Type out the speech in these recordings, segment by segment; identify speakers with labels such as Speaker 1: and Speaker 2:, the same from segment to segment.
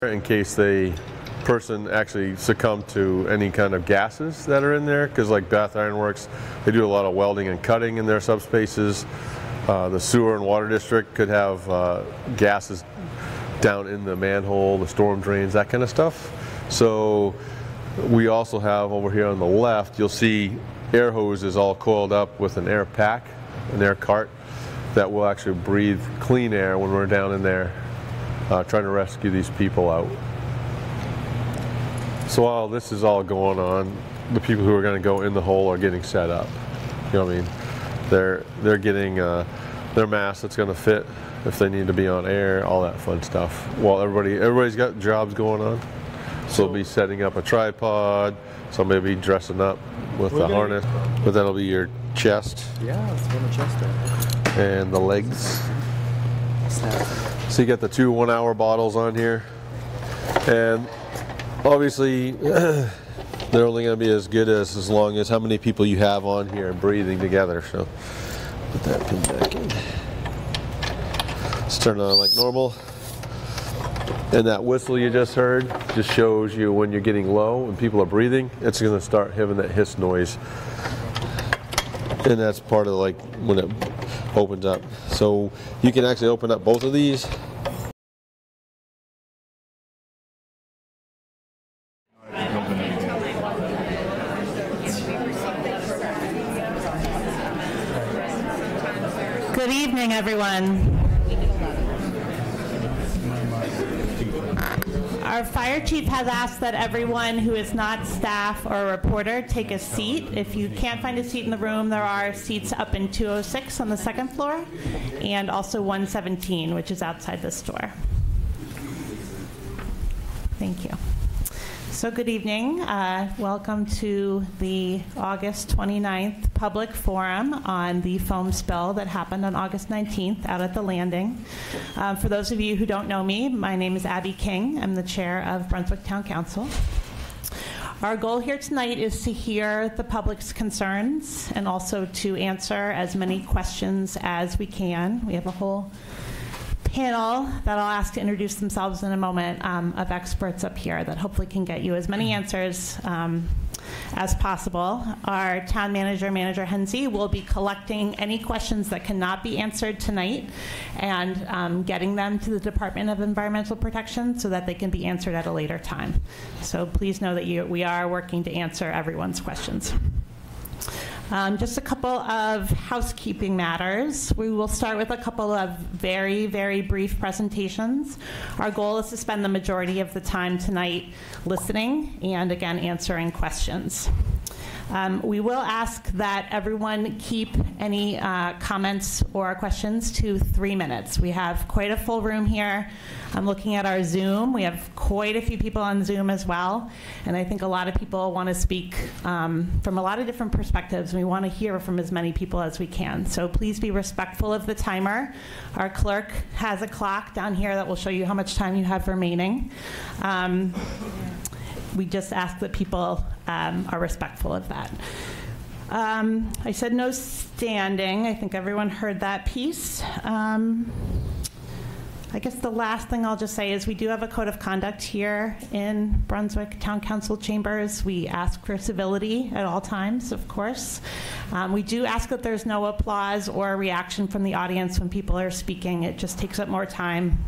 Speaker 1: in case the person actually succumbed to any kind of gases that are in there, because like Bath Iron Works, they do a lot of welding and cutting in their subspaces. The sewer and water district could have gases down in the manhole, the storm drains, that kind of stuff. So we also have over here on the left, you'll see air hoses all coiled up with an air pack, an air cart that will actually breathe clean air when we're down in there trying to rescue these people out. So while this is all going on, the people who are going to go in the hole are getting set up. You know what I mean? They're getting their mask that's going to fit if they need to be on air, all that fun stuff. Well, everybody's got jobs going on. So they'll be setting up a tripod, somebody will be dressing up with a harness, but that'll be your chest.
Speaker 2: Yeah, let's put the chest out.
Speaker 1: And the legs. So you got the 2 1-hour bottles on here. And obviously, they're only going to be as good as long as how many people you have on here and breathing together. So put that pin back in. Let's turn it on like normal. And that whistle you just heard just shows you when you're getting low and people are breathing, it's going to start having that hiss noise. And that's part of like when it opens up. So you can actually open up both of these.
Speaker 3: Good evening, everyone. Our fire chief has asked that everyone who is not staff or a reporter take a seat. If you can't find a seat in the room, there are seats up in 206 on the second floor and also 117, which is outside this door. Thank you. So good evening. Welcome to the August 29th public forum on the foam spill that happened on August 19th out at the landing. For those of you who don't know me, my name is Abby King. I'm the chair of Brunswick Town Council. Our goal here tonight is to hear the public's concerns and also to answer as many questions as we can. We have a whole panel that I'll ask to introduce themselves in a moment of experts up here that hopefully can get you as many answers as possible. Our town manager, Manager Hensey, will be collecting any questions that cannot be answered tonight and getting them to the Department of Environmental Protection so that they can be answered at a later time. So please know that we are working to answer everyone's questions. Just a couple of housekeeping matters. We will start with a couple of very, very brief presentations. Our goal is to spend the majority of the time tonight listening and, again, answering questions. We will ask that everyone keep any comments or questions to 3 minutes. We have quite a full room here. I'm looking at our Zoom. We have quite a few people on Zoom as well, and I think a lot of people want to speak from a lot of different perspectives. We want to hear from as many people as we can, so please be respectful of the timer. Our clerk has a clock down here that will show you how much time you have remaining. We just ask that people are respectful of that. I said no standing. I think everyone heard that piece. I guess the last thing I'll just say is we do have a code of conduct here in Brunswick Town Council chambers. We ask for civility at all times, of course. We do ask that there's no applause or reaction from the audience when people are speaking. It just takes up more time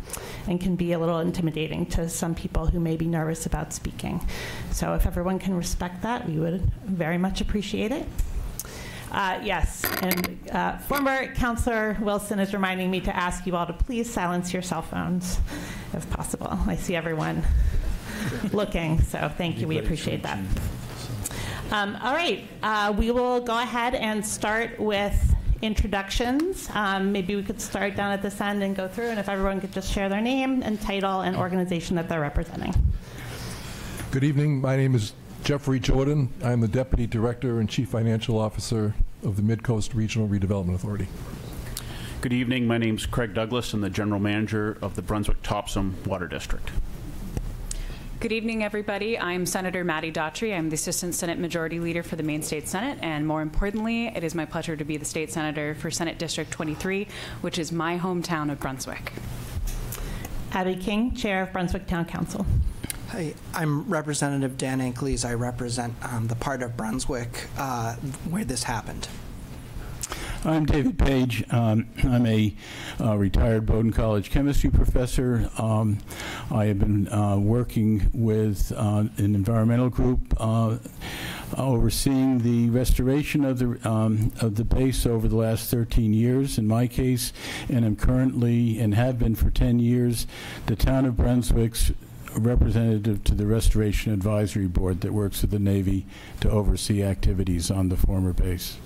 Speaker 3: and can be a little intimidating to some people who may be nervous about speaking. So if everyone can respect that, we would very much appreciate it. Yes, and former Councillor Wilson is reminding me to ask you all to please silence your cell phones if possible. I see everyone looking, so thank you. We appreciate that. All right, we will go ahead and start with introductions. Maybe we could start down at this end and go through, and if everyone could just share their name and title and organization that they're representing.
Speaker 4: Good evening. My name is Jeffrey Jordan. I'm the Deputy Director and Chief Financial Officer of the Mid-Coast Regional Redevelopment Authority.
Speaker 5: Good evening. My name's Craig Douglas. I'm the General Manager of the Brunswick Topsom Water District.
Speaker 6: Good evening, everybody. I'm Senator Maddie Daughtry. I'm the Assistant Senate Majority Leader for the Maine State Senate, and more importantly, it is my pleasure to be the State Senator for Senate District 23, which is my hometown of Brunswick.
Speaker 3: Abby King, Chair of Brunswick Town Council.
Speaker 7: Hi, I'm Representative Dan Ankleys. I represent the part of Brunswick where this happened.
Speaker 8: I'm David Page. I'm a retired Bowdoin College chemistry professor. I have been working with an environmental group overseeing the restoration of the base over the last 13 years in my case, and I'm currently, and have been for 10 years, the town of Brunswick's representative to the Restoration Advisory Board that works with the Navy to oversee activities on the former base.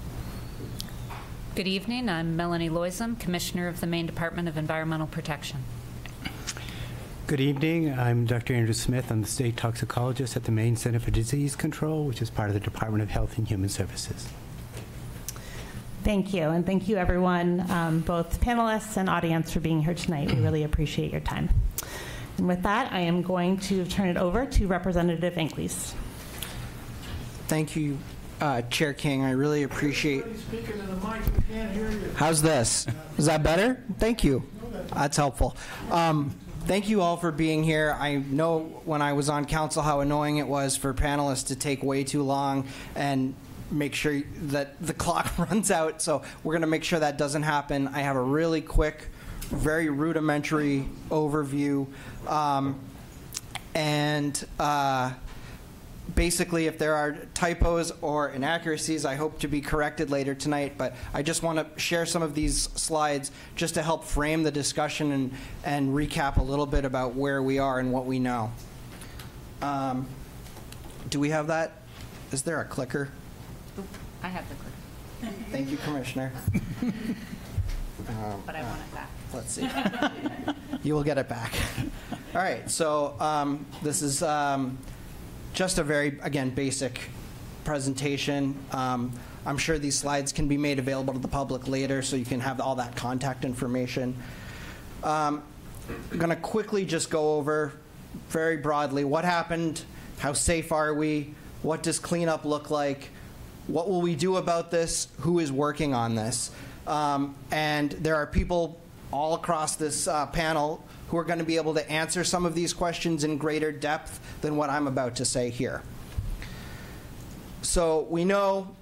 Speaker 9: Good evening. I'm Melanie Loisam, Commissioner of the Maine Department of Environmental Protection.
Speaker 10: Good evening. I'm Dr. Andrew Smith. I'm the State Toxicologist at the Maine Center for Disease Control, which is part of the Department of Health and Human Services.
Speaker 3: Thank you, and thank you everyone, both panelists and audience, for being here tonight. We really appreciate your time. And with that, I am going to turn it over to Representative Ankleys.
Speaker 7: Thank you, Chair King. I really appreciate. How's this? Is that better? Thank you. That's helpful. Thank you all for being here. I know when I was on council how annoying it was for panelists to take way too long and make sure that the clock runs out. So we're going to make sure that doesn't happen. I have a really quick, very rudimentary overview. Basically, if there are typos or inaccuracies, I hope to be corrected later tonight, but I just want to share some of these slides just to help frame the discussion and recap a little bit about where we are and what we know. Do we have that? Is there a clicker?
Speaker 9: I have the clicker.
Speaker 7: Thank you, Commissioner.
Speaker 9: But I want it back.
Speaker 7: Let's see. You will get it back. All right, so this is just a very, again, basic presentation. I'm sure these slides can be made available to the public later so you can have all that contact information. I'm going to quickly just go over very broadly what happened, how safe are we, what does cleanup look like, what will we do about this, who is working on this. And there are people all across this panel who are going to be able to answer some of these questions in greater depth than what I'm about to say here. So we know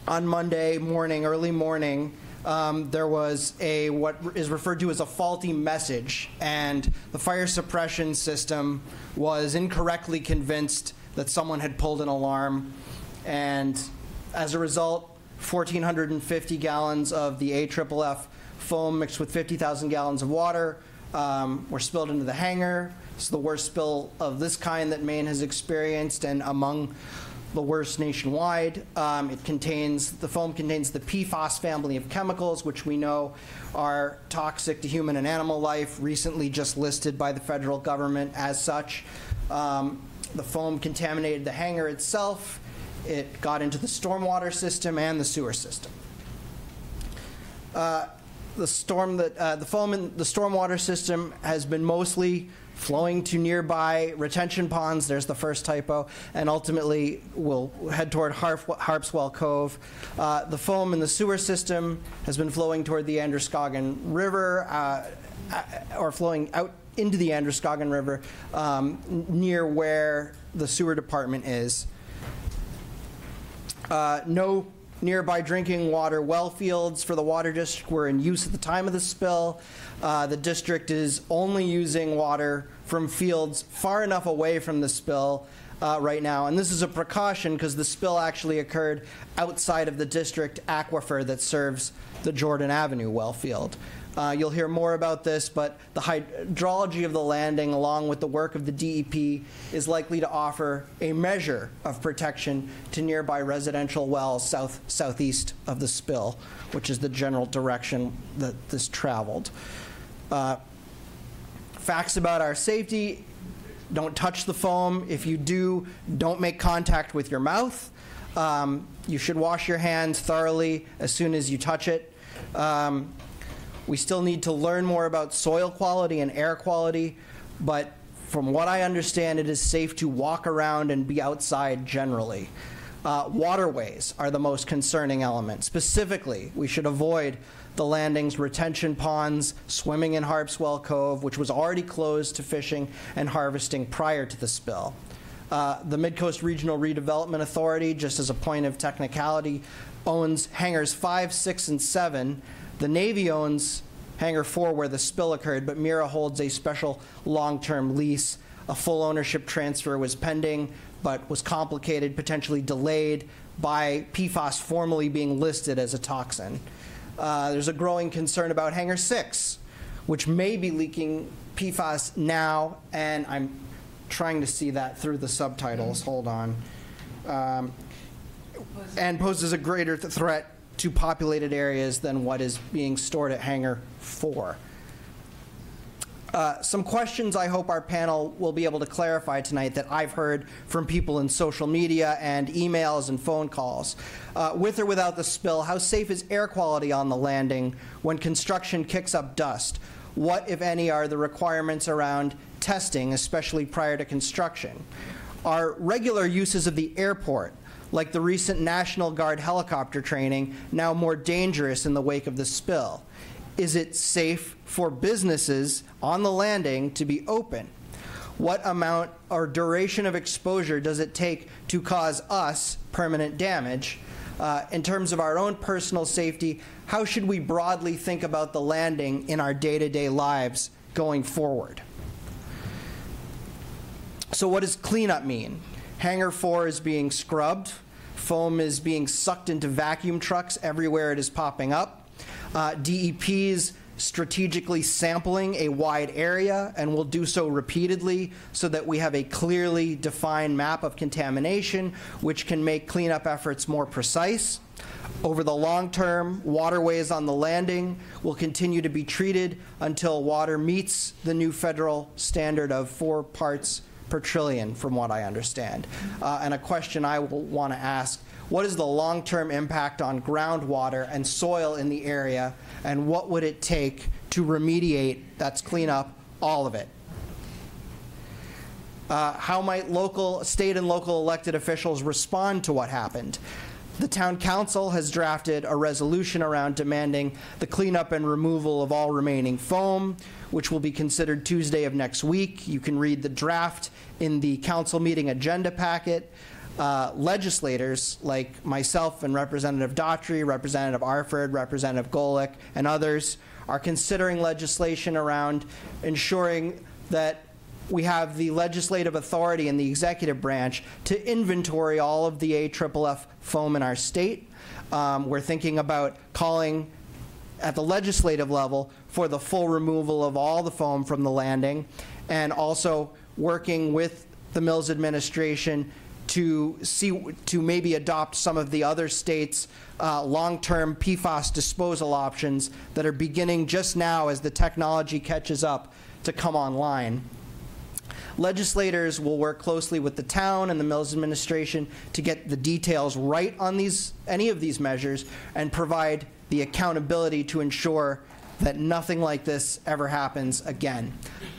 Speaker 7: on Monday morning, early morning, there was what is referred to as a faulty message, and the fire suppression system was incorrectly convinced that someone had pulled an alarm, and as a result, 1,450 gallons of the AFFF foam mixed with 50,000 gallons of water were spilled into the hangar. It's the worst spill of this kind that Maine has experienced, and among the worst nationwide. The foam contains the PFAS family of chemicals, which we know are toxic to human and animal life, recently just listed by the federal government as such. The foam contaminated the hangar itself. It got into the stormwater system and the sewer system. The foam in the stormwater system has been mostly flowing to nearby retention ponds. There's the first typo, and ultimately will head toward Harpswell Cove. The foam in the sewer system has been flowing toward the Androscoggin River, or flowing out into the Androscoggin River near where the sewer department is. No nearby drinking water well fields for the water district were in use at the time of the spill. The district is only using water from fields far enough away from the spill right now. And this is a precaution because the spill actually occurred outside of the district aquifer that serves the Jordan Avenue well field. You'll hear more about this, but the hydrology of the landing, along with the work of the DEP, is likely to offer a measure of protection to nearby residential wells southeast of the spill, which is the general direction that this traveled. Facts about our safety: don't touch the foam. If you do, don't make contact with your mouth. You should wash your hands thoroughly as soon as you touch it. We still need to learn more about soil quality and air quality, but from what I understand, it is safe to walk around and be outside generally. Waterways are the most concerning element. Specifically, we should avoid the landing's retention ponds, swimming in Harpswell Cove, which was already closed to fishing and harvesting prior to the spill. The Mid-Coast Regional Redevelopment Authority, just as a point of technicality, owns hangars 5, 6, and 7. The Navy owns hangar 4 where the spill occurred, but Mira holds a special long-term lease. A full ownership transfer was pending, but was complicated, potentially delayed by PFAS formally being listed as a toxin. There's a growing concern about hangar 6, which may be leaking PFAS now, and I'm trying to see that through the subtitles. Hold on. And poses a greater threat to populated areas than what is being stored at hangar 4. Some questions I hope our panel will be able to clarify tonight that I've heard from people in social media and emails and phone calls. With or without the spill, how safe is air quality on the landing when construction kicks up dust? What, if any, are the requirements around testing, especially prior to construction? Are regular uses of the airport, like the recent National Guard helicopter training, now more dangerous in the wake of the spill? Is it safe for businesses on the landing to be open? What amount or duration of exposure does it take to cause us permanent damage? In terms of our own personal safety, how should we broadly think about the landing in our day-to-day lives going forward? So what does cleanup mean? Hangar 4 is being scrubbed. Foam is being sucked into vacuum trucks everywhere it is popping up. DEP's strategically sampling a wide area and will do so repeatedly so that we have a clearly defined map of contamination, which can make cleanup efforts more precise. Over the long term, waterways on the landing will continue to be treated until water meets the new federal standard of 4 parts per trillion, from what I understand. And a question I will want to ask: what is the long-term impact on groundwater and soil in the area, and what would it take to remediate, that's clean up, all of it? How might state and local elected officials respond to what happened? The town council has drafted a resolution around demanding the cleanup and removal of all remaining foam, which will be considered Tuesday of next week. You can read the draft in the council meeting agenda packet. Legislators like myself and Representative Daughtry, Representative Arford, Representative Golick, and others are considering legislation around ensuring that we have the legislative authority in the executive branch to inventory all of the AFFF foam in our state. We're thinking about calling at the legislative level for the full removal of all the foam from the landing, and also working with the Mills administration to maybe adopt some of the other states' long-term PFAS disposal options that are beginning just now as the technology catches up to come online. Legislators will work closely with the town and the Mills administration to get the details right on any of these measures and provide the accountability to ensure that nothing like this ever happens again.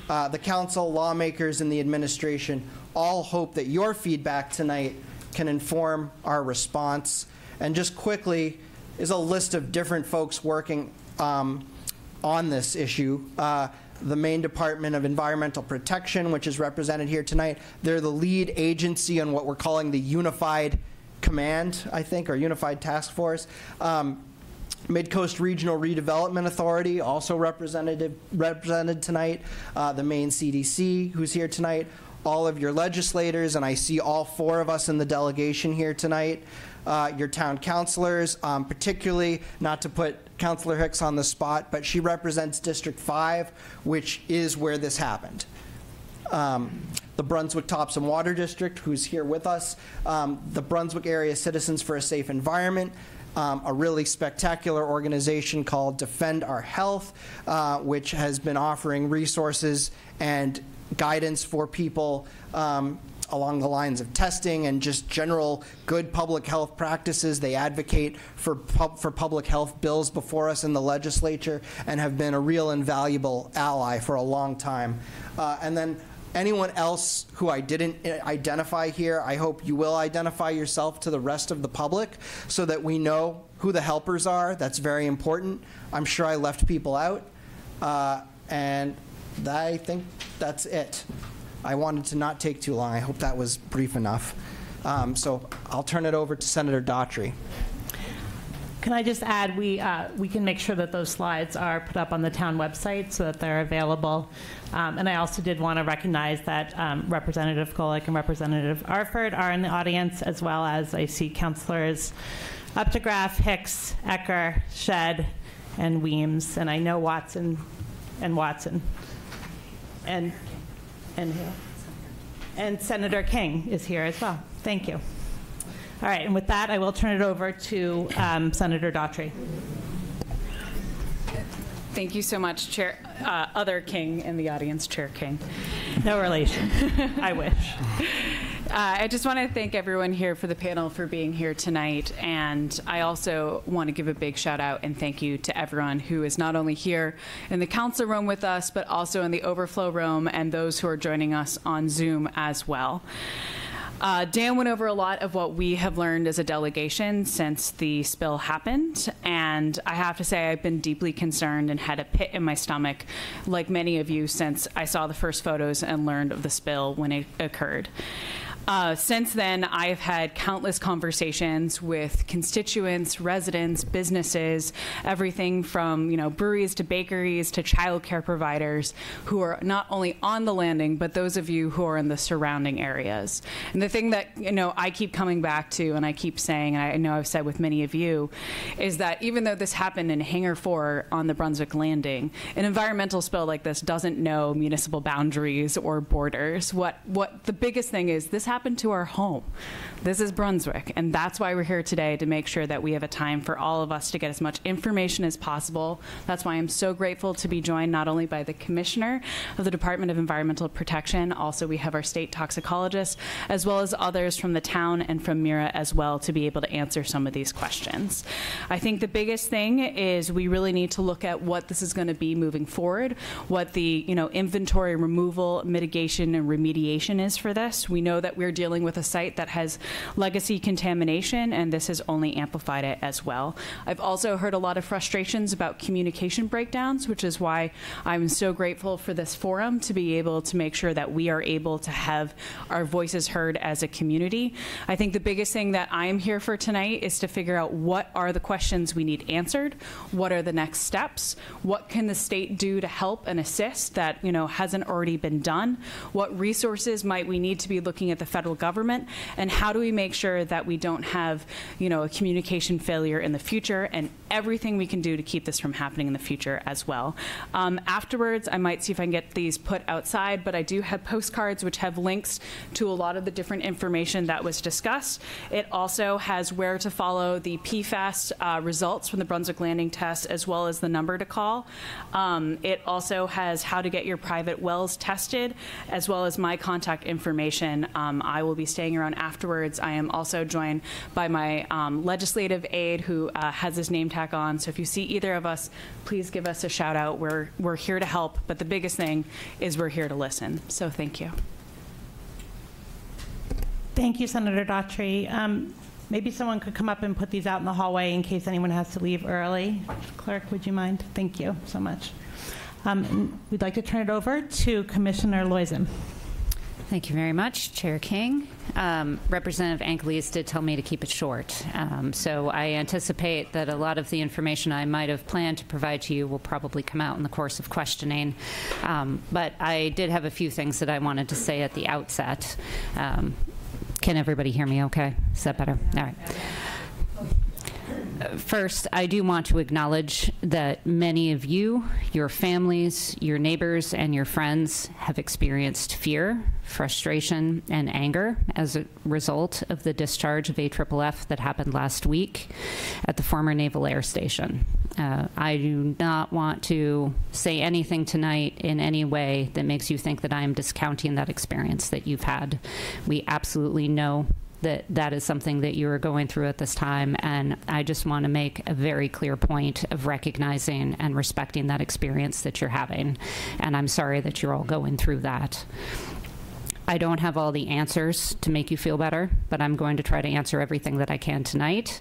Speaker 7: The council, lawmakers, and the administration all hope that your feedback tonight can inform our response. And just quickly is a list of different folks working on this issue. The Maine Department of Environmental Protection, which is represented here tonight, they're the lead agency on what we're calling the Unified Command, I think, or Unified Task Force. Mid-Coast Regional Redevelopment Authority, also represented tonight. The Maine CDC, who's here tonight. All of your legislators, and I see all 4 of us in the delegation here tonight. Your town councilors, particularly, not to put Councilor Hicks on the spot, but she represents District 5, which is where this happened. The Brunswick Topsom Water District, who's here with us. The Brunswick Area Citizens for a Safe Environment, a really spectacular organization called Defend Our Health, which has been offering resources and guidance for people along the lines of testing and just general good public health practices. They advocate for public health bills before us in the legislature and have been a real and valuable ally for a long time. And then Anyone else who I didn't identify here, I hope you will identify yourself to the rest of the public so that we know who the helpers are. That's very important. I'm sure I left people out. And I think that's it. I wanted to not take too long. I hope that was brief enough. So I'll turn it over to Senator Daughtry.
Speaker 3: Can I just add, we can make sure that those slides are put up on the town website so that they're available. And I also did want to recognize that Representative Golick and Representative Arford are in the audience, as well as I see Councilors Updegraff, Hicks, Ecker, Shedd, and Weems, and I know Watson. And who? And Senator King is here as well. Thank you. All right, and with that, I will turn it over to Senator Daughtry.
Speaker 6: Thank you so much, Chair. Other King in the audience, Chair King.
Speaker 3: No relation. I wish.
Speaker 6: I just want to thank everyone here for the panel for being here tonight, and I also want to give a big shout out and thank you to everyone who is not only here in the council room with us, but also in the overflow room and those who are joining us on Zoom as well. Dan went over a lot of what we have learned as a delegation since the spill happened, and I have to say I've been deeply concerned and had a pit in my stomach, like many of you, since I saw the first photos and learned of the spill when it occurred. Since then, I've had countless conversations with constituents, residents, businesses, everything from breweries to bakeries to childcare providers who are not only on the landing, but those of you who are in the surrounding areas. And the thing that I keep coming back to, and I keep saying, and I know I've said with many of you, is that even though this happened in Hangar 4 on the Brunswick Landing, an environmental spill like this doesn't know municipal boundaries or borders. What the biggest thing is, this happened to our home. This is Brunswick, and that's why we're here today, to make sure that we have a time for all of us to get as much information as possible. That's why I'm so grateful to be joined not only by the Commissioner of the Department of Environmental Protection, also we have our state toxicologist, as well as others from the town and from MIRA as well, to be able to answer some of these questions. I think the biggest thing is we really need to look at what this is going to be moving forward, what the inventory removal, mitigation, and remediation is for this. We know that we're dealing with a site that has legacy contamination, and this has only amplified it as well. I've also heard a lot of frustrations about communication breakdowns, which is why I'm so grateful for this forum to be able to make sure that we are able to have our voices heard as a community. I think the biggest thing that I'm here for tonight is to figure out what are the questions we need answered, what are the next steps, what can the state do to help and assist that hasn't already been done, what resources might we need to be looking at the federal government, and how do we make sure that we don't have a communication failure in the future, and everything we can do to keep this from happening in the future as well. Afterwards, I might see if I can get these put outside, but I do have postcards which have links to a lot of the different information that was discussed. It also has where to follow the PFAS results from the Brunswick Landing test, as well as the number to call. It also has how to get your private wells tested, as well as my contact information. I will be staying around afterwards. I am also joined by my legislative aide who has his name tag on. So if you see either of us, please give us a shout out. We're here to help, but the biggest thing is we're here to listen. So thank you.
Speaker 3: Thank you, Senator Daughtry. Maybe someone could come up and put these out in the hallway in case anyone has to leave early. Clerk, would you mind? Thank you so much. We'd like to turn it over to Commissioner Loisem.
Speaker 9: Thank you very much, Chair King. Representative Angeles did tell me to keep it short. So I anticipate that a lot of the information I might have planned to provide to you will probably come out in the course of questioning. But I did have a few things that I wanted to say at the outset. Can everybody hear me okay? Is that better? All right. First, I do want to acknowledge that many of you, your families, your neighbors, and your friends have experienced fear, frustration, and anger as a result of the discharge of AFFF that happened last week at the former Naval Air Station. I do not want to say anything tonight in any way that makes you think that I am discounting that experience that you've had. We absolutely know that that is something that you are going through at this time, and I just want to make a very clear point of recognizing and respecting that experience that you're having, and I'm sorry that you're all going through that. I don't have all the answers to make you feel better, but I'm going to try to answer everything that I can tonight.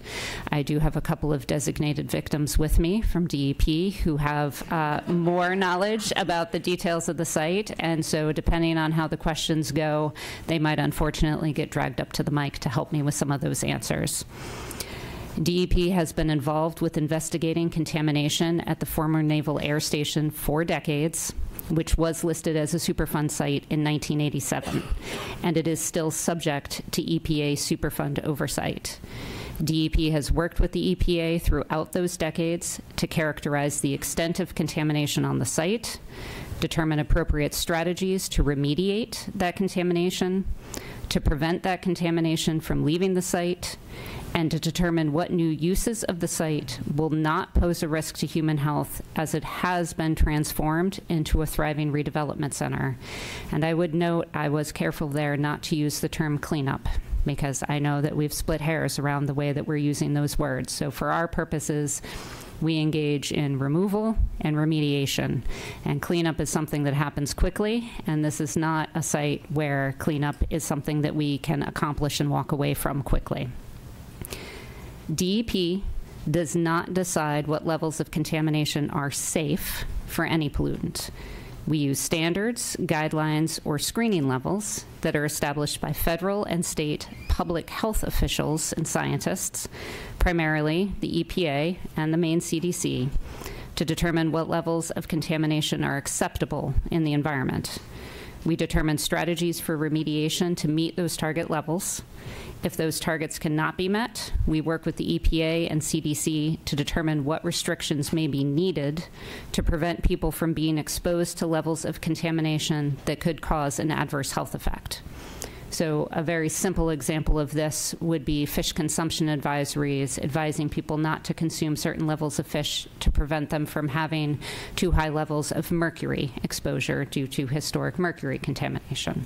Speaker 9: I do have a couple of designated victims with me from DEP who have more knowledge about the details of the site, and so depending on how the questions go, they might unfortunately get dragged up to the mic to help me with some of those answers. DEP has been involved with investigating contamination at the former Naval Air Station for decades, which was listed as a Superfund site in 1987, and it is still subject to EPA Superfund oversight. DEP has worked with the EPA throughout those decades to characterize the extent of contamination on the site, determine appropriate strategies to remediate that contamination, to prevent that contamination from leaving the site, and to determine what new uses of the site will not pose a risk to human health as it has been transformed into a thriving redevelopment center. And I would note I was careful there not to use the term cleanup, because I know that we've split hairs around the way that we're using those words. So for our purposes, we engage in removal and remediation. And cleanup is something that happens quickly, and this is not a site where cleanup is something that we can accomplish and walk away from quickly. DEP does not decide what levels of contamination are safe for any pollutant. We use standards, guidelines, or screening levels that are established by federal and state public health officials and scientists, primarily the EPA and the Maine CDC, to determine what levels of contamination are acceptable in the environment. We determine strategies for remediation to meet those target levels. If those targets cannot be met, we work with the EPA and CDC to determine what restrictions may be needed to prevent people from being exposed to levels of contamination that could cause an adverse health effect. So a very simple example of this would be fish consumption advisories, advising people not to consume certain levels of fish to prevent them from having too high levels of mercury exposure due to historic mercury contamination.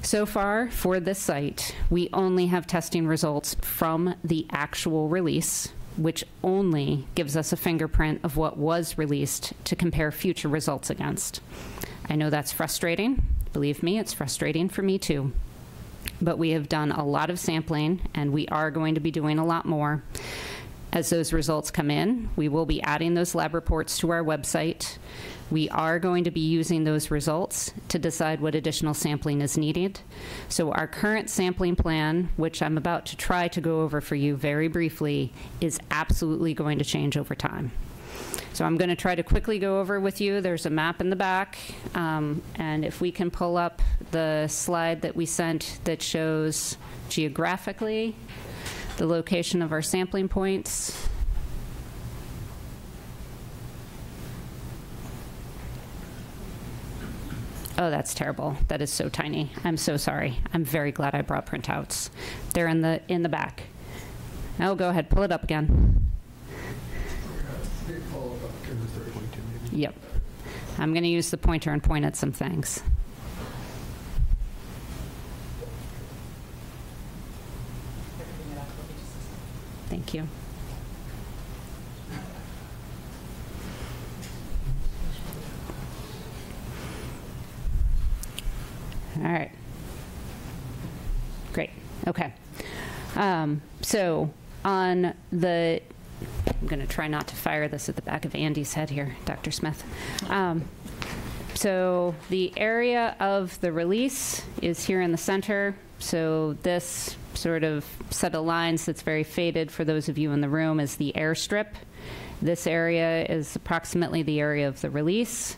Speaker 9: So far, for this site, we only have testing results from the actual release, which only gives us a fingerprint of what was released to compare future results against. I know that's frustrating. Believe me, it's frustrating for me too. But we have done a lot of sampling, and we are going to be doing a lot more. As those results come in, we will be adding those lab reports to our website. We are going to be using those results to decide what additional sampling is needed. So our current sampling plan, which I'm about to try to go over for you very briefly, is absolutely going to change over time. So I'm going to try to quickly go over with you. There's a map in the back, and if we can pull up the slide that we sent that shows geographically the location of our sampling points. Oh, that's terrible. That is so tiny. I'm so sorry. I'm very glad I brought printouts. They're in the back. Oh, go ahead. Pull it up again. Yep. I'm going to use the pointer and point at some things. Thank you. All right. Great. Okay. So on the, I'm going to try not to fire this at the back of Andy's head here, Dr. Smith. So the area of the release is here in the center. So this sort of set of lines that's very faded for those of you in the room is the airstrip. This area is approximately the area of the release.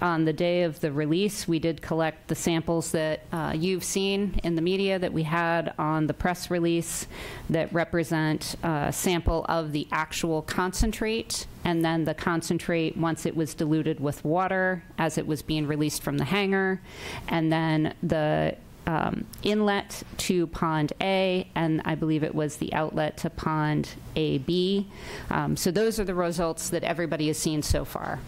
Speaker 9: On the day of the release, we did collect the samples that you've seen in the media that we had on the press release that represent a sample of the actual concentrate, and then the concentrate once it was diluted with water as it was being released from the hangar, and then the inlet to Pond A, and I believe it was the outlet to Pond AB. So those are the results that everybody has seen so far.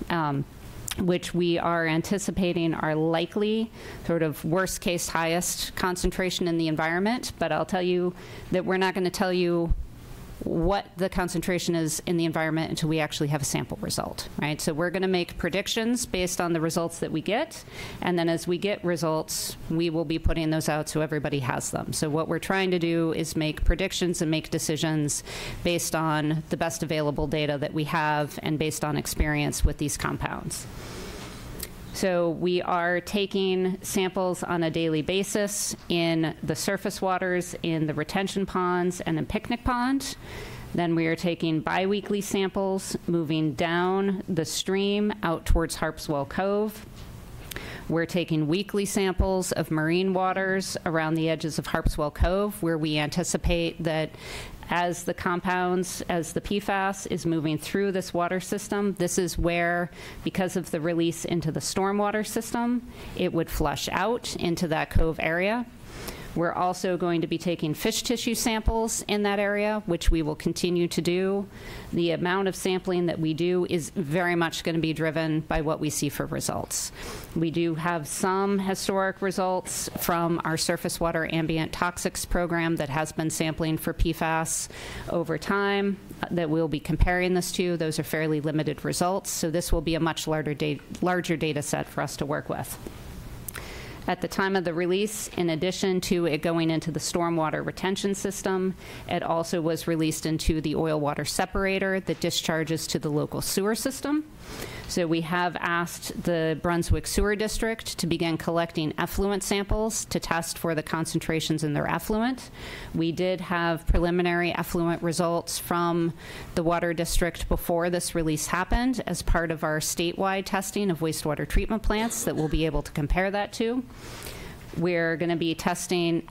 Speaker 9: Which we are anticipating are likely sort of worst case highest concentration in the environment, but I'll tell you that we're not going to tell you what the concentration is in the environment until we actually have a sample result, right? So we're going to make predictions based on the results that we get, and then as we get results, we will be putting those out so everybody has them. So what we're trying to do is make predictions and make decisions based on the best available data that we have and based on experience with these compounds. So we are taking samples on a daily basis in the surface waters, in the retention ponds, and in picnic pond. Then we are taking biweekly samples, moving down the stream out towards Harpswell Cove. We're taking weekly samples of marine waters around the edges of Harpswell Cove, where we anticipate that as the compounds, as the PFAS is moving through this water system, this is where, because of the release into the stormwater system, it would flush out into that cove area. We're also going to be taking fish tissue samples in that area, which we will continue to do. The amount of sampling that we do is very much going to be driven by what we see for results. We do have some historic results from our surface water ambient toxics program that has been sampling for PFAS over time that we'll be comparing this to. Those are fairly limited results, so this will be a much larger data set for us to work with. At the time of the release, in addition to it going into the stormwater retention system, it also was released into the oil water separator that discharges to the local sewer system. So we have asked the Brunswick Sewer District to begin collecting effluent samples to test for the concentrations in their effluent. We did have preliminary effluent results from the water district before this release happened as part of our statewide testing of wastewater treatment plants that we'll be able to compare that to. We're going to be testing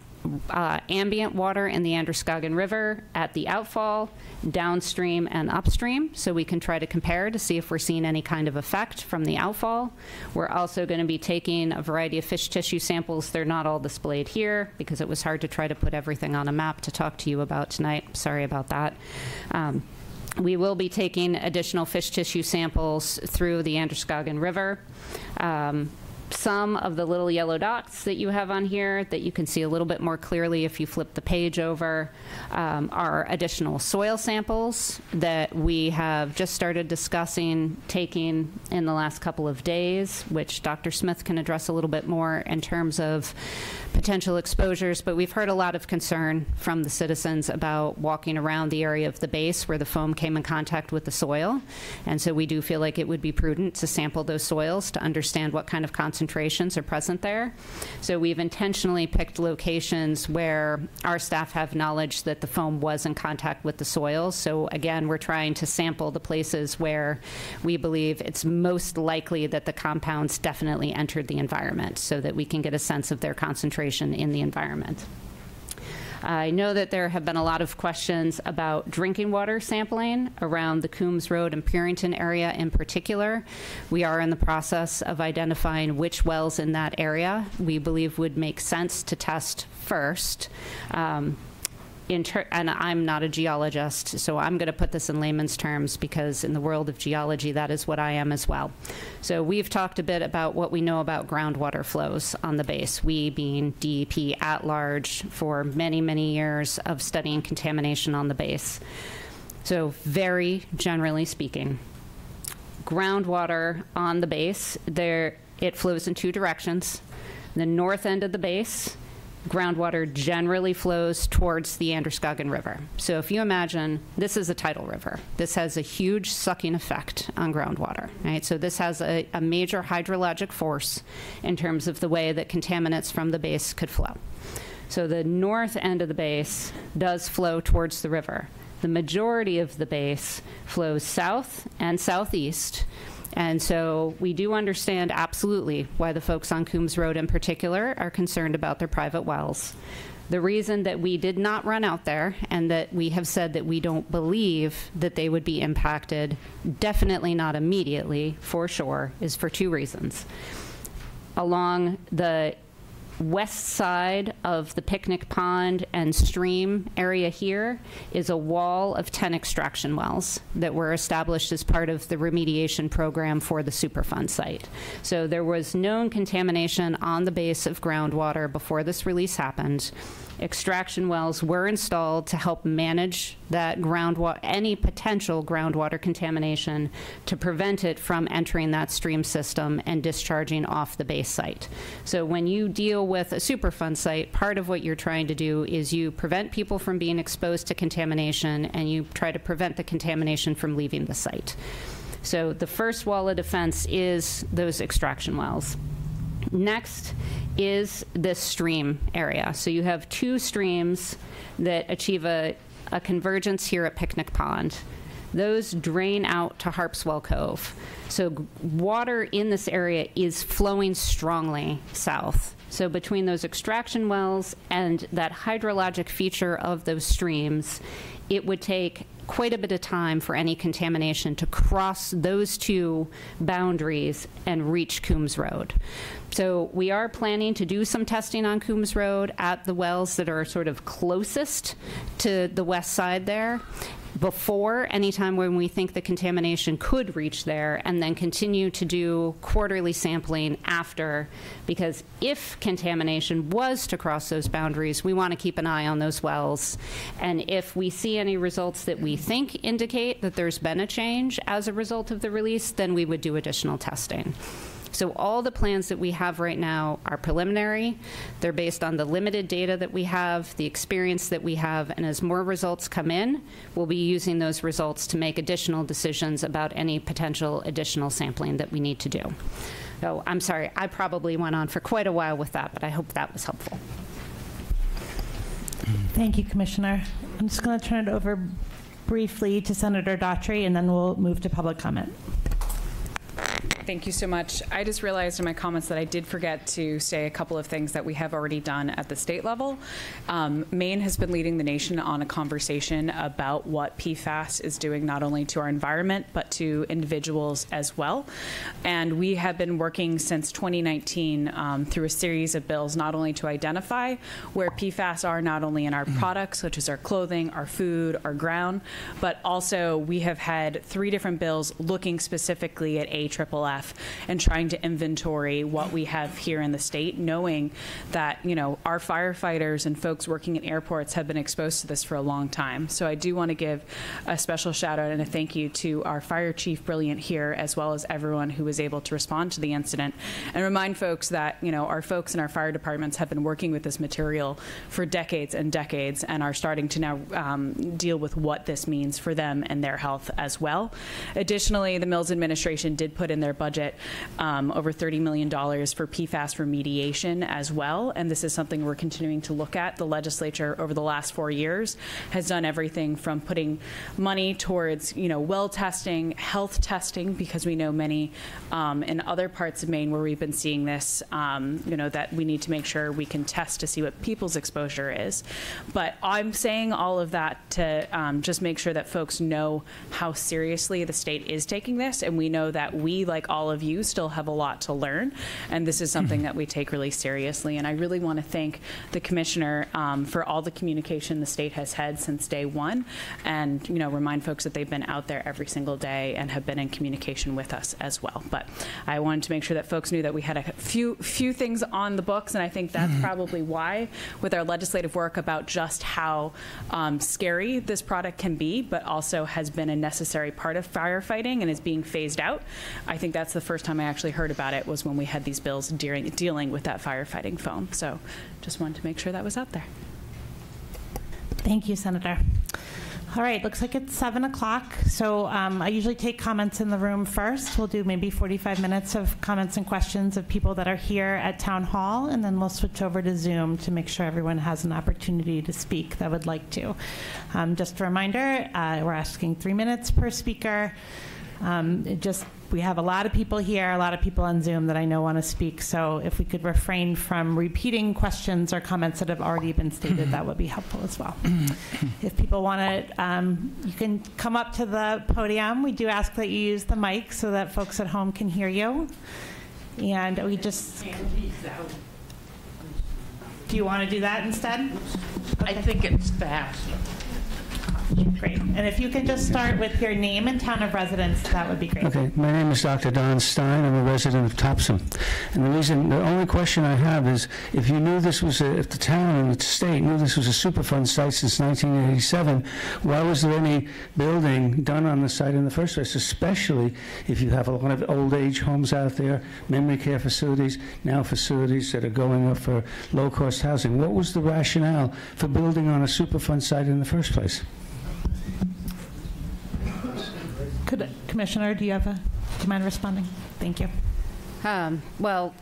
Speaker 9: ambient water in the Androscoggin River at the outfall, downstream and upstream, so we can try to compare to see if we're seeing any kind of effect from the outfall. We're also going to be taking a variety of fish tissue samples. They're not all displayed here because it was hard to try to put everything on a map to talk to you about tonight. Sorry about that. We will be taking additional fish tissue samples through the Androscoggin River. Some of the little yellow dots that you have on here that you can see a little bit more clearly if you flip the page over are additional soil samples that we have just started discussing taking in the last couple of days, which Dr. Smith can address a little bit more in terms of potential exposures, but we've heard a lot of concern from the citizens about walking around the area of the base where the foam came in contact with the soil, and so we do feel like it would be prudent to sample those soils to understand what kind of concentrations are present there. So we've intentionally picked locations where our staff have knowledge that the foam was in contact with the soil. So again, we're trying to sample the places where we believe it's most likely that the compounds definitely entered the environment so that we can get a sense of their concentration in the environment. I know that there have been a lot of questions about drinking water sampling around the Coombs Road and Purington area in particular. We are in the process of identifying which wells in that area we believe would make sense to test first. And I'm not a geologist, so I'm going to put this in layman's terms because in the world of geology, that is what I am as well. So we've talked a bit about what we know about groundwater flows on the base, we being DEP at large for many, many years of studying contamination on the base. So very generally speaking, groundwater on the base, it flows in two directions. The north end of the base, groundwater generally flows towards the Androscoggin River. So if you imagine, this is a tidal river. This has a huge sucking effect on groundwater, right? So this has a major hydrologic force in terms of the way that contaminants from the base could flow. So the north end of the base does flow towards the river. The majority of the base flows south and southeast. And so we do understand absolutely why the folks on Coombs Road in particular are concerned about their private wells. The reason that we did not run out there and that we have said that we don't believe that they would be impacted, definitely not immediately, for sure, is for two reasons. Along the west side of the picnic pond and stream area here is a wall of 10 extraction wells that were established as part of the remediation program for the Superfund site. So there was known contamination on the base of groundwater before this release happened. Extraction wells were installed to help manage that groundwater, any potential groundwater contamination, to prevent it from entering that stream system and discharging off the base site. So when you deal with a Superfund site, part of what you're trying to do is you prevent people from being exposed to contamination, and you try to prevent the contamination from leaving the site. So the first wall of defense is those extraction wells. Next is this stream area. So you have two streams that achieve a convergence here at Picnic Pond. Those drain out to Harpswell Cove. So water in this area is flowing strongly south. So between those extraction wells and that hydrologic feature of those streams, it would take quite a bit of time for any contamination to cross those two boundaries and reach Coombs Road. So we are planning to do some testing on Coombs Road at the wells that are sort of closest to the west side there, before any time when we think the contamination could reach there, and then continue to do quarterly sampling after, because if contamination was to cross those boundaries, we want to keep an eye on those wells. And if we see any results that we think indicate that there's been a change as a result of the release, then we would do additional testing. So all the plans that we have right now are preliminary. They're based on the limited data that we have, the experience that we have, and as more results come in, we'll be using those results to make additional decisions about any potential additional sampling that we need to do. So I'm sorry, I probably went on for quite a while with that, but I hope that was helpful.
Speaker 3: Thank you, Commissioner. I'm just going to turn it over briefly to Senator Daughtry, and then we'll move to public comment.
Speaker 6: Thank you so much. I just realized in my comments that I did forget to say a couple of things that we have already done at the state level. Maine has been leading the nation on a conversation about what PFAS is doing not only to our environment, but to individuals as well. And we have been working since 2019 through a series of bills, not only to identify where PFAS are, not only in our products, such as our clothing, our food, our ground, but also we have had 3 different bills looking specifically at AFFF and trying to inventory what we have here in the state, knowing that, you know, our firefighters and folks working in airports have been exposed to this for a long time. So I do want to give a special shout out and a thank you to our fire chief, Brilliant, here, as well as everyone who was able to respond to the incident, and remind folks that, you know, our folks in our fire departments have been working with this material for decades and decades and are starting to now deal with what this means for them and their health as well. Additionally, the Mills administration did put in their budget over $30 million for PFAS remediation as well, and this is something we're continuing to look at. The legislature over the last 4 years has done everything from putting money towards, you know, well testing, health testing, because we know many in other parts of Maine where we've been seeing this, you know, that we need to make sure we can test to see what people's exposure is. But I'm saying all of that to just make sure that folks know how seriously the state is taking this, and we know that we, like all of you, still have a lot to learn, and this is something that we take really seriously. And I really want to thank the commissioner for all the communication the state has had since day one, and, you know, remind folks that they've been out there every single day and have been in communication with us as well. But I wanted to make sure that folks knew that we had a few things on the books, and I think that's probably why, with our legislative work about just how scary this product can be, but also has been a necessary part of firefighting and is being phased out. I think that's the first time I actually heard about it, was when we had these bills dealing with that firefighting foam. So just wanted to make sure that was out there.
Speaker 3: Thank you, Senator. All right, looks like it's 7 o'clock. So I usually take comments in the room first. We'll do maybe 45 minutes of comments and questions of people that are here at Town Hall, and then we'll switch over to Zoom to make sure everyone has an opportunity to speak that would like to. Just a reminder, we're asking 3 minutes per speaker. We have a lot of people here, a lot of people on Zoom that I know want to speak, so if we could refrain from repeating questions or comments that have already been stated, that would be helpful as well. If people want to, you can come up to the podium. We do ask that you use the mic so that folks at home can hear you. And we just... Do you want to do that instead?
Speaker 11: I think it's faster.
Speaker 3: Great. And if you can just start with your name and town of residence, that would be great.
Speaker 12: Okay, my name is Dr. Don Stein. I'm a resident of Topsom. And the only question I have is, if you knew this was, if the town and the state knew this was a Superfund site since 1987, why was there any building done on the site in the first place, especially if you have a lot of old age homes out there, memory care facilities, now facilities that are going up for low-cost housing? What was the rationale for building on a Superfund site in the first place?
Speaker 3: Commissioner, do you mind responding? Thank you.
Speaker 9: Well,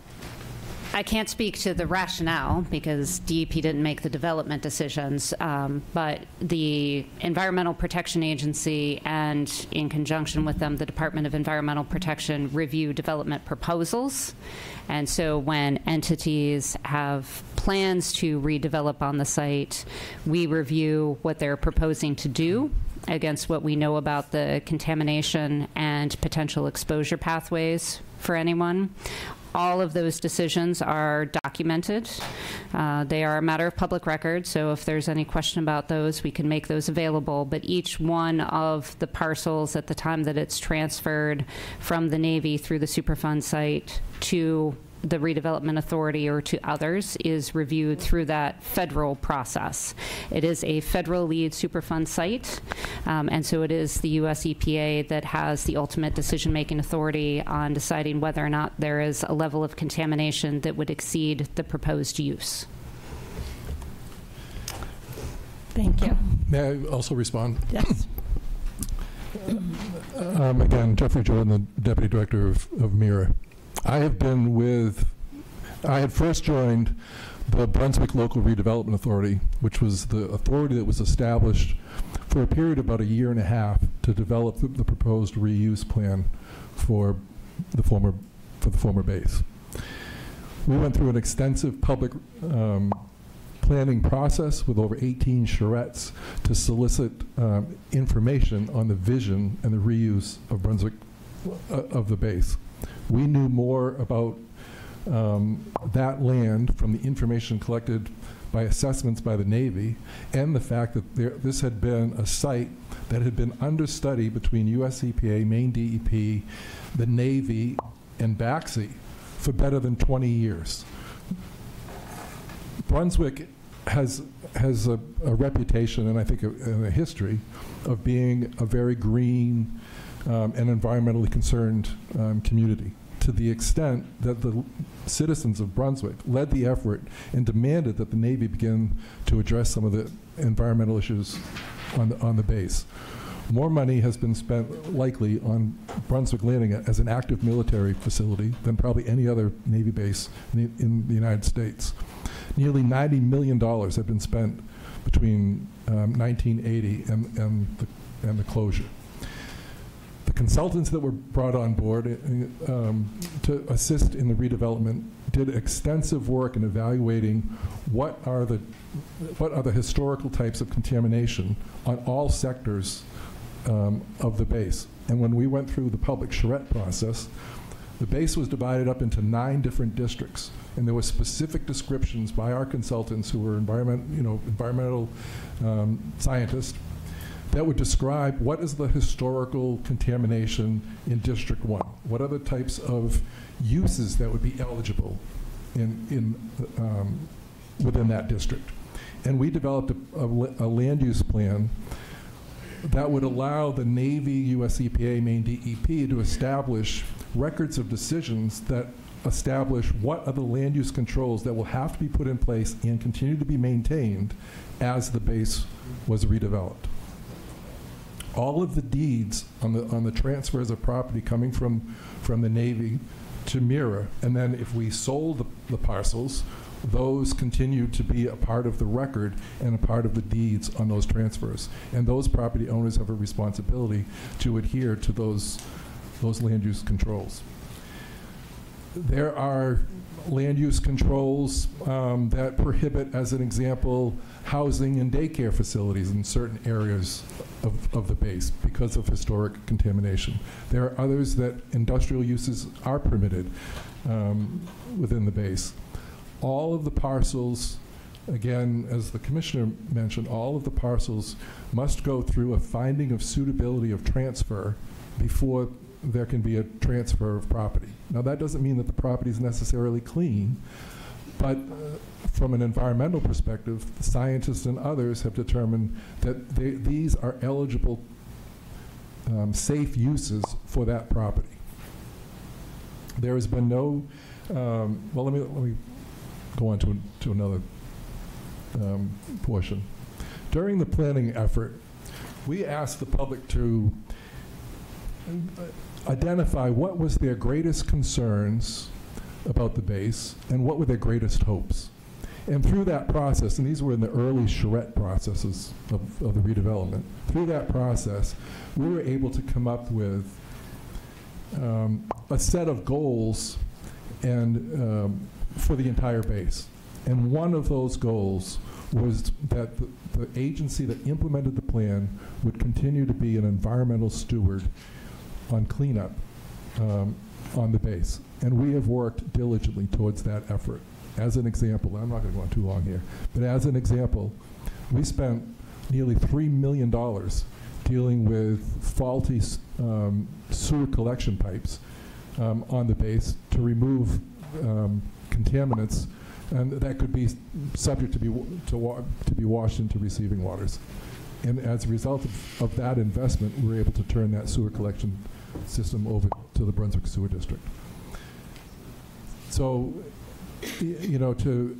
Speaker 9: I can't speak to the rationale because DEP didn't make the development decisions, but the Environmental Protection Agency and in conjunction with them, the Department of Environmental Protection review development proposals. And so when entities have plans to redevelop on the site, we review what they're proposing to do against what we know about the contamination and potential exposure pathways for anyone. All of those decisions are documented. They are a matter of public record, so if there's any question about those, we can make those available. But each one of the parcels at the time that it's transferred from the Navy through the Superfund site to the redevelopment authority or to others is reviewed through that federal process. It is a federal lead Superfund site, and so it is the U.S. EPA that has the ultimate decision-making authority on deciding whether or not there is a level of contamination that would exceed the proposed use.
Speaker 3: Thank you.
Speaker 4: May I also respond?
Speaker 3: Yes.
Speaker 4: Again, Jeffrey Jordan, the Deputy Director of MIRA. I had first joined the Brunswick Local Redevelopment Authority, which was the authority that was established for a period of about a year and a half to develop the proposed reuse plan for the former base. We went through an extensive public planning process with over 18 charrettes to solicit information on the vision and the reuse of Brunswick, of the base. We knew more about that land from the information collected by assessments by the Navy and the fact that this had been a site that had been under study between US EPA, Maine DEP, the Navy, and BACSI for better than 20 years. Brunswick has a reputation, and I think a history, of being a very green and environmentally concerned community, to the extent that the citizens of Brunswick led the effort and demanded that the Navy begin to address some of the environmental issues on the base. More money has been spent likely on Brunswick Landing as an active military facility than probably any other Navy base in the United States. Nearly $90 million have been spent between 1980 and the closure. The consultants that were brought on board to assist in the redevelopment did extensive work in evaluating what are the historical types of contamination on all sectors of the base. And when we went through the public charrette process, the base was divided up into 9 different districts, and there were specific descriptions by our consultants, who were environmental scientists, that would describe what is the historical contamination in District 1. What are the types of uses that would be eligible within that district? And we developed a land use plan that would allow the Navy, US EPA, Maine DEP to establish records of decisions that establish what are the land use controls that will have to be put in place and continue to be maintained as the base was redeveloped. All of the deeds on the transfers of property coming from the Navy to MIRA, and then if we sold the parcels, those continue to be a part of the record and a part of the deeds on those transfers. And those property owners have a responsibility to adhere to those land use controls. There are land use controls that prohibit, as an example, housing and daycare facilities in certain areas of the base because of historic contamination. There are others that industrial uses are permitted within the base. All of the parcels again, as the commissioner mentioned, all of the parcels must go through a finding of suitability of transfer before there can be a transfer of property. Now, that doesn't mean that the property is necessarily clean, but from an environmental perspective, scientists and others have determined that these are eligible safe uses for that property. There has been no, well, let me go on to another portion. During the planning effort, we asked the public to identify what was their greatest concerns about the base and what were their greatest hopes. And through that process, and these were in the early charrette processes of the redevelopment, through that process, we were able to come up with a set of goals and for the entire base. And one of those goals was that the agency that implemented the plan would continue to be an environmental steward on cleanup on the base. And we have worked diligently towards that effort. As an example, I'm not going to go on too long here, but as an example, we spent nearly $3 million dealing with faulty sewer collection pipes on the base to remove contaminants, and that could be subject to be washed into receiving waters. And as a result of that investment, we were able to turn that sewer collection system over to the Brunswick Sewer District. So, you know, to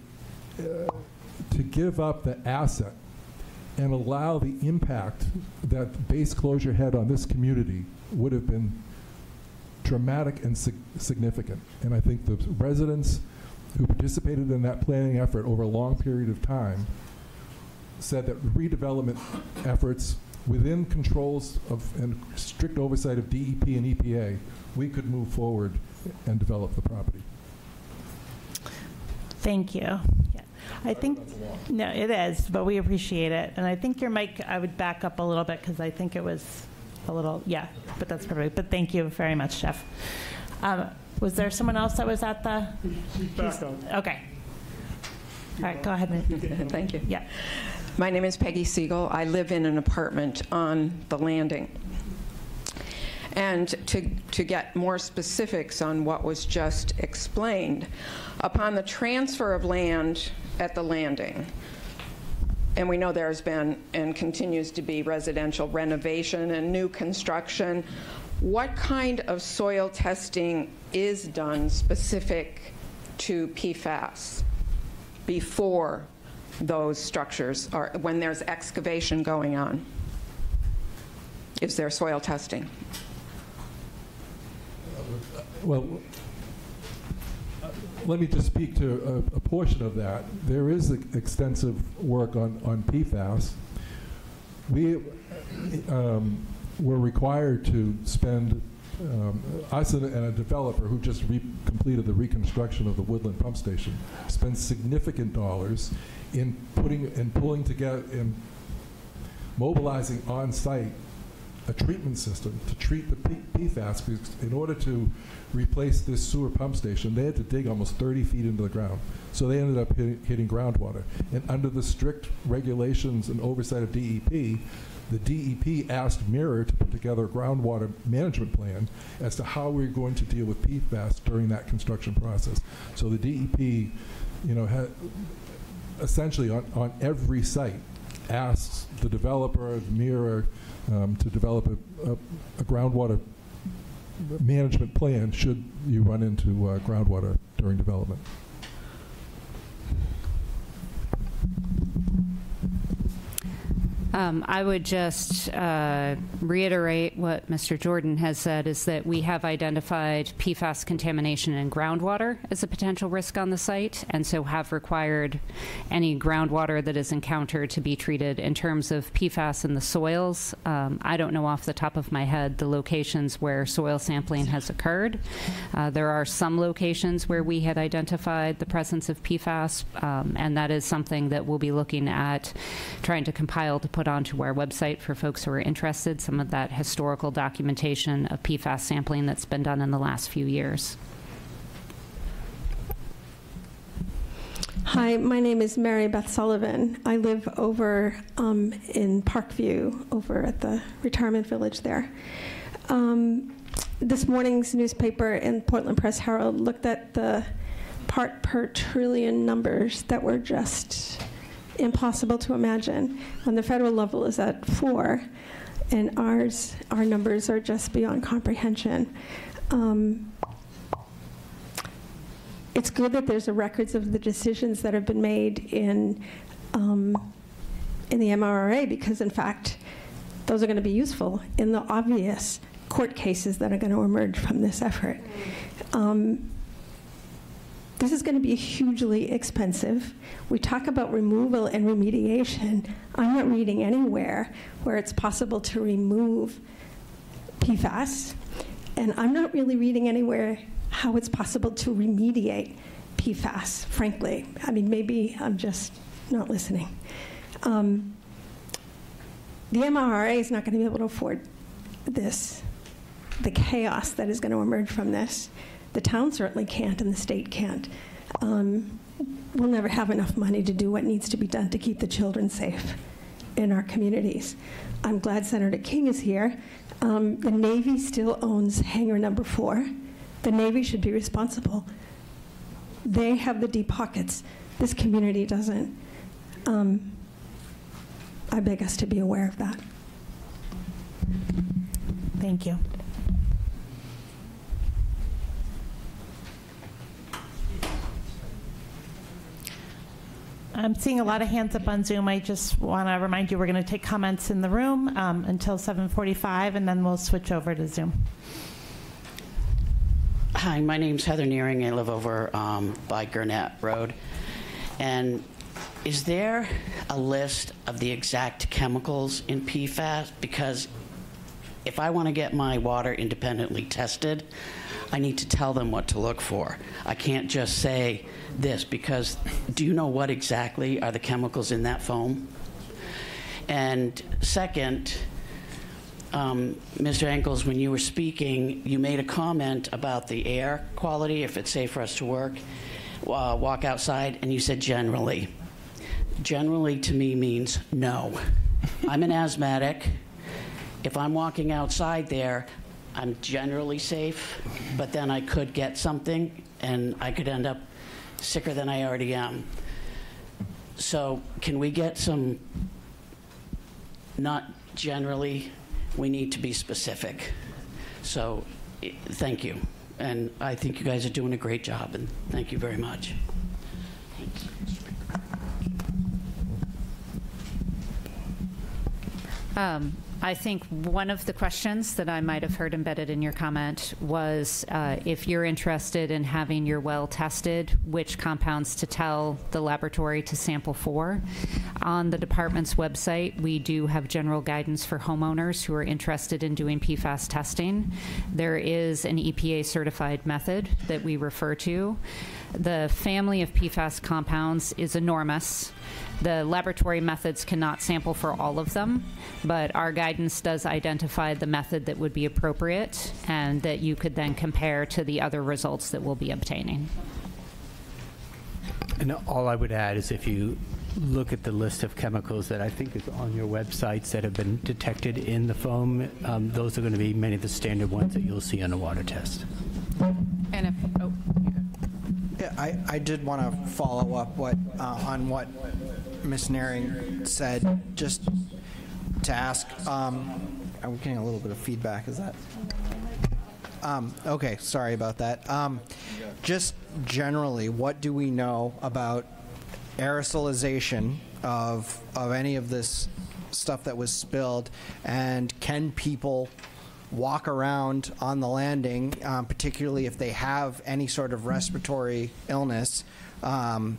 Speaker 4: give up the asset and allow the impact that base closure had on this community would have been dramatic and significant. And I think the residents who participated in that planning effort over a long period of time said that redevelopment efforts within controls of and strict oversight of DEP and EPA, we could move forward and develop the property.
Speaker 3: Thank you. Yeah. I think, no, it is, but we appreciate it. And I think your mic, I would back up a little bit because I think it was a little, yeah, but that's perfect. But thank you very much, Jeff. Was there someone else that was at the?
Speaker 13: Back up.
Speaker 3: Okay. All right, go ahead.
Speaker 13: Thank you.
Speaker 3: Yeah.
Speaker 13: My name is Peggy Siegel. I live in an apartment on the landing. And to get more specifics on what was just explained, upon the transfer of land at the landing, and we know there's been and continues to be residential renovation and new construction, what kind of soil testing is done specific to PFAS before those structures are, when there's excavation going on? Is there soil testing?
Speaker 4: Well, let me just speak to a portion of that. There is extensive work on PFAS. We were required to spend, us and a developer who just completed the reconstruction of the Woodland pump station, spent significant dollars in pulling together and mobilizing on site a treatment system to treat the PFAS, because in order to replace this sewer pump station, they had to dig almost 30 feet into the ground. So they ended up hitting groundwater. And under the strict regulations and oversight of DEP, the DEP asked Mirror to put together a groundwater management plan as to how we're going to deal with PFAS during that construction process. So the DEP, you know, had essentially on every site asks the developer, the Mirror, to develop a groundwater management plan should you run into groundwater during development.
Speaker 9: I would just reiterate what Mr. Jordan has said, is that we have identified PFAS contamination in groundwater as a potential risk on the site, and so have required any groundwater that is encountered to be treated. In terms of PFAS in the soils, I don't know off the top of my head the locations where soil sampling has occurred. There are some locations where we had identified the presence of PFAS, and that is something that we'll be looking at trying to compile to put onto our website for folks who are interested, some of that historical documentation of PFAS sampling that's been done in the last few years.
Speaker 14: Hi, my name is Mary Beth Sullivan. I live over in Parkview, over at the retirement village there. This morning's newspaper in Portland Press Herald looked at the part per trillion numbers that were just impossible to imagine. On the federal level is at 4, and our numbers are just beyond comprehension. It's good that there's a records of the decisions that have been made in the MRRA, because in fact, those are going to be useful in the obvious court cases that are going to emerge from this effort. This is going to be hugely expensive. We talk about removal and remediation. I'm not reading anywhere where it's possible to remove PFAS, and I'm not really reading anywhere how it's possible to remediate PFAS, frankly. I mean, maybe I'm just not listening. The MRRA is not going to be able to afford this, the chaos that is going to emerge from this. The town certainly can't, and the state can't. We'll never have enough money to do what needs to be done to keep the children safe in our communities. I'm glad Senator King is here. The Navy still owns hangar number 4. The Navy should be responsible. They have the deep pockets. This community doesn't. I beg us to be aware of that.
Speaker 3: Thank you. I'm seeing a lot of hands up on Zoom. I just want to remind you we're going to take comments in the room until 7:45, and then we'll switch over to Zoom.
Speaker 11: Hi, my name's Heather Nearing. I live over by Gurnett Road. And is there a list of the exact chemicals in PFAS? Because if I want to get my water independently tested, I need to tell them what to look for. I can't just say this, because do you know what exactly are the chemicals in that foam? And second, Mr. Ankles, when you were speaking, you made a comment about the air quality, if it's safe for us to walk outside, and you said generally. Generally to me means no. I'm an asthmatic. If I'm walking outside there, I'm generally safe, but then I could get something, and I could end up sicker than I already am. So can we get some, not generally, we need to be specific. So thank you. And I think you guys are doing a great job, and thank you very much.
Speaker 9: I think one of the questions that I might have heard embedded in your comment was if you're interested in having your well tested, which compounds to tell the laboratory to sample for. On the department's website, we do have general guidance for homeowners who are interested in doing PFAS testing. There is an EPA certified method that we refer to. The family of PFAS compounds is enormous. The laboratory methods cannot sample for all of them, but our guidance does identify the method that would be appropriate and that you could then compare to the other results that we'll be obtaining.
Speaker 10: And all I would add is if you look at the list of chemicals that I think is on your websites that have been detected in the foam, those are going to be many of the standard ones that you'll see on a water test.
Speaker 6: And if, oh,
Speaker 7: yeah, I did want to follow up on what Ms. Naring said, just to ask. I'm getting a little bit of feedback. Is that? Okay, sorry about that. Just generally, what do we know about aerosolization of any of this stuff that was spilled, and can people walk around on the landing, particularly if they have any sort of respiratory illness? How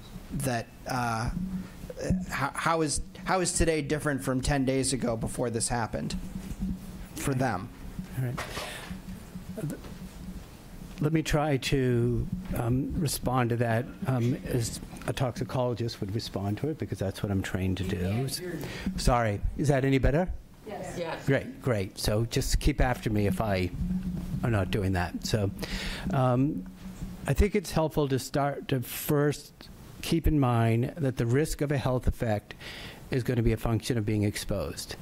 Speaker 7: is today different from 10 days ago before this happened for them?
Speaker 10: All right. Let me try to respond to that as a toxicologist would respond to it, because that's what I'm trained to do. Sorry, is that any better?
Speaker 11: Yes. Yes.
Speaker 10: Great. So just keep after me if I am not doing that. So I think it's helpful to start to first keep in mind that the risk of a health effect is going to be a function of being exposed.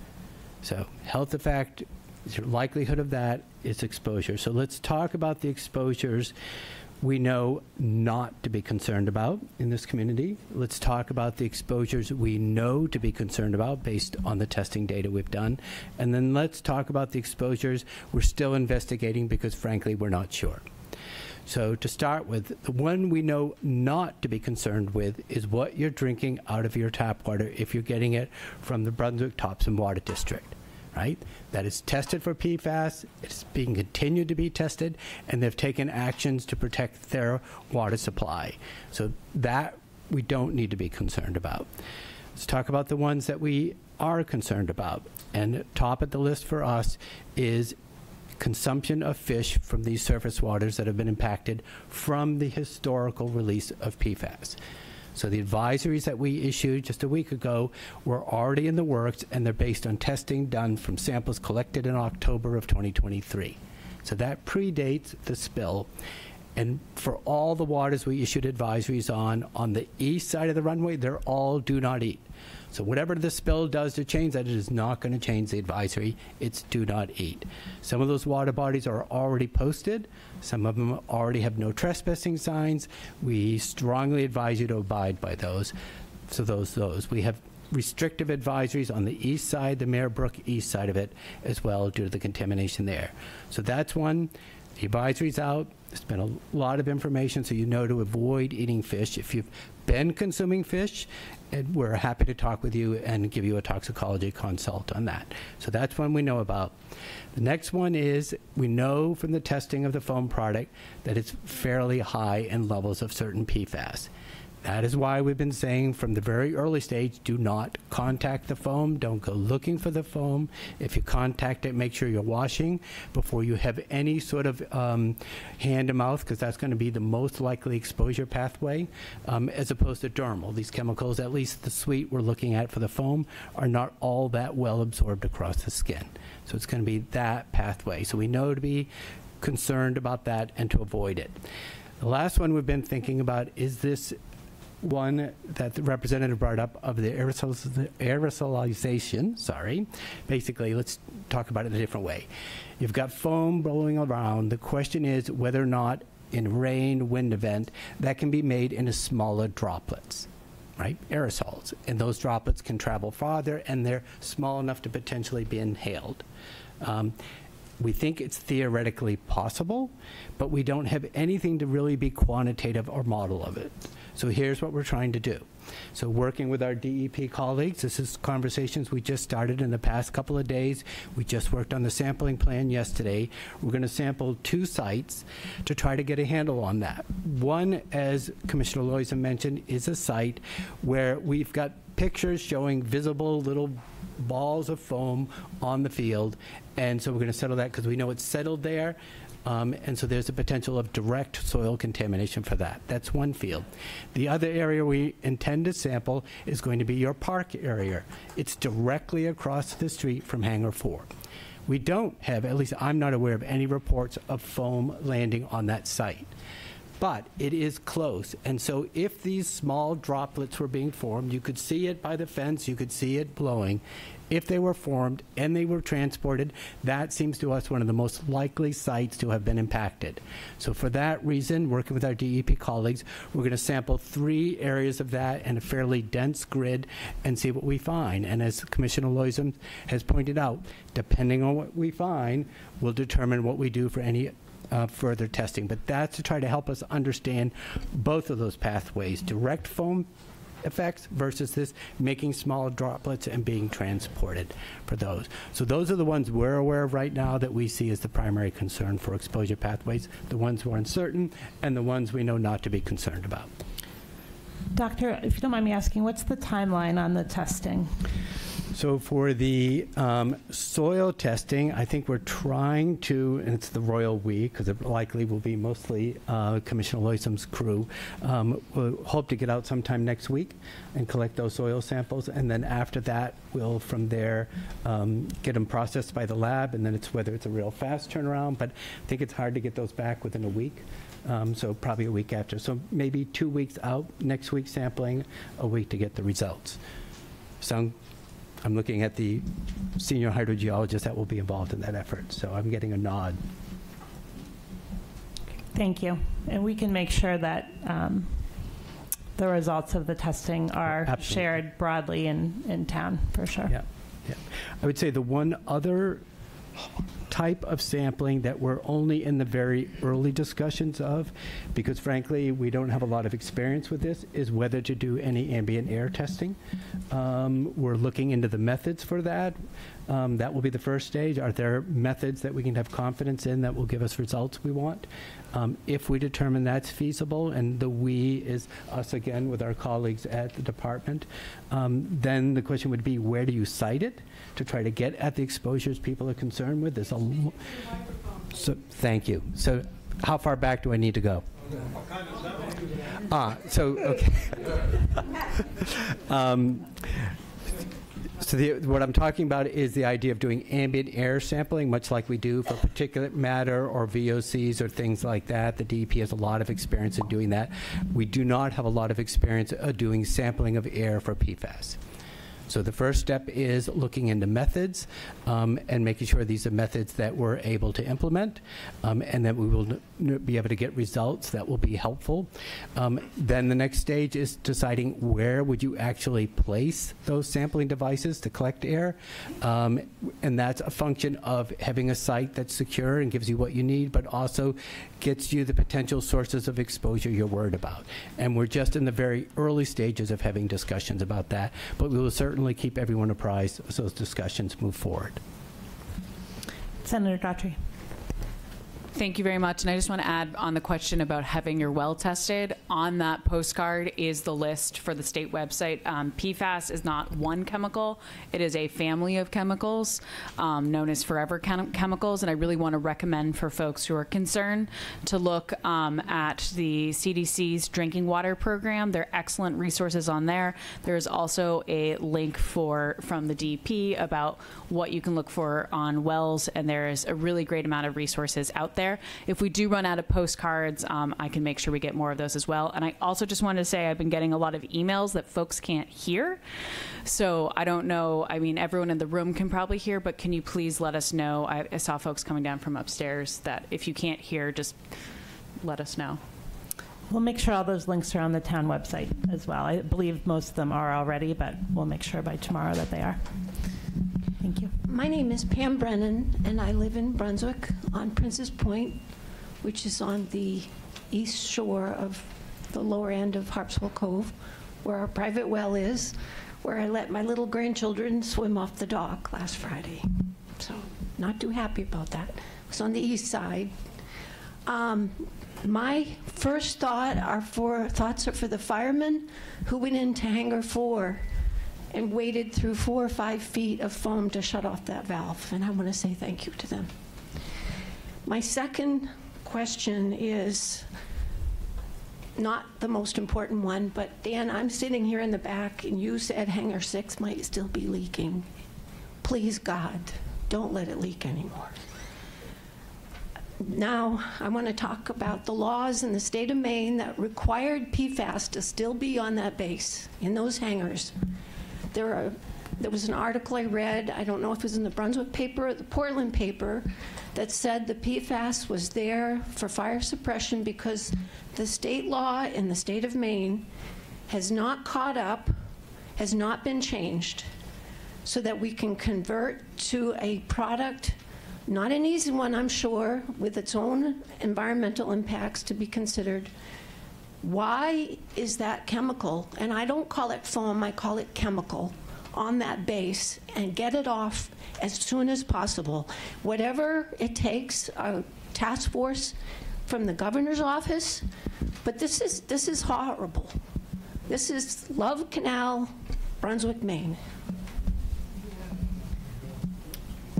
Speaker 10: So health effect, the likelihood of that is exposure. So let's talk about the exposures we know not to be concerned about in this community. Let's talk about the exposures we know to be concerned about based on the testing data we've done. And then let's talk about the exposures we're still investigating because, frankly, we're not sure. So to start with, the one we know not to be concerned with is what you're drinking out of your tap water if you're getting it from the Brunswick-Topsom Water District. Right? That is tested for PFAS, it's being continued to be tested, and they've taken actions to protect their water supply. So that we don't need to be concerned about. Let's talk about the ones that we are concerned about. And top of the list for us is consumption of fish from these surface waters that have been impacted from the historical release of PFAS. So the advisories that we issued just a week ago were already in the works, and they're based on testing done from samples collected in October of 2023. So that predates the spill. And for all the waters we issued advisories on the east side of the runway, they're all do not eat. So whatever the spill does to change that, it is not going to change the advisory. It's do not eat. Some of those water bodies are already posted. Some of them already have no trespassing signs. We strongly advise you to abide by those. So those. We have restrictive advisories on the east side, the Mare Brook east side of it, as well, due to the contamination there. So that's one. The advisory's out. There's been a lot of information, so you know to avoid eating fish. If you've been consuming fish, and we're happy to talk with you and give you a toxicology consult on that. So that's one we know about. The next one is we know from the testing of the foam product that it's fairly high in levels of certain PFAS. That is why we've been saying from the very early stage, do not contact the foam. Don't go looking for the foam. If you contact it, make sure you're washing before you have any sort of hand to mouth, because that's going to be the most likely exposure pathway, as opposed to dermal. These chemicals, at least the suite we're looking at for the foam, are not all that well absorbed across the skin. So it's going to be that pathway. So we know to be concerned about that and to avoid it. The last one we've been thinking about is this one that the representative brought up of the aerosolization, sorry. Basically, let's talk about it in a different way. You've got foam blowing around. The question is whether or not in rain, wind event, that can be made into smaller droplets, right? Aerosols. And those droplets can travel farther, and they're small enough to potentially be inhaled. We think it's theoretically possible, but we don't have anything to really be quantitative or model of it. So here's what we're trying to do. So working with our DEP colleagues, this is conversations we just started in the past couple of days. We just worked on the sampling plan yesterday. We're going to sample 2 sites to try to get a handle on that. One, as Commissioner Loiza mentioned, is a site where we've got pictures showing visible little balls of foam on the field, and so we're going to settle that because we know it's settled there. And so there's a potential of direct soil contamination for that. That's one field. The other area we intend to sample is going to be your park area. It's directly across the street from Hangar 4. We don't have, at least I'm not aware of any reports of foam landing on that site. But it is close. And so if these small droplets were being formed, you could see it by the fence, you could see it blowing. If they were formed and they were transported, that seems to us one of the most likely sites to have been impacted. So for that reason, working with our DEP colleagues, we're going to sample 3 areas of that in a fairly dense grid and see what we find. And as Commissioner Loiza has pointed out, depending on what we find, we'll determine what we do for any further testing. But that's to try to help us understand both of those pathways, direct foam effects versus this making small droplets and being transported for those. So those are the ones we're aware of right now that we see as the primary concern for exposure pathways, the ones we're uncertain, and the ones we know not to be concerned about.
Speaker 3: Doctor, if you don't mind me asking, what's the timeline on the testing?
Speaker 10: So for the soil testing, I think we're trying to, and it's the Royal We, because it likely will be mostly Commissioner Loisam's crew, we'll hope to get out sometime next week and collect those soil samples. And then after that, we'll from there get them processed by the lab. And then it's whether it's a real fast turnaround. But I think it's hard to get those back within a week. So probably a week after. So maybe 2 weeks out, next week sampling, a week to get the results. So I'm looking at the senior hydrogeologist that will be involved in that effort. So I'm getting a nod.
Speaker 3: Thank you. And we can make sure that the results of the testing are
Speaker 10: Absolutely.
Speaker 3: shared broadly in town, for sure.
Speaker 10: Yeah, yeah. I would say the one other type of sampling that we're only in the very early discussions of, because frankly we don't have a lot of experience with this, is whether to do any ambient air testing. We're looking into the methods for that. That will be the first stage. Are there methods that we can have confidence in that will give us results we want? If we determine that's feasible, and the we is us again with our colleagues at the department, then the question would be, where do you site it to try to get at the exposures people are concerned with? There's so thank you. So how far back do I need to go? Okay. So what I'm talking about is the idea of doing ambient air sampling, much like we do for particulate matter or VOCs or things like that. The DEP has a lot of experience in doing that. We do not have a lot of experience doing sampling of air for PFAS. So the first step is looking into methods and making sure these are methods that we're able to implement and that we will be able to get results that will be helpful. Then the next stage is deciding where would you actually place those sampling devices to collect air. And that's a function of having a site that's secure and gives you what you need, but also gets you the potential sources of exposure you're worried about. And we're just in the very early stages of having discussions about that, but we will certainly keep everyone apprised as those discussions move forward.
Speaker 3: Senator Daughtry.
Speaker 6: Thank you very much. And I just want to add on the question about having your well tested. On that postcard is the list for the state website. PFAS is not one chemical. It is a family of chemicals known as forever chemicals. And I really want to recommend for folks who are concerned to look at the CDC's drinking water program. There are excellent resources on there. There is also a link from the DEP about what you can look for on wells. And there is a really great amount of resources out there. If we do run out of postcards, I can make sure we get more of those as well. And I also just wanted to say I've been getting a lot of emails that folks can't hear. So I don't know. I mean, everyone in the room can probably hear, but can you please let us know? I saw folks coming down from upstairs that if you can't hear, just let us know.
Speaker 3: We'll make sure all those links are on the town website as well. I believe most of them are already, but we'll make sure by tomorrow that they are. Thank you.
Speaker 15: My name is Pam Brennan, and I live in Brunswick on Princess Point, which is on the east shore of the lower end of Harpswell Cove, where our private well is, where I let my little grandchildren swim off the dock last Friday. So not too happy about that. It was on the east side. My first thoughts are for the firemen who went into Hangar 4 and waded through 4 or 5 feet of foam to shut off that valve, and I want to say thank you to them. My second question is not the most important one, but Dan, I'm sitting here in the back, and you said Hangar 6 might still be leaking. Please, God, don't let it leak anymore. Now, I want to talk about the laws in the state of Maine that required PFAS to still be on that base, in those hangars. There was an article I read, I don't know if it was in the Brunswick paper or the Portland paper, that said the PFAS was there for fire suppression because the state law in the state of Maine has not caught up, has not been changed, so that we can convert to a product, not an easy one, I'm sure, with its own environmental impacts to be considered. Why is that chemical, and I don't call it foam, I call it chemical, on that base, and get it off as soon as possible? Whatever it takes, a task force from the governor's office, but this is horrible. This is Love Canal, Brunswick, Maine.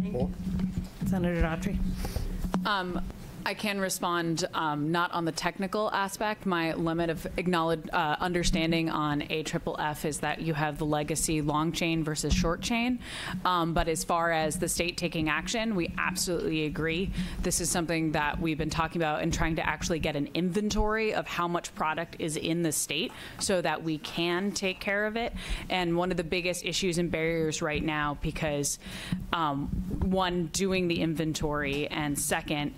Speaker 15: Thank you.
Speaker 3: Senator Daughtry.
Speaker 6: I can respond not on the technical aspect. My limit of understanding on AFFF is that you have the legacy long chain versus short chain. But as far as the state taking action, we absolutely agree. This is something that we've been talking about and trying to actually get an inventory of how much product is in the state so that we can take care of it. And one of the biggest issues and barriers right now, because one, doing the inventory, and second,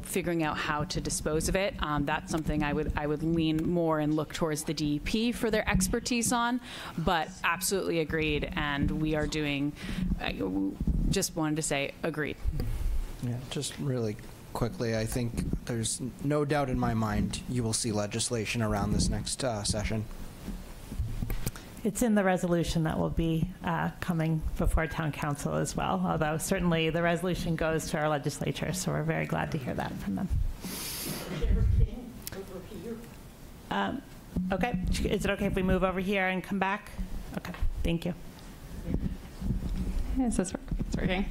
Speaker 6: figuring out how to dispose of it. That's something I would lean more and look towards the DEP for their expertise on, but absolutely agreed, and we are doing, just wanted to say, agreed.
Speaker 7: Yeah, just really quickly, I think there's no doubt in my mind you will see legislation around this next session.
Speaker 3: It's in the resolution that will be coming before Town Council as well, although certainly the resolution goes to our legislature, so we're very glad to hear that from them. Okay, is it okay if we move over here and come back? Okay, thank you.
Speaker 16: Yes, it's working.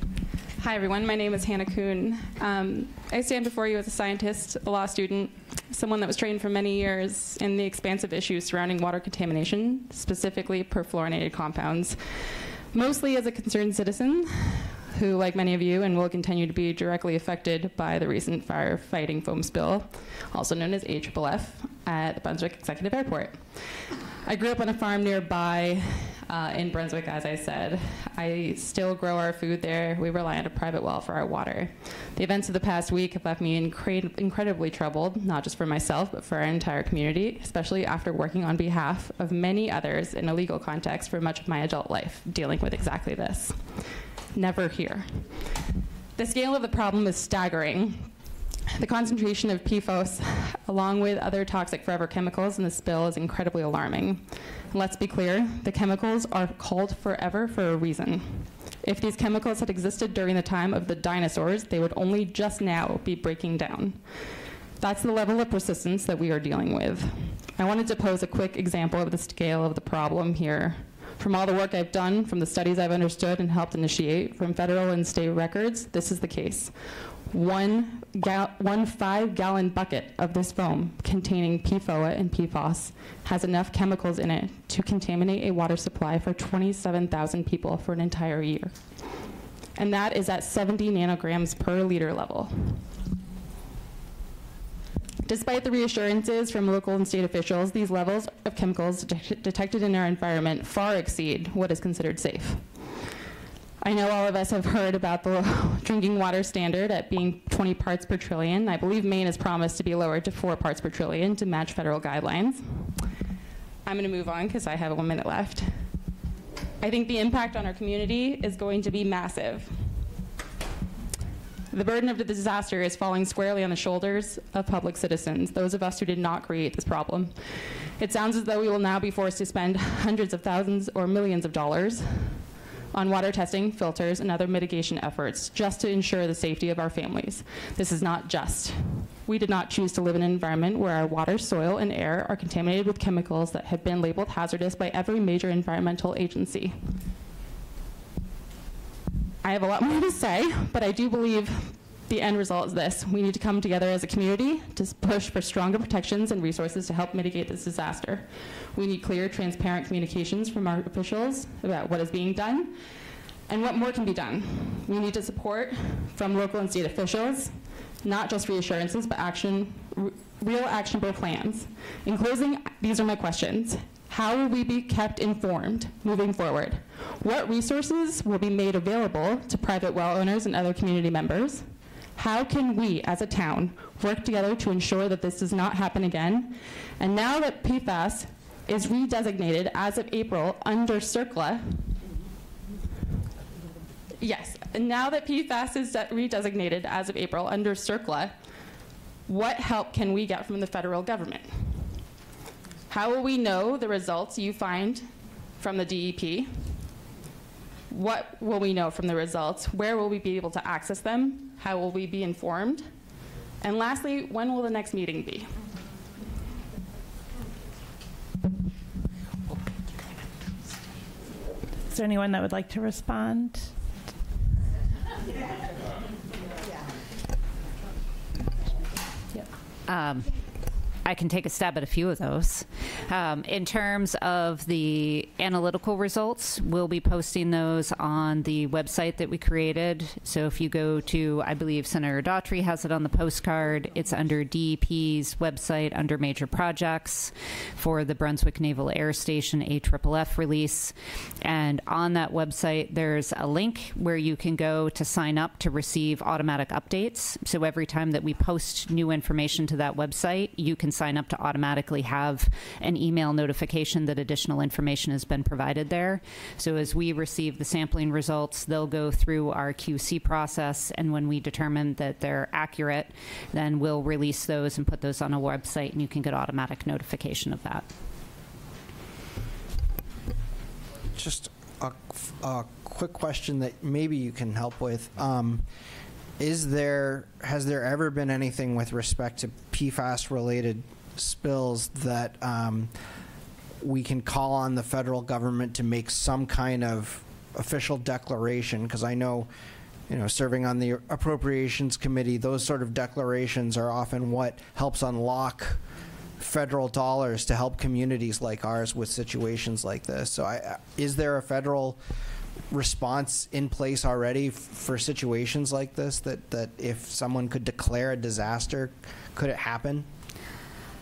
Speaker 16: Hi, everyone. My name is Hannah Kuhn. I stand before you as a scientist, a law student, someone that was trained for many years in the expansive issues surrounding water contamination, specifically perfluorinated compounds, mostly as a concerned citizen who, like many of you, and will continue to be directly affected by the recent firefighting foam spill, also known as AFFF, at the Brunswick Executive Airport. I grew up on a farm nearby in Brunswick, as I said. I still grow our food there. We rely on a private well for our water. The events of the past week have left me incredibly troubled, not just for myself, but for our entire community, especially after working on behalf of many others in a legal context for much of my adult life, dealing with exactly this. Never here. The scale of the problem is staggering. The concentration of PFOS, along with other toxic forever chemicals in the spill, is incredibly alarming. Let's be clear, the chemicals are called forever for a reason. If these chemicals had existed during the time of the dinosaurs, they would only just now be breaking down. That's the level of persistence that we are dealing with. I wanted to pose a quick example of the scale of the problem here. From all the work I've done, from the studies I've understood and helped initiate, from federal and state records, this is the case. One 5-gallon bucket of this foam containing PFOA and PFOS has enough chemicals in it to contaminate a water supply for 27,000 people for an entire year. And that is at 70 nanograms per liter level. Despite the reassurances from local and state officials, these levels of chemicals detected in our environment far exceed what is considered safe. I know all of us have heard about the drinking water standard at being 20 parts per trillion. I believe Maine has promised to be lowered to 4 parts per trillion to match federal guidelines. I'm going to move on because I have 1 minute left. I think the impact on our community is going to be massive. The burden of the disaster is falling squarely on the shoulders of public citizens, those of us who did not create this problem. It sounds as though we will now be forced to spend hundreds of thousands or millions of dollars on water testing, filters, and other mitigation efforts just to ensure the safety of our families. This is not just. We did not choose to live in an environment where our water, soil, and air are contaminated with chemicals that have been labeled hazardous by every major environmental agency. I have a lot more to say, but I do believe the end result is this. We need to come together as a community to push for stronger protections and resources to help mitigate this disaster. We need clear, transparent communications from our officials about what is being done and what more can be done. We need to support from local and state officials, not just reassurances, but real actionable plans. In closing, these are my questions. How will we be kept informed moving forward? What resources will be made available to private well owners and other community members? How can we, as a town, work together to ensure that this does not happen again? And now that PFAS is redesignated as of April under CERCLA, yes, and now that PFAS is redesignated as of April under CERCLA, what help can we get from the federal government? How will we know the results you find from the DEP? What will we know from the results? Where will we be able to access them? How will we be informed? And lastly, when will the next meeting be?
Speaker 3: Is there anyone that would like to respond?
Speaker 9: I can take a stab at a few of those. In terms of the analytical results, we'll be posting those on the website that we created. So if you go to, I believe Senator Daughtry has it on the postcard. It's under DEP's website under major projects for the Brunswick Naval Air Station AFFF release. And on that website, there's a link where you can go to sign up to receive automatic updates. So every time that we post new information to that website, you can sign up to automatically have an email notification that additional information has been provided there. So as we receive the sampling results, they'll go through our QC process, and when we determine that they're accurate, then we'll release those and put those on a website, and you can get automatic notification of that.
Speaker 7: Just a quick question that maybe you can help with. Has there ever been anything with respect to PFAS-related spills that we can call on the federal government to make some kind of official declaration? Because I know, serving on the Appropriations Committee, those sort of declarations are often what helps unlock federal dollars to help communities like ours with situations like this. So is there a federal response in place already for situations like this, that if someone could declare a disaster, could it happen?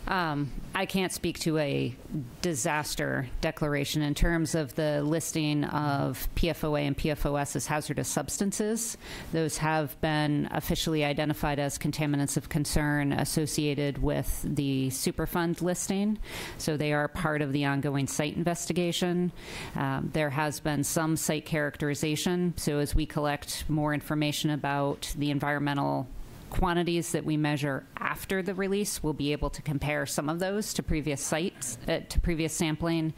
Speaker 9: I can't speak to a disaster declaration. In terms of the listing of PFOA and PFOS as hazardous substances, those have been officially identified as contaminants of concern associated with the Superfund listing. So they are part of the ongoing site investigation. There has been some site characterization. So as we collect more information about the environmental quantities that we measure after the release, we'll be able to compare some of those to previous sites, to previous sampling,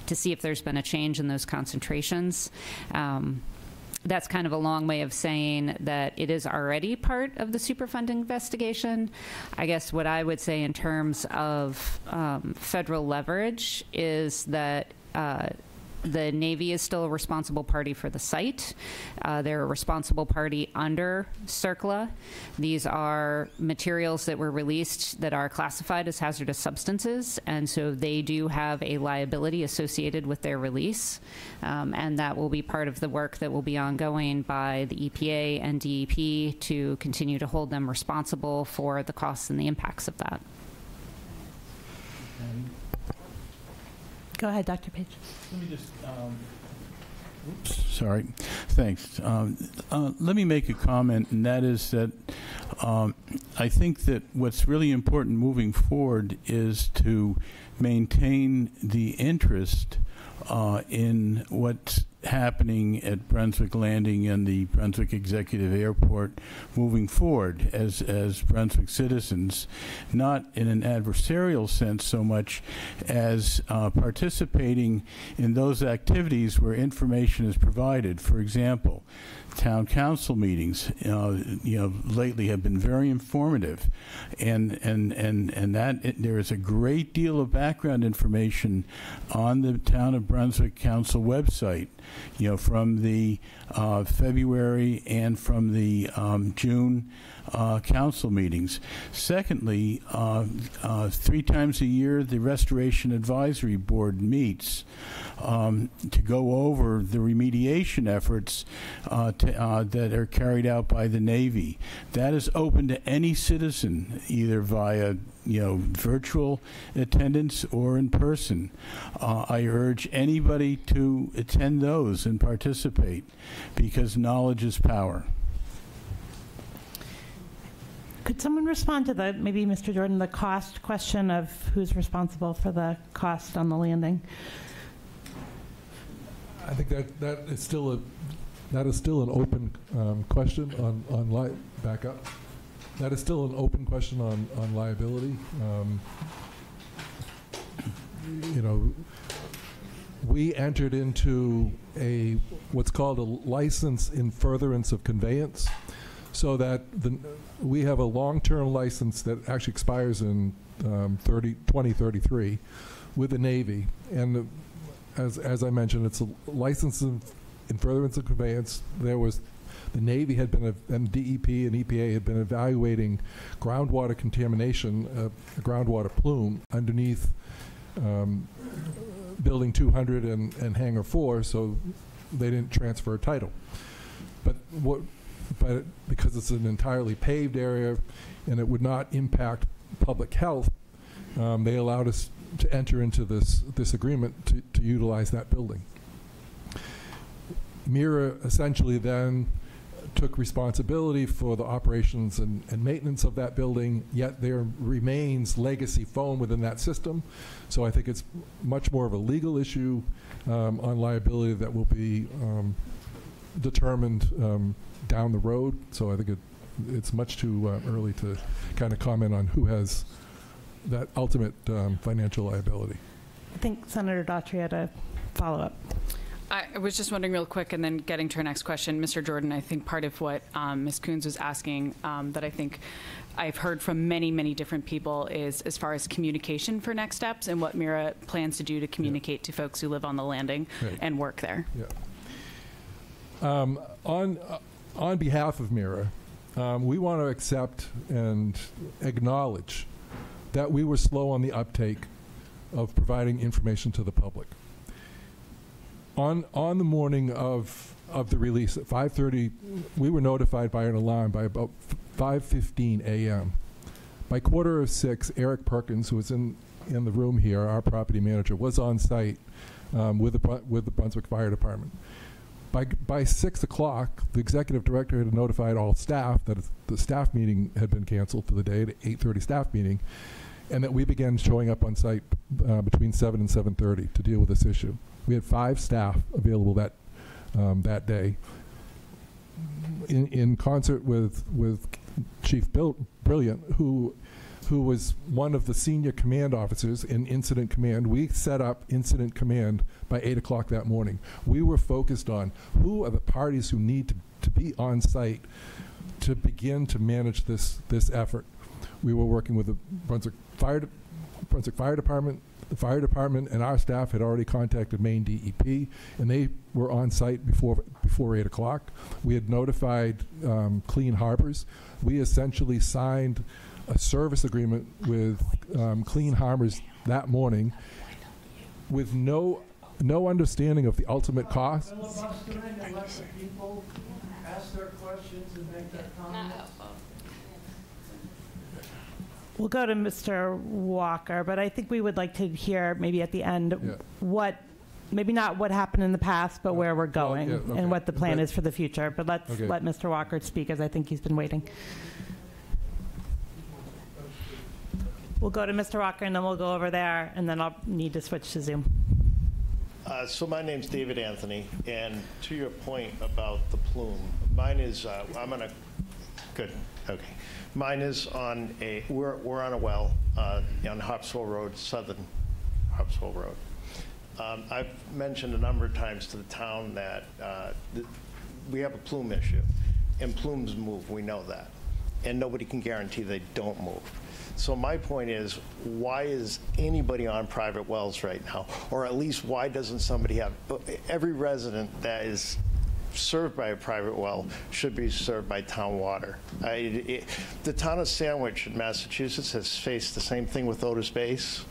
Speaker 9: to see if there's been a change in those concentrations. That's kind of a long way of saying that it is already part of the Superfund investigation. I guess what I would say in terms of federal leverage is that the Navy is still a responsible party for the site. They're a responsible party under CERCLA. These are materials that were released that are classified as hazardous substances, and so they do have a liability associated with their release, and that will be part of the work that will be ongoing by the EPA and DEP to continue to hold them responsible for the costs and the impacts of that.
Speaker 3: Go ahead, Dr. Page.
Speaker 8: Let me just, sorry, thanks. Let me make a comment, and that is that I think that what's really important moving forward is to maintain the interest in what's happening at Brunswick Landing and the Brunswick Executive Airport moving forward as Brunswick citizens, not in an adversarial sense so much as participating in those activities where information is provided. For example, town council meetings, lately have been very informative, and that there is a great deal of background information on the Town of Brunswick Council website, from the February and from the June council meetings. Secondly, 3 times a year, the Restoration Advisory Board meets to go over the remediation efforts that are carried out by the Navy. That is open to any citizen, either via virtual attendance or in person. I urge anybody to attend those and participate, because knowledge is power.
Speaker 3: Could someone respond to maybe Mr. Jordan, the cost question of who's responsible for the cost on the landing?
Speaker 4: I think that is still an open question on back up. That is still an open question on liability. We entered into what's called a license in furtherance of conveyance, so that we have a long-term license that actually expires in 2033 with the Navy, and as I mentioned, it's a license in furtherance of conveyance. There was The Navy had been, and DEP and EPA had been evaluating groundwater contamination, a groundwater plume underneath Building 200 and Hangar 4, so they didn't transfer title. But because it's an entirely paved area and it would not impact public health, they allowed us to enter into this agreement to utilize that building. MIRA essentially then took responsibility for the operations and maintenance of that building, yet there remains legacy foam within that system. So I think it's much more of a legal issue on liability that will be determined down the road. So I think it's much too early to kind of comment on who has that ultimate financial liability.
Speaker 3: I think Senator Daughtry had a follow-up.
Speaker 6: I was just wondering real quick, and then getting to our next question, Mr. Jordan, I think part of what Ms. Coons was asking that I think I've heard from many, many different people is as far as communication for next steps and what MIRA plans to do to communicate to folks who live on the landing and work there.
Speaker 4: Yeah. On behalf of MIRA, we want to accept and acknowledge that we were slow on the uptake of providing information to the public. On the morning of the release at 5:30, we were notified by an alarm by about 5:15 a.m. By 5:45, Eric Perkins, who was in the room here, our property manager, was on site with the Brunswick Fire Department. By 6 o'clock, the executive director had notified all staff that the staff meeting had been canceled for the day, the 8:30 staff meeting, and that we began showing up on site between 7 and 7:30 to deal with this issue. We had 5 staff available that day. In concert with Chief Brilliant, who was one of the senior command officers in Incident Command, we set up Incident Command by 8 o'clock that morning. We were focused on who are the parties who need to be on site to begin to manage this effort. We were working with the Brunswick Fire Department. The fire department and our staff had already contacted Maine DEP, and they were on site before 8 o'clock. We had notified Clean Harbors. We essentially signed a service agreement with Clean Harbors that morning with no understanding of the ultimate cost.
Speaker 12: Filibustering and let the people ask their questions and make their comments.
Speaker 3: We'll go to Mr. Walker, but I think we would like to hear maybe at the end what, maybe not what happened in the past, but where we're going and what the plan is for the future. But let's let Mr. Walker speak, as I think he's been waiting. We'll go to Mr. Walker, and then we'll go over there, and then I'll need to switch to Zoom.
Speaker 17: So my name's David Anthony, and to your point about the plume, mine is, I'm on a, good, okay. Mine is on a, we're on a well on Harpswell Road, southern Harpswell Road. I've mentioned a number of times to the town that we have a plume issue, and plumes move, we know that. And nobody can guarantee they don't move. So my point is, why is anybody on private wells right now? Or at least why doesn't somebody have, every resident that is served by a private well should be served by town water. The town of Sandwich in Massachusetts has faced the same thing with Otis Base.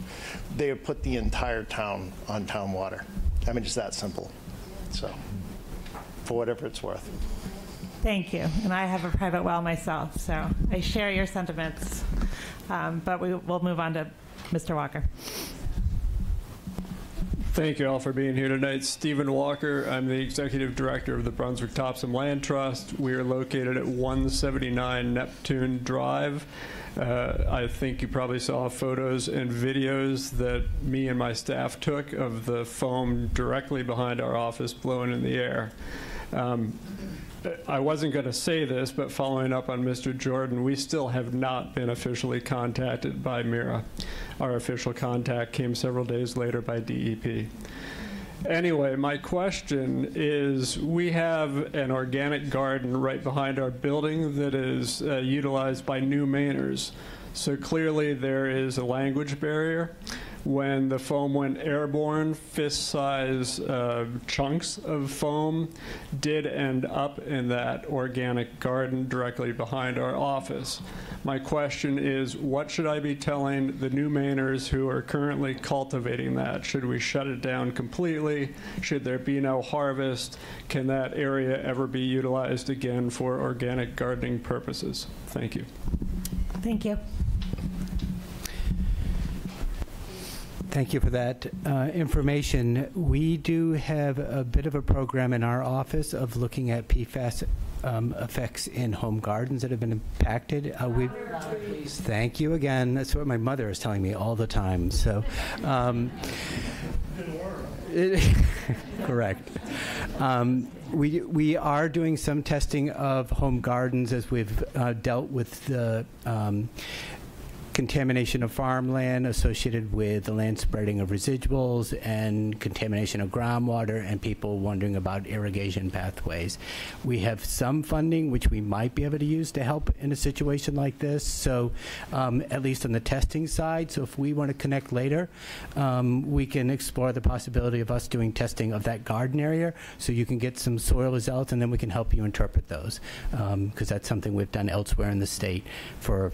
Speaker 17: They have put the entire town on town water. I mean, it's that simple. So, for whatever it's worth.
Speaker 3: Thank you. And I have a private well myself, so I share your sentiments. But we'll move on to Mr. Walker.
Speaker 18: Thank you all for being here tonight. Stephen Walker. I'm the Executive Director of the Brunswick Topsom Land Trust. We are located at 179 Neptune Drive. I think you probably saw photos and videos that me and my staff took of the foam directly behind our office blowing in the air. I wasn't going to say this, but following up on Mr. Jordan, we still have not been officially contacted by MIRA. Our official contact came several days later by DEP. Anyway, my question is, we have an organic garden right behind our building that is utilized by new Mainers. So clearly there is a language barrier. when the foam went airborne, fist-size chunks of foam did end up in that organic garden directly behind our office. My question is, what should I be telling the new Mainers who are currently cultivating that? Should we shut it down completely? Should there be no harvest? Can that area ever be utilized again for organic gardening purposes? Thank you.
Speaker 3: Thank you.
Speaker 10: Thank you for that information. We do have a bit of a program in our office of looking at PFAS effects in home gardens that have been impacted. Thank you again. That's what my mother is telling me all the time. So, correct. We are doing some testing of home gardens as we've dealt with the contamination of farmland associated with the land spreading of residuals and contamination of groundwater and people wondering about irrigation pathways. We have some funding which we might be able to use to help in a situation like this, so at least on the testing side. So if we want to connect later, we can explore the possibility of us doing testing of that garden area so you can get some soil results, and then we can help you interpret those, because that's something we've done elsewhere in the state for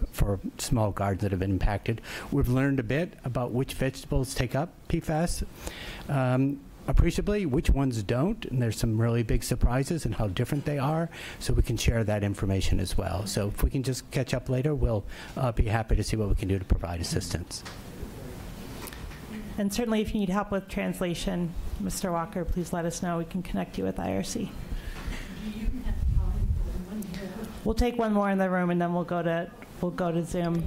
Speaker 10: small gardens that have been impacted. We've learned a bit about which vegetables take up PFAS appreciably, which ones don't, and there's some really big surprises in how different they are, so we can share that information as well. So if we can just catch up later, we'll be happy to see what we can do to provide assistance.
Speaker 3: And certainly if you need help with translation, Mr. Walker, please let us know. We can connect you with IRC. We'll take one more in the room and then we'll go to Zoom.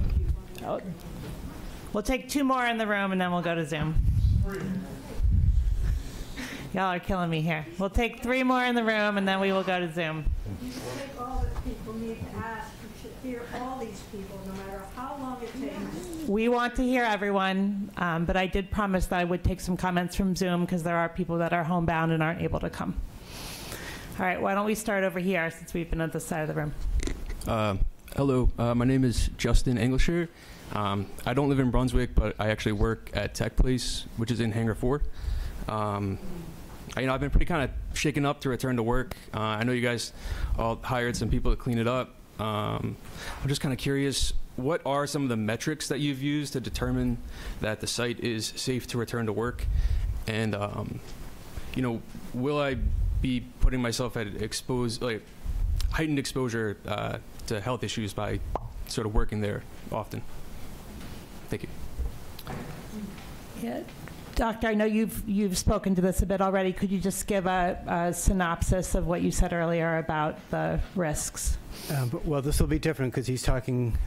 Speaker 3: Oh. We'll take two more in the room and then we'll go to Zoom. Y'all are killing me here. We'll take three more in the room and then we will go to Zoom.
Speaker 19: I think all that people need to ask, you should hear all these people, no matter how long it takes.
Speaker 3: We want to hear everyone, but I did promise that I would take some comments from Zoom because there are people that are homebound and aren't able to come. All right, why don't we start over here since we've been at this side of the room.
Speaker 20: Hello, my name is Justin Englisher. I don't live in Brunswick, but I actually work at Tech Place, which is in Hangar 4. I've been pretty kind of shaken up to return to work. I know you guys all hired some people to clean it up. I'm just kind of curious, what are some of the metrics that you've used to determine that the site is safe to return to work? And, will I be putting myself at heightened exposure to health issues by sort of working there often? Thank you.
Speaker 3: Yeah. Doctor, I know you've spoken to this a bit already. Could you just give a synopsis of what you said earlier about the risks?
Speaker 10: Well, this will be different because he's talking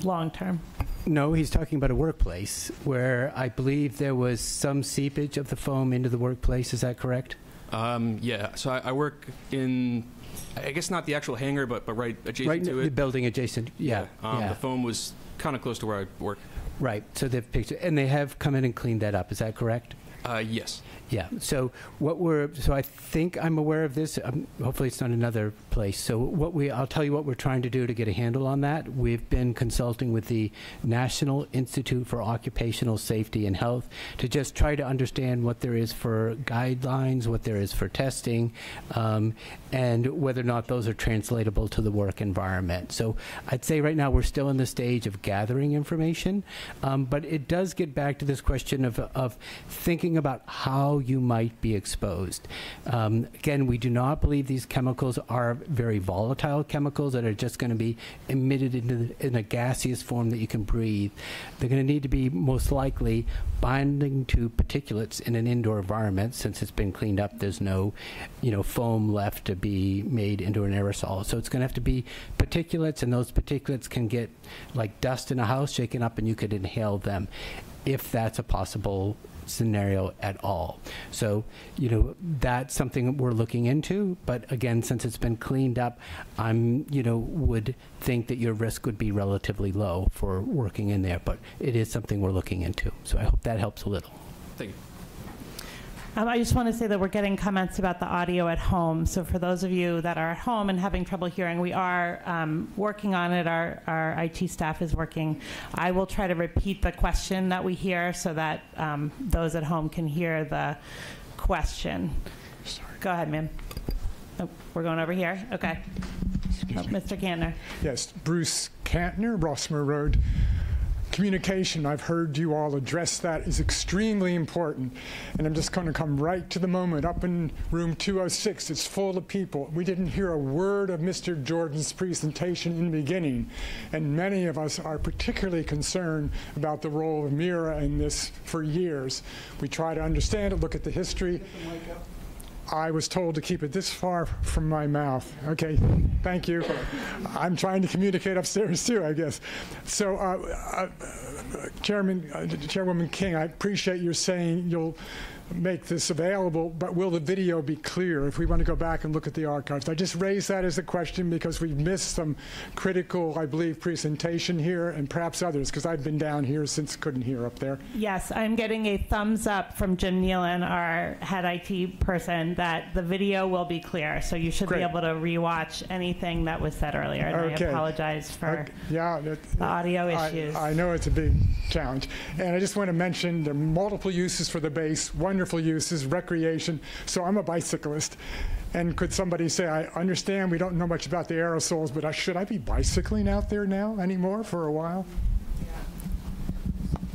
Speaker 3: long term.
Speaker 10: No, he's talking about a workplace where I believe there was some seepage of the foam into the workplace. Is that correct?
Speaker 20: Yeah. So I work in, I guess not the actual hangar, but right adjacent to it.
Speaker 10: The building adjacent. Yeah.
Speaker 20: The foam was kind of close to where I work.
Speaker 10: Right. So they've picked it, and they have come in and cleaned that up. Is that correct?
Speaker 20: Yes.
Speaker 10: Yeah. So I think I'm aware of this. Hopefully it's not another place. So I'll tell you what we're trying to do to get a handle on that. We've been consulting with the National Institute for Occupational Safety and Health to just try to understand what there is for guidelines, what there is for testing, and whether or not those are translatable to the work environment. So I'd say right now we're still in the stage of gathering information, but it does get back to this question of thinking about how you might be exposed. Again, we do not believe these chemicals are very volatile chemicals that are just going to be emitted in a gaseous form that you can breathe. They're going to need to be most likely binding to particulates in an indoor environment. Since it's been cleaned up, there's no foam left to be made into an aerosol. So it's going to have to be particulates, and those particulates can get like dust in a house shaken up and you could inhale them if that's a possible scenario at all. So, that's something that we're looking into. But again, since it's been cleaned up, would think that your risk would be relatively low for working in there. But it is something we're looking into. So I hope that helps a little.
Speaker 20: Thank you.
Speaker 3: I just want to say that we're getting comments about the audio at home. So for those of you that are at home and having trouble hearing, we are working on it. Our IT staff is working. I will try to repeat the question that we hear so that those at home can hear the question. Go ahead, ma'am. Oh, we're going over here? Okay. Mr. Kantner.
Speaker 21: Yes, Bruce Kantner, Rossmore Road. Communication, I've heard you all address that, is extremely important. And I'm just going to come right to the moment. Up in room 206, it's full of people. We didn't hear a word of Mr. Jordan's presentation in the beginning. And many of us are particularly concerned about the role of MIRA in this for years. We try to understand it, look at the history. I was told to keep it this far from my mouth. Okay, thank you. I'm trying to communicate upstairs too, I guess. So, Chairwoman King, I appreciate you saying you'll make this available, but will the video be clear if we want to go back and look at the archives? I just raised that as a question because we've missed some critical, I believe, presentation here, and perhaps others, because I've been down here since couldn't hear up there.
Speaker 3: Yes, I'm getting a thumbs up from Jim Nealon, our head IT person, that the video will be clear. So you should be able to rewatch anything that was said earlier. And I apologize for the audio issues.
Speaker 21: I know it's a big challenge. And I just want to mention there are multiple uses for the base, wonderful uses, recreation. So I'm a bicyclist. And could somebody say, I understand we don't know much about the aerosols, but should I be bicycling out there now anymore for a while?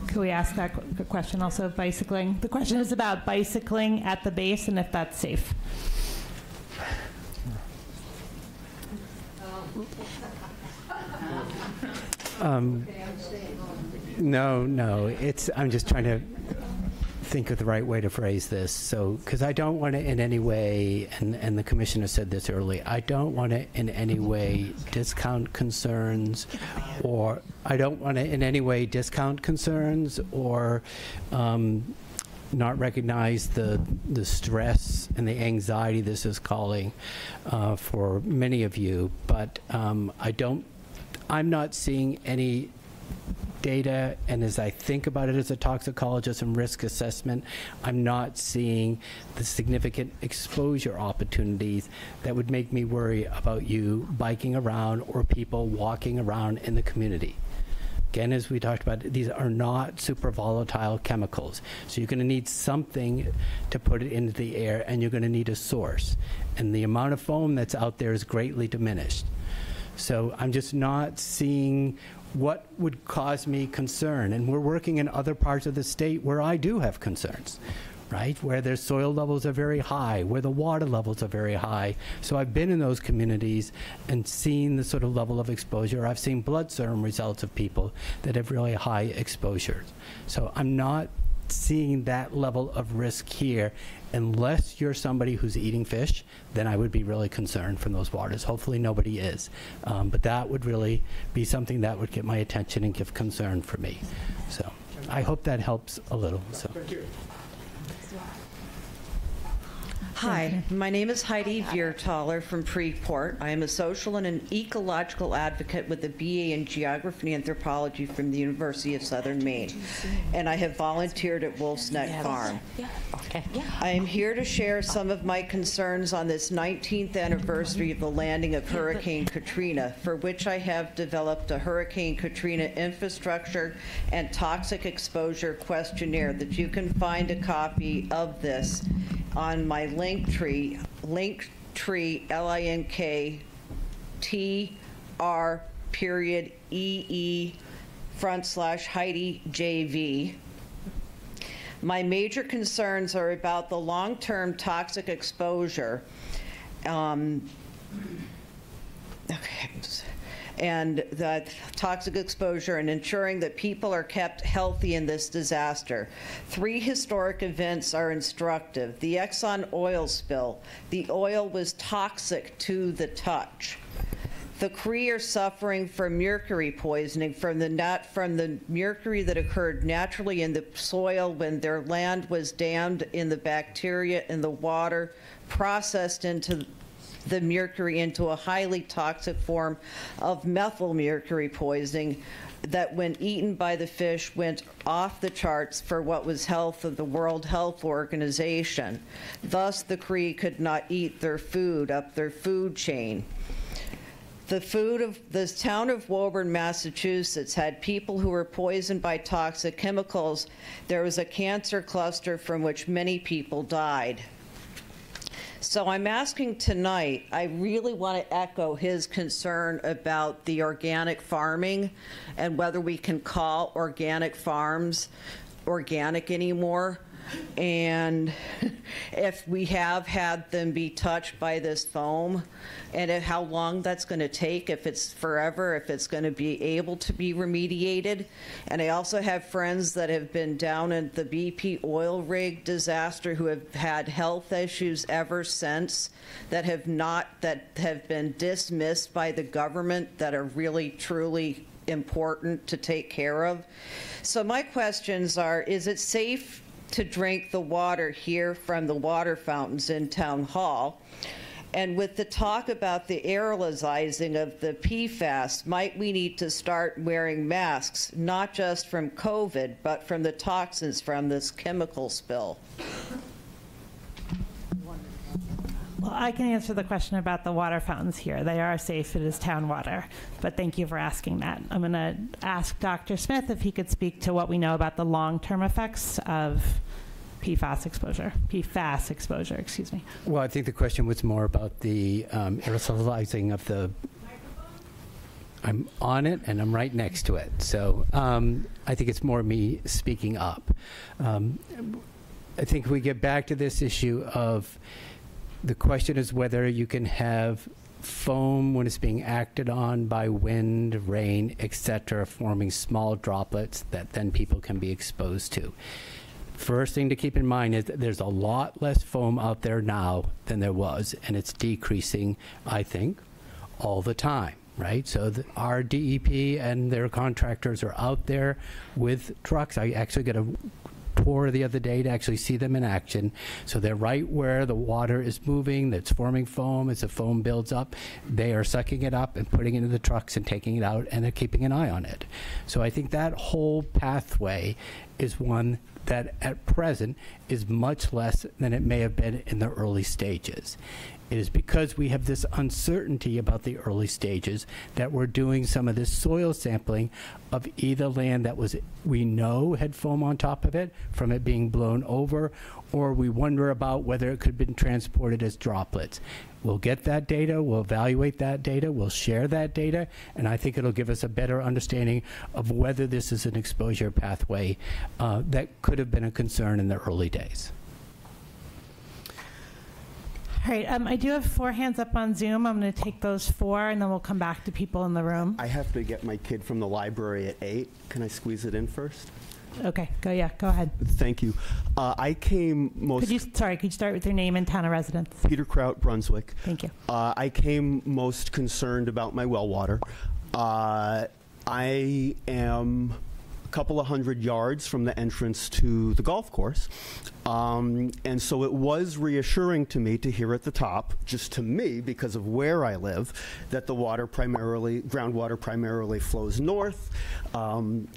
Speaker 3: Can we ask that question also of bicycling? The question is about bicycling at the base and if that's safe.
Speaker 10: No. I'm just trying to think of the right way to phrase this. So, because I don't want to in any way, and the commissioner said this earlier, I don't want to in any way discount concerns, or not recognize the stress and the anxiety this is calling for many of you. But I'm not seeing any data, and as I think about it as a toxicologist and risk assessment, I'm not seeing the significant exposure opportunities that would make me worry about you biking around or people walking around in the community. Again, as we talked about, these are not super volatile chemicals. So you're going to need something to put it into the air, and you're going to need a source. And the amount of foam that's out there is greatly diminished. So I'm just not seeing what would cause me concern. And we're working in other parts of the state where I do have concerns, right? Where their soil levels are very high, where the water levels are very high. So I've been in those communities and seen the sort of level of exposure. I've seen blood serum results of people that have really high exposures. So I'm not seeing that level of risk here. Unless you're somebody who's eating fish, then I would be really concerned from those waters. Hopefully nobody is. But that would really be something that would get my attention and give concern for me. So I hope that helps a little. So.
Speaker 21: Thank you.
Speaker 22: Hi, my name is Heidi Viertaler from Freeport. I am a social and an ecological advocate with a BA in Geography and Anthropology from the University of Southern Maine, and I have volunteered at Wolf's Neck Farm. I am here to share some of my concerns on this 19th anniversary of the landing of Hurricane Katrina, for which I have developed a Hurricane Katrina infrastructure and toxic exposure questionnaire that you can find a copy of this on my Linktree, LINKTR.ee/Heidi JV. My major concerns are about the long-term toxic exposure and the toxic exposure and ensuring that people are kept healthy in this disaster. 3 historic events are instructive. The Exxon oil spill. The oil was toxic to the touch. The Cree are suffering from mercury poisoning from the mercury that occurred naturally in the soil when their land was dammed in the bacteria in the water, processed into the mercury into a highly toxic form of methylmercury poisoning that when eaten by the fish went off the charts for what was health of the World Health Organization. Thus, the Cree could not eat their food up their food chain. The town of Woburn, Massachusetts had people who were poisoned by toxic chemicals. There was a cancer cluster from which many people died. So I'm asking tonight, I really want to echo his concern about the organic farming and whether we can call organic farms organic anymore. And if we have had them be touched by this foam, and how long that's going to take, if it's forever, if it's going to be able to be remediated. And I also have friends that have been down in the BP oil rig disaster who have had health issues ever since that have been dismissed by the government that are really, truly important to take care of. So my questions are, is it safe to drink the water here from the water fountains in Town Hall? And with the talk about the aerolizing of the PFAS, might we need to start wearing masks, not just from COVID, but from the toxins from this chemical spill?
Speaker 3: Well, I can answer the question about the water fountains here. They are safe. It is town water. But thank you for asking that. I'm going to ask Dr. Smith if he could speak to what we know about the long-term effects of PFAS exposure, excuse me.
Speaker 10: Well, I think the question was more about the aerosolizing of the... I'm on it, and I'm right next to it. So I think it's more me speaking up. I think we get back to this issue of the question is whether you can have foam when it's being acted on by wind, rain, etc., forming small droplets that then people can be exposed to. First thing to keep in mind is that there's a lot less foam out there now than there was, and it's decreasing, I think, all the time, right? So our DEP and their contractors are out there with trucks. I actually got a tour the other day to actually see them in action. So they're right where the water is moving, that's forming foam. As the foam builds up, they are sucking it up and putting it into the trucks and taking it out, and they're keeping an eye on it. So I think that whole pathway is one that at present is much less than it may have been in the early stages. It is because we have this uncertainty about the early stages that we're doing some of this soil sampling of either land that we know had foam on top of it from it being blown over, or we wonder about whether it could have been transported as droplets. We'll get that data, we'll evaluate that data, we'll share that data, and I think it'll give us a better understanding of whether this is an exposure pathway that could have been a concern in the early days.
Speaker 3: All right, I do have 4 hands up on Zoom. I'm going to take those 4, and then we'll come back to people in the room.
Speaker 1: I have to get my kid from the library at 8. Can I squeeze it in first?
Speaker 3: Okay, go ahead.
Speaker 1: Thank you. I came most...
Speaker 3: Could you start with your name and town of residence?
Speaker 1: Peter Kraut, Brunswick.
Speaker 3: Thank you.
Speaker 1: I came most concerned about my well water. I am a couple of 100 yards from the entrance to the golf course. And so it was reassuring to me to hear at the top, just to me, because of where I live, that the groundwater primarily flows north, and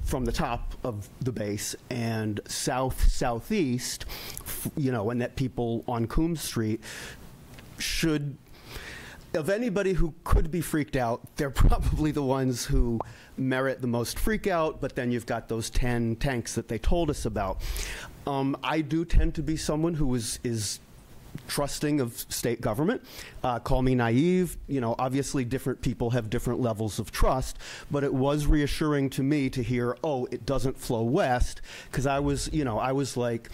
Speaker 1: from the top of the base, and southeast, and that people on Coombs Street should, of anybody who could be freaked out, they're probably the ones who merit the most freak out, but then you've got those 10 tanks that they told us about. I do tend to be someone who is trusting of state government. Call me naive. Obviously different people have different levels of trust, but it was reassuring to me to hear, oh, it doesn't flow west, because I was like,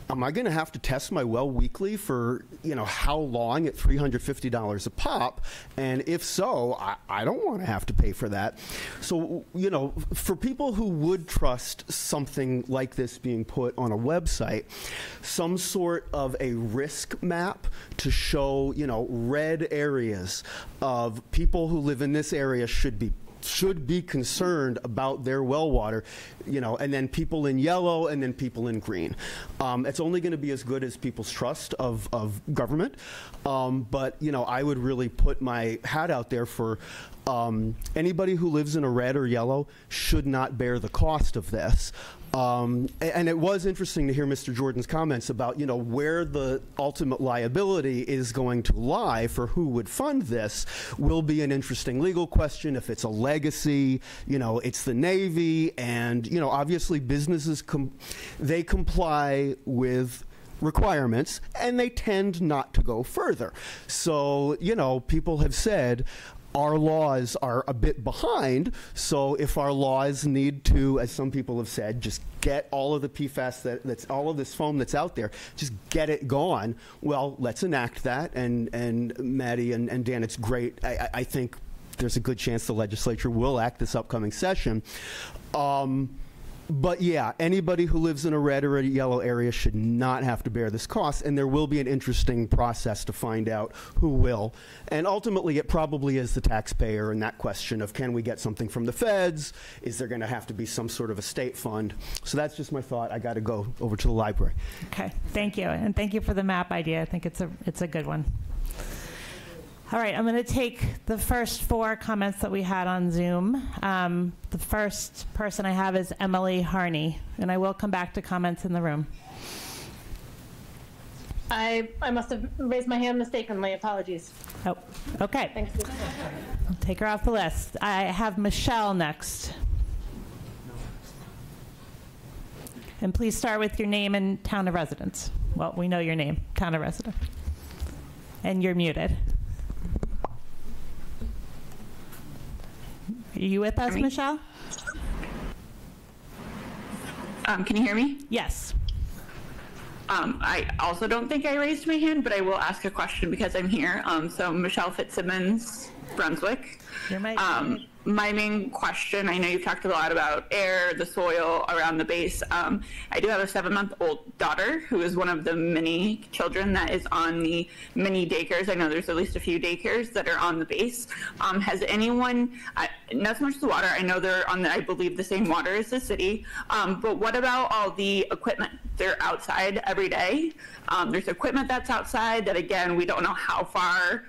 Speaker 1: am I going to have to test my well weekly for, how long at $350 a pop? And if so, I don't want to have to pay for that. So, for people who would trust something like this being put on a website, some sort of a risk map to show, red areas of people who live in this area should be should be concerned about their well water, and then people in yellow and then people in green. It's only going to be as good as people's trust of government. But, I would really put my hat out there for anybody who lives in a red or yellow should not bear the cost of this. And it was interesting to hear Mr. Jordan's comments about, where the ultimate liability is going to lie for who would fund this will be an interesting legal question. If it's a legacy, it's the Navy, and, obviously businesses, they comply with requirements, and they tend not to go further. So, people have said, our laws are a bit behind, so if our laws need to, as some people have said, just get all of the PFAS that's all of this foam that's out there, just get it gone, well, let's enact that. And Maddie and Dan, it's great. I think there's a good chance the legislature will act this upcoming session. But yeah, anybody who lives in a red or a yellow area should not have to bear this cost, and there will be an interesting process to find out who will. And ultimately, it probably is the taxpayer in that question of, can we get something from the feds? Is there going to have to be some sort of a state fund? So that's just my thought. I got to go over to the library.
Speaker 3: Okay, thank you, and thank you for the map idea. I think it's a good one. All right, I'm going to take the first 4 comments that we had on Zoom. The first person I have is Emily Harney, and I will come back to comments in the room.
Speaker 2: I must have raised my hand mistakenly. Apologies.
Speaker 3: Oh, okay.
Speaker 2: Thanks.
Speaker 3: I'll take her off the list. I have Michelle next. And please start with your name and town of residence. Well, we know your name, town of residence. And you're muted. Are you with us, Michelle?
Speaker 5: Can you hear me?
Speaker 3: Yes.
Speaker 5: I also don't think I raised my hand, but I will ask a question because I'm here. So Michelle Fitzsimmons, Brunswick. My main question, I know you've talked a lot about air, the soil around the base. I do have a 7-month-old daughter who is one of the many children that is on the many daycares. I know there's at least a few daycares that are on the base. Has anyone, not so much the water, I know they're on, I believe, the same water as the city, but what about all the equipment? They're outside every day. There's equipment that's outside that, again, we don't know how far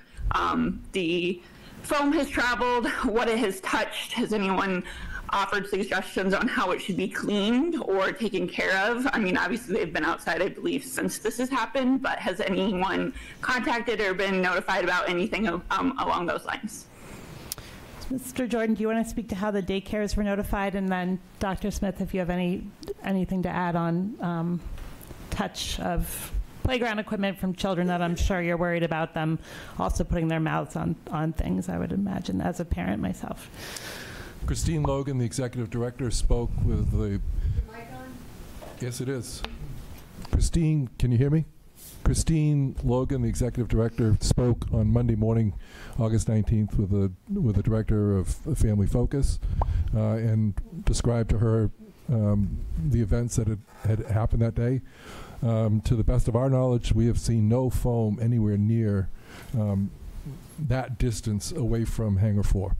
Speaker 5: the foam has traveled, what it has touched. Has anyone offered suggestions on how it should be cleaned or taken care of? I mean, obviously they've been outside, I believe, since this has happened, but has anyone contacted or been notified about anything along those lines?
Speaker 3: Mr. Jordan, do you want to speak to how the daycares were notified? And then Dr. Smith, if you have anything to add on touch of playground equipment from children that I'm sure you're worried about them also putting their mouths on things, I would imagine, as a parent myself.
Speaker 4: Christine Logan, the executive director, spoke with the... Is the mic on? Yes, it is. Christine, can you hear me? Christine Logan, the executive director, spoke on Monday morning, August 19th, with the director of Family Focus and described to her the events that had happened that day. To the best of our knowledge, we have seen no foam anywhere near that distance away from Hangar 4.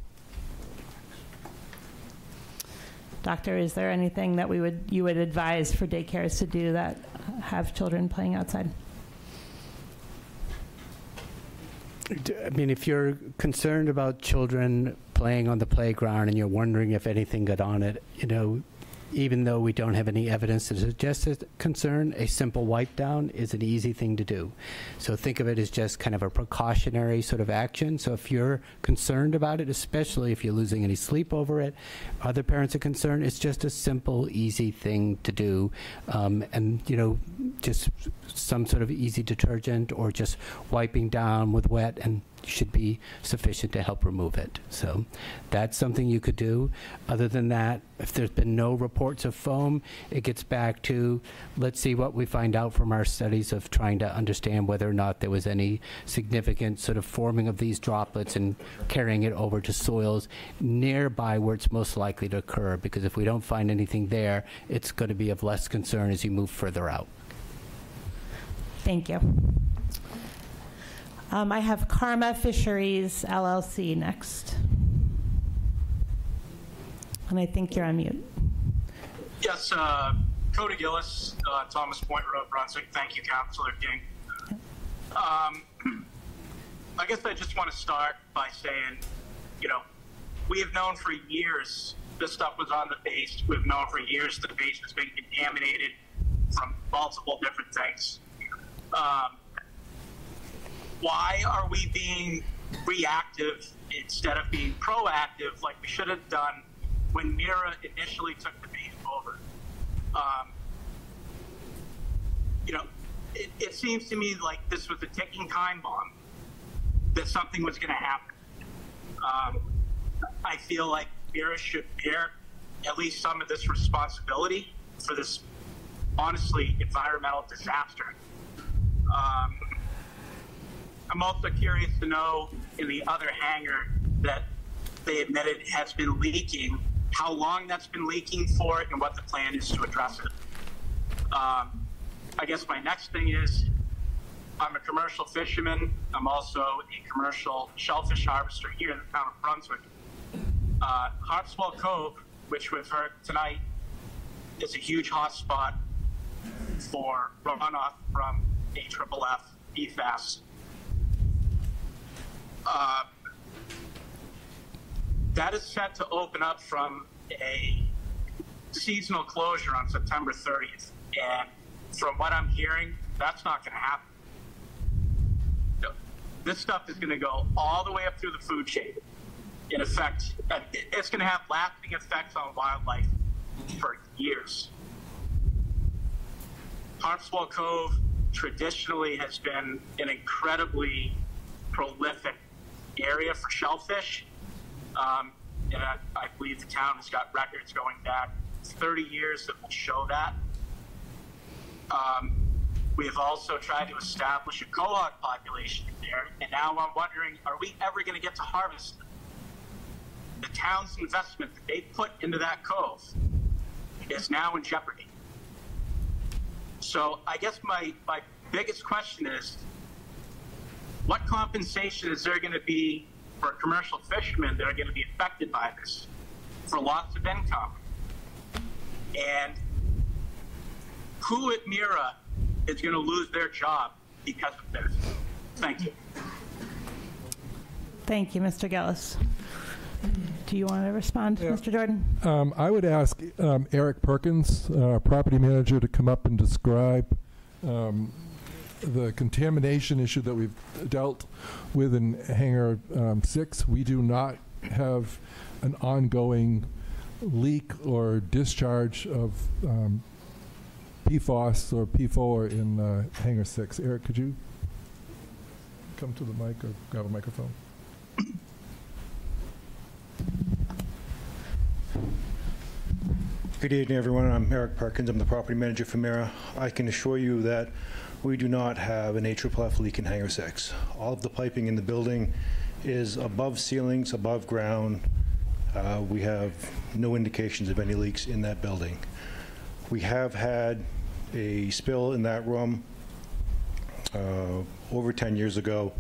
Speaker 3: Doctor, is there anything that you would advise for daycares to do that have children playing outside?
Speaker 10: I mean, if you're concerned about children playing on the playground and you're wondering if anything got on it, even though we don't have any evidence to suggest a concern, a simple wipe down is an easy thing to do. So think of it as just kind of a precautionary sort of action. So if you're concerned about it, especially if you're losing any sleep over it, other parents are concerned, it's just a simple, easy thing to do. And, just some sort of easy detergent or just wiping down with wet and should be sufficient to help remove it. So that's something you could do. Other than that, if there's been no reports of foam, it gets back to, let's see what we find out from our studies of trying to understand whether or not there was any significant sort of forming of these droplets and carrying it over to soils nearby where it's most likely to occur. Because if we don't find anything there, it's going to be of less concern as you move further out.
Speaker 3: Thank you. I have Karma Fisheries LLC next. And I think you're on mute.
Speaker 13: Yes, Cody Gillis, Thomas Point Road, Brunswick. Thank you, Councillor King. I guess I just want to start by saying, you know, we have known for years this stuff was on the base. We've known for years the base has been contaminated from multiple different things. Why are we being reactive instead of being proactive like we should have done when Mira initially took the base over? You know, it seems to me like this was a ticking time bomb, that something was going to happen. I feel like Mira should bear at least some of this responsibility for this, honestly, environmental disaster. I'm also curious to know, in the other hangar that they admitted has been leaking, how long that's been leaking for and what the plan is to address it. I guess my next thing is, I'm a commercial fisherman. I'm also a commercial shellfish harvester here in the town of Brunswick. Hartswell Cove, which we've heard tonight, is a huge hotspot for runoff from AFFF PFAS. That is set to open up from a seasonal closure on September 30th. And from what I'm hearing, that's not going to happen. This stuff is going to go all the way up through the food chain. In effect, it's going to have lasting effects on wildlife for years. Hartswell Cove traditionally has been an incredibly prolific area for shellfish. And I believe the town has got records going back 30 years that will show that. We have also tried to establish a cohort population there, and now I'm wondering, are we ever going to get to harvest the town's investment that they put into that cove is now in jeopardy. So I guess my biggest question is, what compensation is there going to be for commercial fishermen that are going to be affected by this for loss of income? And who at Mira is going to lose their job because of this? Thank you.
Speaker 3: Thank you, Mr. Gillis. Do you want to respond, Mr. Jordan?
Speaker 4: I would ask Eric Perkins, property manager, to come up and describe the contamination issue that we've dealt with in Hangar 6. We do not have an ongoing leak or discharge of PFOS or P4 in Hangar 6. Eric, could you come to the mic or grab a microphone?
Speaker 14: Good evening, everyone. I'm Eric Perkins. I'm the property manager for Mira. I can assure you that we do not have an AFFF leak in Hangar 6. All of the piping in the building is above ceilings, above ground. We have no indications of any leaks in that building. We have had a spill in that room over 10 years ago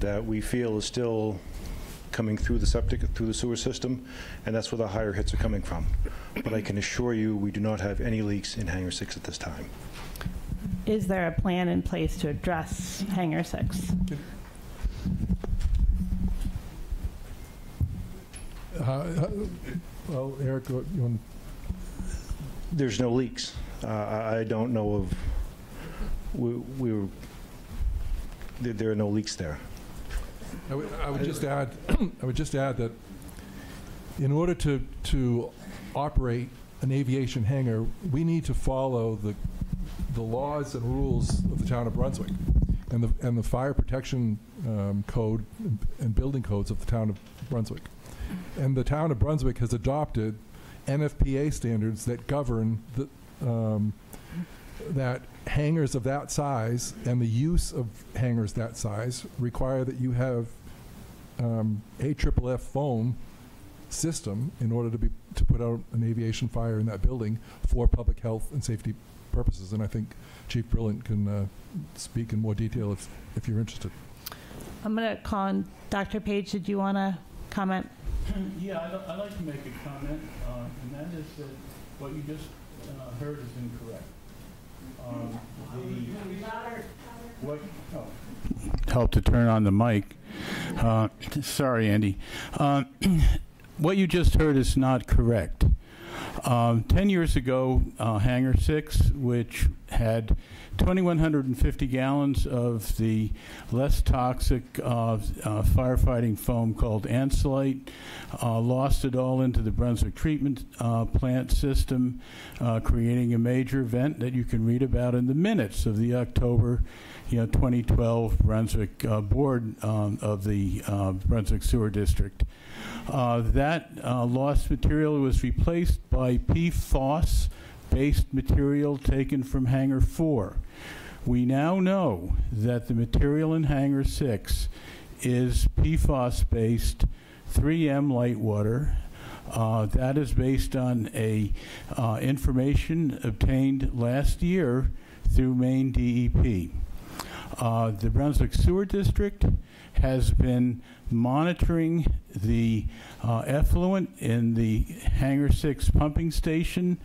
Speaker 14: that we feel is still coming through the through the sewer system, and that's where the higher hits are coming from. But I can assure you we do not have any leaks in Hangar 6 at this time.
Speaker 3: Is there a plan in place to address Hangar 6?
Speaker 4: Well, Eric, you want?
Speaker 14: There's no leaks. I don't know of. There are no leaks there.
Speaker 4: I would just add. I would just add that in order to operate an aviation hangar, we need to follow the laws and rules of the town of Brunswick, and the fire protection code and building codes of the town of Brunswick. And the town of Brunswick has adopted NFPA standards that govern that hangars of that size and the use of hangars that size require that you have AFFF foam system in order to put out an aviation fire in that building for public health and safety purposes. And I think Chief Brillant can speak in more detail if you're interested.
Speaker 3: I'm going to call on Dr. Page. Did you want to comment?
Speaker 8: Yeah, I'd like to make a comment, and that is that what you just heard is incorrect. Help to turn on the mic. Sorry, Andy. What you just heard is not correct. 10 years ago, Hangar 6, which had 2,150 gallons of the less toxic firefighting foam called Ansilite, lost it all into the Brunswick treatment plant system, creating a major event that you can read about in the minutes of the October 2012 Brunswick board of the Brunswick Sewer District. That lost material was replaced by PFOS-based material taken from Hangar 4. We now know that the material in Hangar 6 is PFOS-based 3M light water. That is based on information obtained last year through Maine DEP. The Brunswick Sewer District has been monitoring the effluent in the Hangar 6 pumping station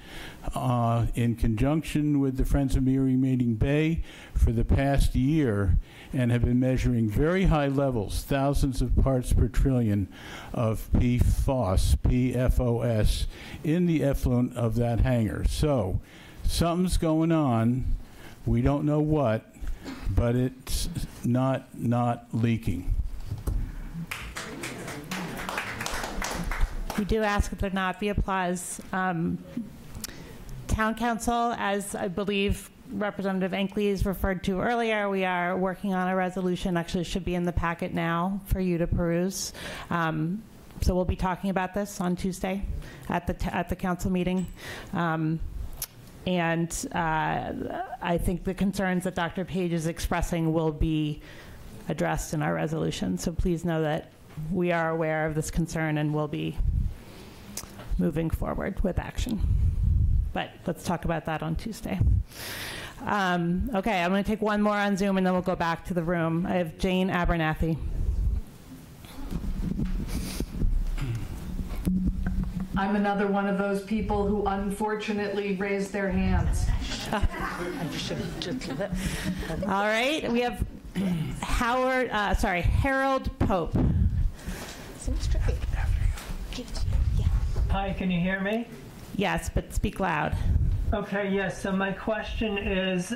Speaker 8: in conjunction with the Friends of Meeting Bay for the past year, and have been measuring very high levels, thousands of parts per trillion of PFOS, in the effluent of that hangar. So something's going on. We don't know what, but it's not leaking.
Speaker 3: We do ask that there not be applause. Town Council, as I believe Representative Enkley referred to earlier, we are working on a resolution, actually should be in the packet now for you to peruse. So we'll be talking about this on Tuesday at the council meeting. And I think the concerns that Dr. Page is expressing will be addressed in our resolution. So please know that we are aware of this concern and will be moving forward with action. But let's talk about that on Tuesday. Okay, I'm going to take one more on Zoom and then we'll go back to the room. I have Jane Abernathy.
Speaker 11: I'm another one of those people who unfortunately raised their hands.
Speaker 3: All right, we have Harold Pope.
Speaker 15: Hi, can you hear me?
Speaker 3: Yes, but speak loud.
Speaker 15: Okay, yes. So my question is,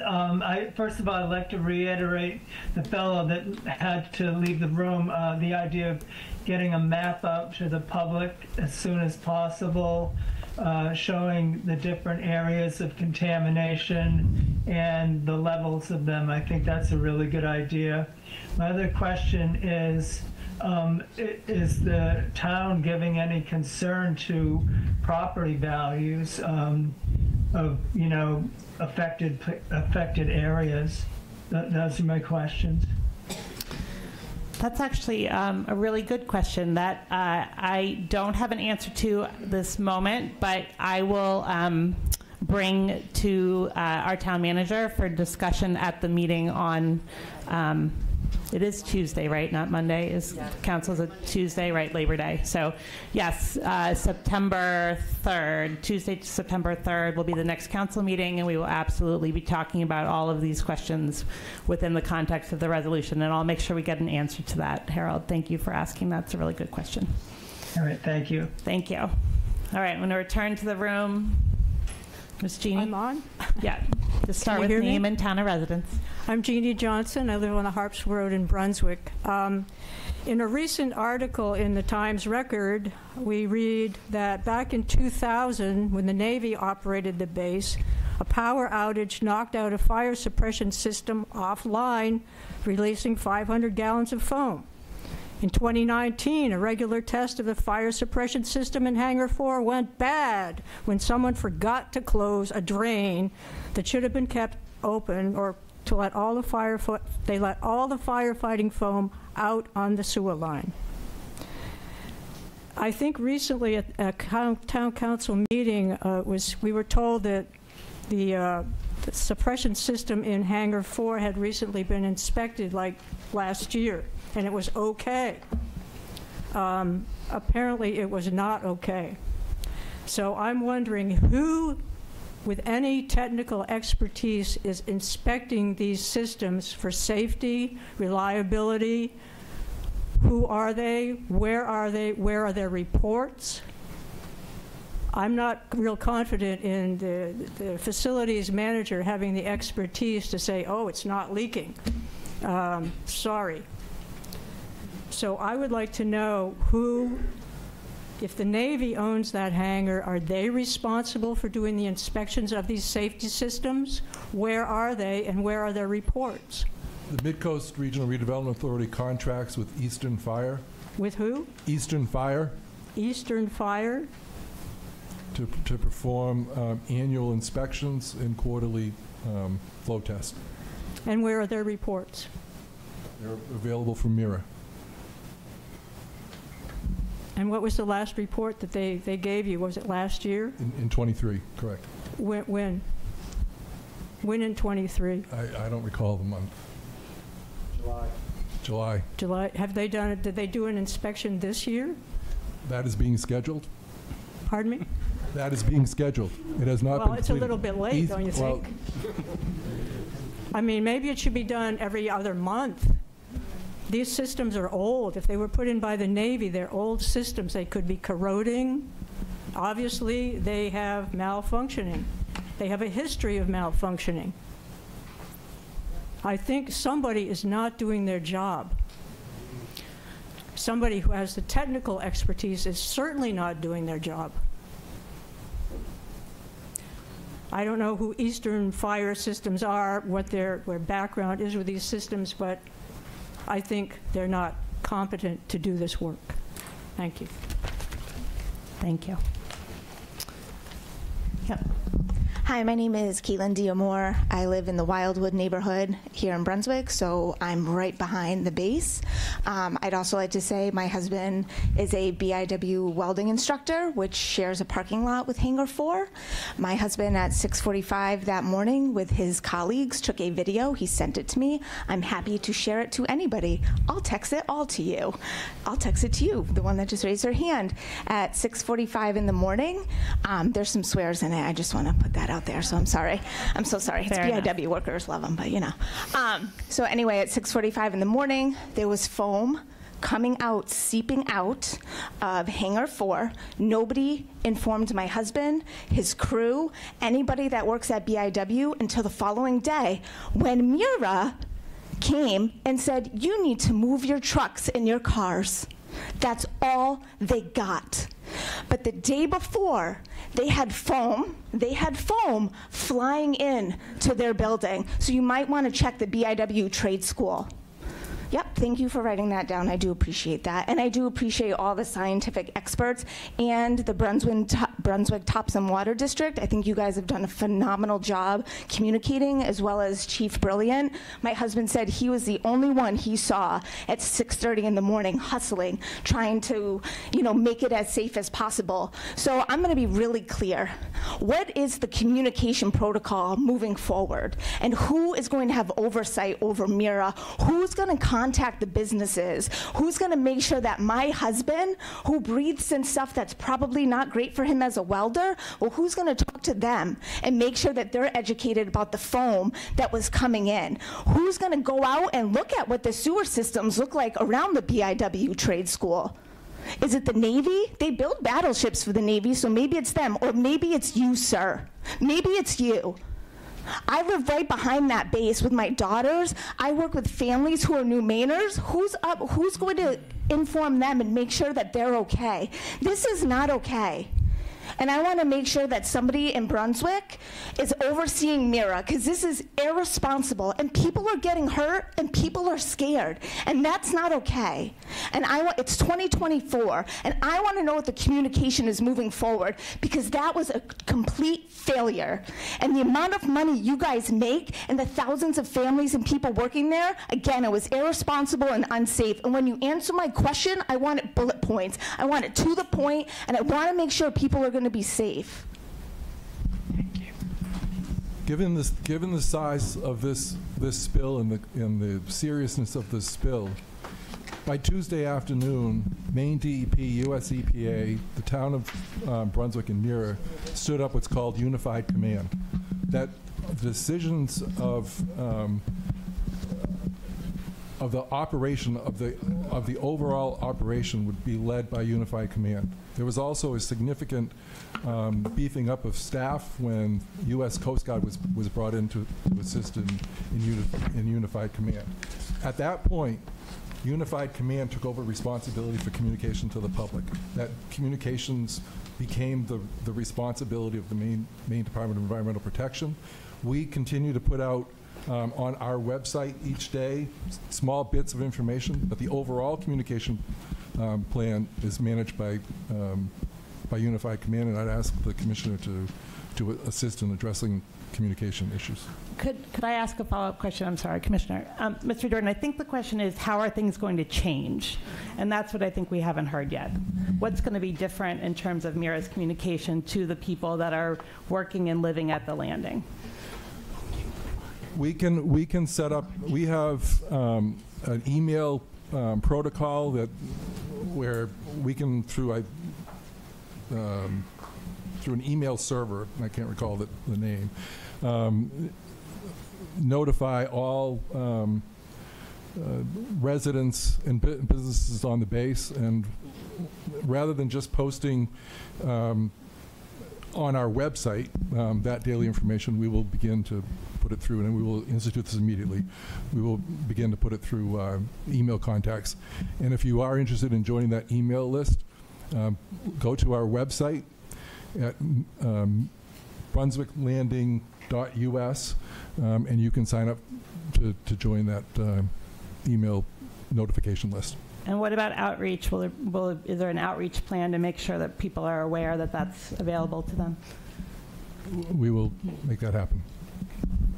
Speaker 15: first of all, I'd like to reiterate the fellow that had to leave the room, the idea of getting a map out to the public as soon as possible, showing the different areas of contamination and the levels of them. I think that's a really good idea. My other question is the town giving any concern to property values of affected areas? Those are my questions.
Speaker 3: That's actually a really good question that I don't have an answer to this moment, but I will bring to our town manager for discussion at the meeting on, it is Tuesday, right? Not Monday. Is council's a Tuesday, right? Labor Day. So yes, September 3rd, Tuesday, September 3rd will be the next council meeting, and we will absolutely be talking about all of these questions within the context of the resolution, and I'll make sure we get an answer to that. Harold, thank you for asking. That's a really good question.
Speaker 15: All right, thank you.
Speaker 3: Thank you. All right, I'm going to return to the room. Ms. Jeannie?
Speaker 19: I'm on?
Speaker 3: Yeah. Just start with name and town of residence.
Speaker 19: I'm Jeannie Johnson. I live on the Harps Road in Brunswick. In a recent article in the Times Record, we read that back in 2000, when the Navy operated the base, a power outage knocked out a fire suppression system offline, releasing 500 gallons of foam. In 2019, a regular test of the fire suppression system in Hangar 4 went bad when someone forgot to close a drain that should have been kept open, or to let all the firefighting foam out on the sewer line. I think recently at a town council meeting, we were told that the suppression system in Hangar 4 had recently been inspected, like last year, and it was okay. Apparently it was not okay. So I'm wondering who, with any technical expertise, is inspecting these systems for safety, reliability. Who are they? Where are they? Where are their reports? I'm not real confident in the facilities manager having the expertise to say, oh, it's not leaking. Sorry. So I would like to know who, if the Navy owns that hangar, are they responsible for doing the inspections of these safety systems? Where are they, and where are their reports?
Speaker 4: The Mid-Coast Regional Redevelopment Authority contracts with Eastern Fire.
Speaker 19: With who?
Speaker 4: Eastern Fire.
Speaker 19: Eastern Fire?
Speaker 4: To perform annual inspections and quarterly flow tests.
Speaker 19: And where are their reports?
Speaker 4: They're available from MIRA.
Speaker 19: And what was the last report that they gave you? Was it last year?
Speaker 4: In 23, correct.
Speaker 19: When? When in 23?
Speaker 4: I don't recall the month. July.
Speaker 19: July. Have they done it? Did they do an inspection this year?
Speaker 4: That is being scheduled.
Speaker 19: Pardon me?
Speaker 4: That is being scheduled. It has not been
Speaker 19: Well, it's a little bit late, don't you think? I mean, maybe it should be done every other month. These systems are old. If they were put in by the Navy, they're old systems. They could be corroding. Obviously, they have malfunctioning. They have a history of malfunctioning. I think somebody is not doing their job. Somebody who has the technical expertise is certainly not doing their job. I don't know who Eastern Fire Systems are, what their background is with these systems, but I think they're not competent to do this work. Thank you.
Speaker 3: Thank you. Yep.
Speaker 7: Hi, my name is Caitlin Diamore. I live in the Wildwood neighborhood here in Brunswick, so I'm right behind the base. I'd also like to say my husband is a BIW welding instructor, which shares a parking lot with Hangar 4. My husband at 6:45 that morning with his colleagues took a video. He sent it to me. I'm happy to share it to anybody. I'll text it all to you. I'll text it to you, the one that just raised their hand. At 6:45 in the morning, there's some swears in it. I just want to put that out there, so I'm sorry. I'm so sorry. It's BIW workers, love them, but you know. So anyway, at 6:45 in the morning, there was foam coming out, seeping out of Hangar 4. Nobody informed my husband, his crew, anybody that works at BIW until the following day when MIRA came and said, you need to move your trucks and your cars. That's all they got. But the day before, they had foam flying in to their building. So you might want to check the BIW trade school. Yep, thank you for writing that down. I do appreciate that. And I do appreciate all the scientific experts and the Brunswick Topsom Water District. I think you guys have done a phenomenal job communicating, as well as Chief Brilliant. My husband said he was the only one he saw at 6:30 in the morning hustling, trying to, make it as safe as possible. So I'm gonna be really clear. What is the communication protocol moving forward? And who is going to have oversight over MIRA? Who's gonna contact the businesses? Who's going to make sure that my husband, who breathes in stuff that's probably not great for him as a welder, well, who's going to talk to them and make sure that they're educated about the foam that was coming in? Who's going to go out and look at what the sewer systems look like around the BIW trade school? Is it the Navy? They build battleships for the Navy, so maybe it's them, or maybe it's you, sir. Maybe it's you. I live right behind that base with my daughters. I work with families who are new Mainers. Who's going to inform them and make sure that they're okay? This is not okay. And I want to make sure that somebody in Brunswick is overseeing MIRA, because this is irresponsible, and people are getting hurt, and people are scared, and that's not okay. And it's 2024, and I want to know what the communication is moving forward, because that was a complete failure. And the amount of money you guys make, and the thousands of families and people working there, again, it was irresponsible and unsafe. And when you answer my question, I want it bullet points. I want it to the point, and I want to make sure people are going to be safe.
Speaker 4: Thank you. Given the size of this spill and the seriousness of this spill, By Tuesday afternoon, Maine DEP, US EPA, the town of Brunswick and Mira stood up what's called Unified Command. That the decisions of the operation of the overall operation would be led by Unified Command. There was also a significant beefing up of staff when U.S. Coast Guard was brought in to assist in Unified Command. At that point, Unified Command took over responsibility for communication to the public. That communications became the responsibility of the Maine Department of Environmental Protection. We continue to put out on our website each day small bits of information, but the overall communication plan is managed by Unified Command, and I'd ask the Commissioner to assist in addressing communication issues.
Speaker 3: Could I ask a follow-up question? I'm sorry, Commissioner. Mr. Jordan, I think the question is, how are things going to change? And that's what I think we haven't heard yet. What's going to be different in terms of Mira's communication to the people that are working and living at the landing?
Speaker 4: We can set up, we have an email protocol where we can, through an email server, I can't recall the name, notify all residents and businesses on the base, and rather than just posting on our website that daily information, we will begin to put it through, and we will institute this immediately. We will begin to put it through email contacts. And if you are interested in joining that email list, go to our website at brunswicklanding.us, and you can sign up to join that email notification list.
Speaker 3: And what about outreach? Is there an outreach plan to make sure that people are aware that that's available to them?
Speaker 4: We will make that happen.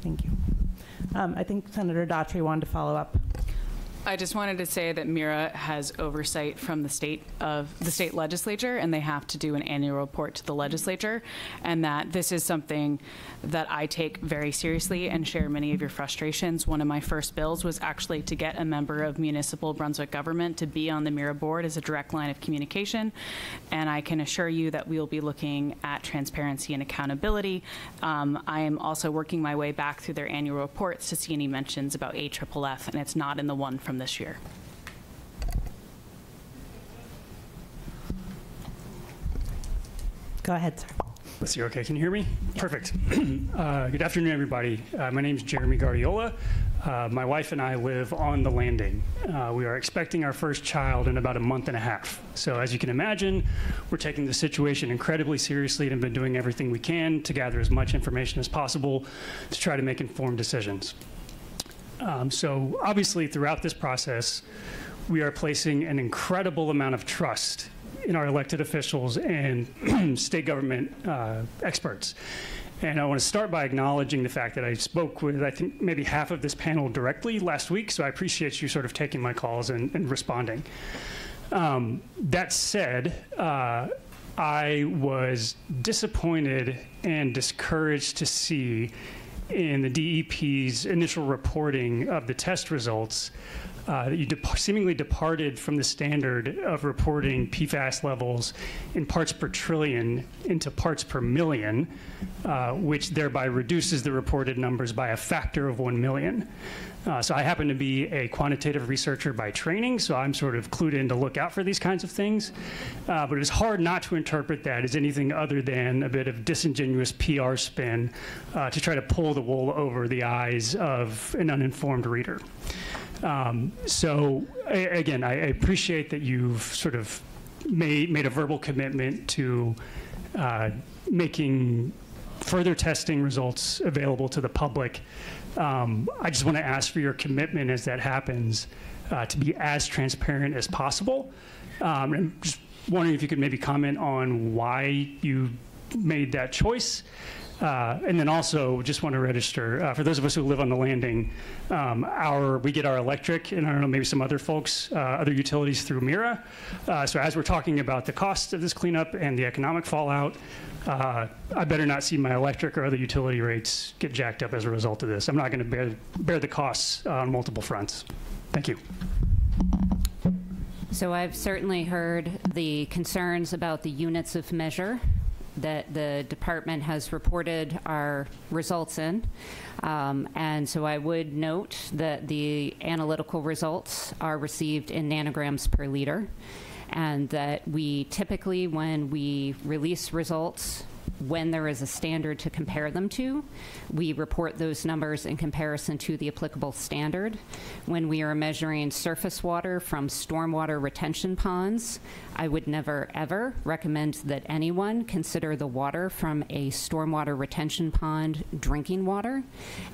Speaker 3: Thank you. I think Senator Daughtry wanted to follow up.
Speaker 6: I just wanted to say that Mira has oversight from the state legislature, and they have to do an annual report to the legislature, and that this is something that I take very seriously and share many of your frustrations. One of my first bills was actually to get a member of municipal Brunswick government to be on the Mira board as a direct line of communication, and I can assure you that we will be looking at transparency and accountability. I am also working my way back through their annual reports to see any mentions about AFFF, and it's not in the one from this year.
Speaker 3: Go ahead, sir.
Speaker 9: Let's see, okay, can you hear me? Yeah. Perfect. Good afternoon, everybody. My name is Jeremy Guardiola. My wife and I live on the landing. We are expecting our first child in about a month and a half. So as you can imagine, we're taking the situation incredibly seriously and have been doing everything we can to gather as much information as possible to try to make informed decisions. So obviously throughout this process, we are placing an incredible amount of trust in our elected officials and state government experts. And I want to start by acknowledging the fact that I spoke with, I think, maybe half of this panel directly last week, so I appreciate you sort of taking my calls and responding. That said, I was disappointed and discouraged to see in the DEP's initial reporting of the test results that you seemingly departed from the standard of reporting PFAS levels in parts per trillion into parts per million, which thereby reduces the reported numbers by a factor of 1 million. So I happen to be a quantitative researcher by training, so I'm sort of clued in to look out for these kinds of things. But it was hard not to interpret that as anything other than a bit of disingenuous PR spin to try to pull the wool over the eyes of an uninformed reader. So again, I appreciate that you've sort of made a verbal commitment to making further testing results available to the public. I just want to ask for your commitment as that happens to be as transparent as possible. I'm just wondering if you could maybe comment on why you made that choice. And then also just want to register, for those of us who live on the landing, we get our electric, and I don't know, maybe some other folks, other utilities through Mira. So as we're talking about the cost of this cleanup and the economic fallout, I better not see my electric or other utility rates get jacked up as a result of this. I'm not going to bear the costs on multiple fronts. Thank you.
Speaker 12: So I've certainly heard the concerns about the units of measure that the department has reported our results in. And so I would note that the analytical results are received in nanograms per liter, and that we typically, when we release results, when there is a standard to compare them to, we report those numbers in comparison to the applicable standard. When we are measuring surface water from stormwater retention ponds, I would never, ever recommend that anyone consider the water from a stormwater retention pond drinking water.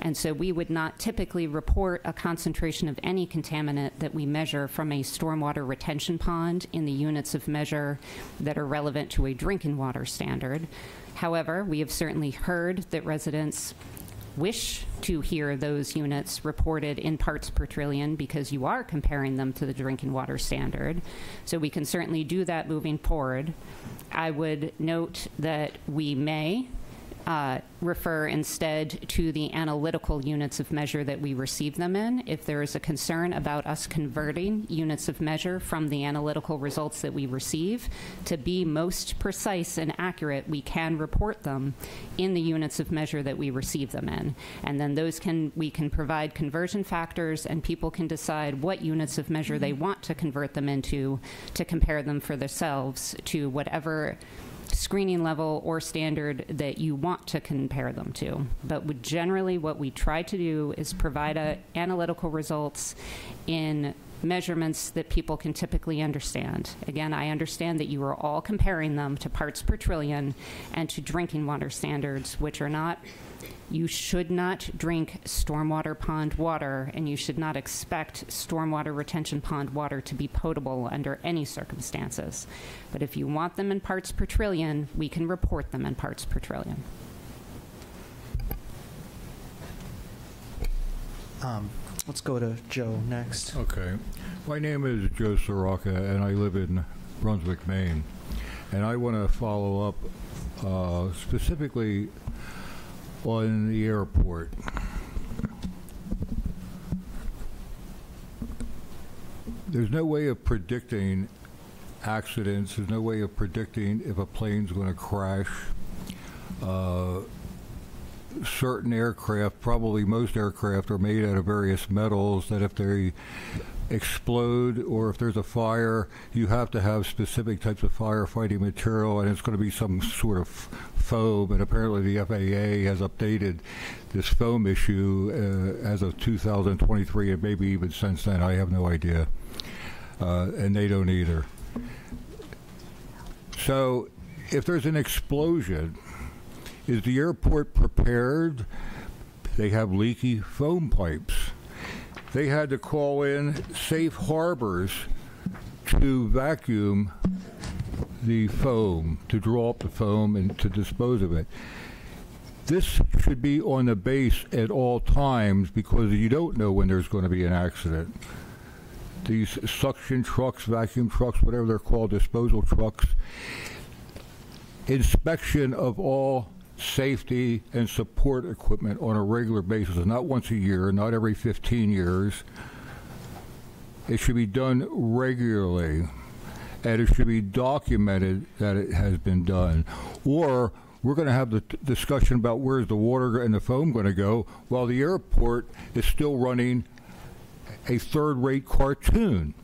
Speaker 12: And so we would not typically report a concentration of any contaminant that we measure from a stormwater retention pond in the units of measure that are relevant to a drinking water standard. However, we have certainly heard that residents wish to hear those units reported in parts per trillion because you are comparing them to the drinking water standard. So we can certainly do that moving forward. I would note that we may refer instead to the analytical units of measure that we receive them in. If there is a concern about us converting units of measure from the analytical results that we receive to be most precise and accurate, we can report them in the units of measure that we receive them in. And then we can provide conversion factors, and people can decide what units of measure they want to convert them into to compare them for themselves to whatever screening level or standard that you want to compare them to. But generally what we try to do is provide analytical results in measurements that people can typically understand. Again, I understand that you are all comparing them to parts per trillion and to drinking water standards, which are not. You should not drink stormwater pond water, and you should not expect stormwater retention pond water to be potable under any circumstances. But if you want them in parts per trillion, we can report them in parts per trillion.
Speaker 16: Let's go to Joe next.
Speaker 23: Okay. My name is Joe Soroka, and I live in Brunswick, Maine. And I want to follow up specifically on the airport. There's no way of predicting accidents. There's no way of predicting if a plane's going to crash. Certain aircraft, probably most aircraft, are made out of various metals that if they explode or if there's a fire, you have to have specific types of firefighting material, and it's going to be some sort of foam. And apparently the FAA has updated this foam issue as of 2023, and maybe even since then. I have no idea, and they don't either. So if there's an explosion, is the airport prepared? They have leaky foam pipes. They had to call in safe harbors to vacuum the foam, to draw up the foam and to dispose of it. This should be on the base at all times because you don't know when there's going to be an accident. These suction trucks, vacuum trucks, whatever they're called, disposal trucks, inspection of all safety and support equipment on a regular basis, not once a year, not every 15 years. It should be done regularly, and it should be documented that it has been done. Or we're going to have the discussion about where's the water and the foam going to go while the airport is still running a third-rate cartoon.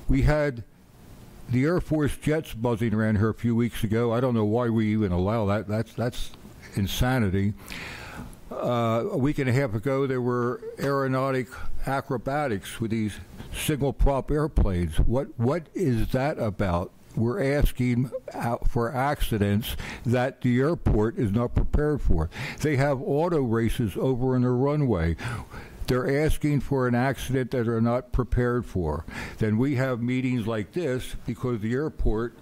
Speaker 23: We had the Air Force jets buzzing around here a few weeks ago. I don't know why we even allow that. That's insanity. A week and a half ago, there were aeronautic acrobatics with these single-prop airplanes. What is that about? We're asking for accidents that the airport is not prepared for. They have auto races over on the runway. They're asking for an accident that they're not prepared for. Then we have meetings like this because the airport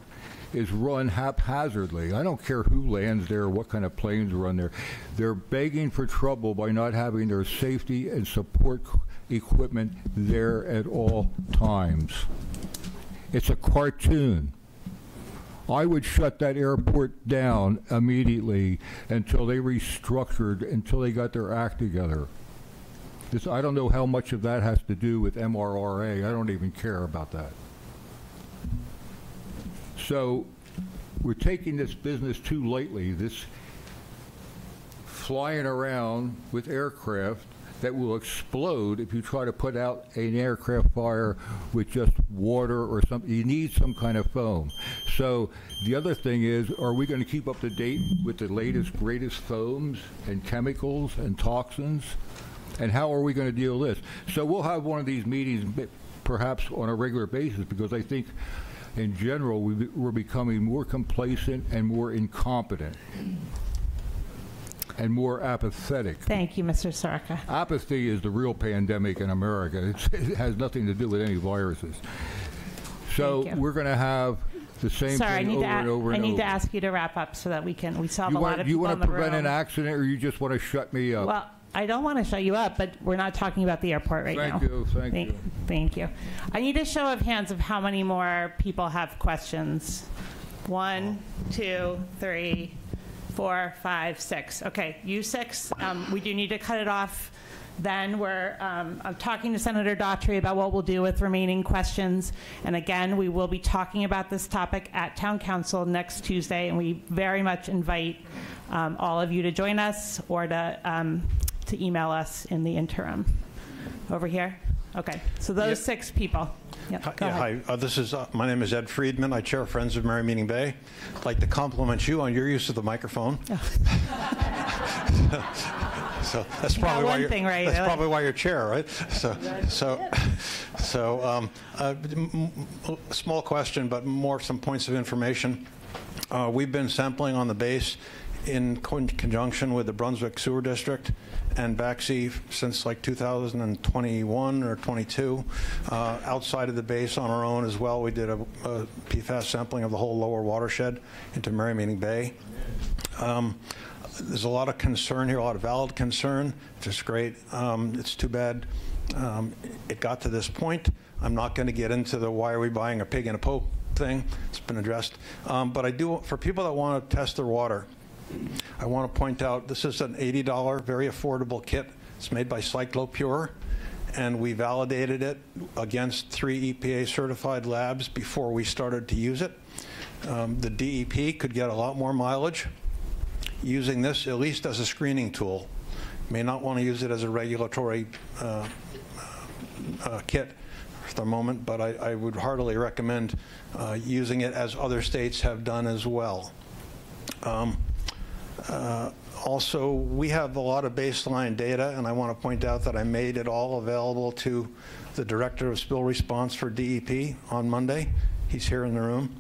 Speaker 23: is run haphazardly. I don't care who lands there, what kind of planes run there. They're begging for trouble by not having their safety and support equipment there at all times. It's a cartoon. I would shut that airport down immediately until they restructured, until they got their act together. I don't know how much of that has to do with MRRA. I don't even care about that. So we're taking this business too lightly, this flying around with aircraft that will explode if you try to put out an aircraft fire with just water or something. You need some kind of foam. So the other thing is, are we going to keep up to date with the latest, greatest foams and chemicals and toxins? And how are we going to deal with this? So we'll have one of these meetings perhaps on a regular basis, because I think in general we're becoming more complacent and more incompetent and more apathetic.
Speaker 3: Thank you, Mr. Soroka.
Speaker 23: Apathy is the real pandemic in America. It has nothing to do with any viruses. So we're going to have the same thing over and over and over.
Speaker 3: I need to ask you to wrap up so that we still have a lot of people in the room.
Speaker 23: You want to prevent an accident, or you just want to shut me up?
Speaker 3: Well, I don't want to shut you up, but we're not talking about the airport right now. Thank you. I need a show of hands of how many more people have questions. 1, 2, 3, 4, 5, 6. Okay, you 6. We do need to cut it off. Then I'm talking to Senator Daughtry about what we'll do with remaining questions. And again, we will be talking about this topic at Town Council next Tuesday, and we very much invite all of you to join us or to email us in the interim. Over here? Okay, so those 6 people. Yep,
Speaker 17: hi, my name is Ed Friedman. I chair Friends of Merry Meeting Bay. I'd like to compliment you on your use of the microphone. So that's probably why you're probably why you're chair, right? Small question, but more some points of information. We've been sampling on the base in conjunction with the Brunswick Sewer District and BACSI since like 2021 or 22. Outside of the base on our own as well, we did a PFAS sampling of the whole lower watershed into Merry Meeting Bay. There's a lot of concern here, a lot of valid concern, which is great. It's too bad it got to this point. I'm not going to get into the why are we buying a pig in a poke thing. It's been addressed. But I do, for people that want to test their water, I want to point out this is an $80, very affordable kit. It's made by CycloPure, and we validated it against 3 EPA certified labs before we started to use it. The DEP could get a lot more mileage using this, at least as a screening tool. May not want to use it as a regulatory kit for the moment, but I would heartily recommend using it as other states have done as well. Also, we have a lot of baseline data, and I want to point out that I made it all available to the Director of Spill Response for DEP on Monday. He's here in the room.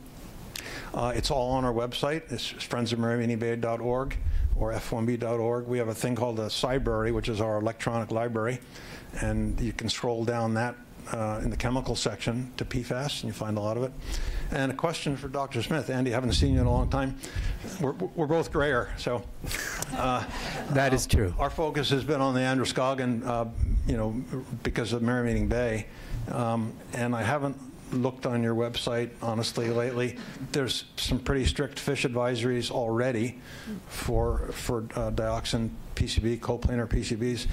Speaker 17: It's all on our website. It's friendsofmerrymeetingbay.org or f1b.org. We have a thing called a Cybrary, which is our electronic library, and you can scroll down that in the chemical section to PFAS, and you find a lot of it. And a question for Dr. Smith. Andy, I haven't seen you in a long time. We're both grayer, so.
Speaker 10: That is true.
Speaker 17: Our focus has been on the Androscoggin, because of Merry Meeting Bay. And I haven't looked on your website, honestly, lately. There's some pretty strict fish advisories already for dioxin PCB, coplanar PCBs.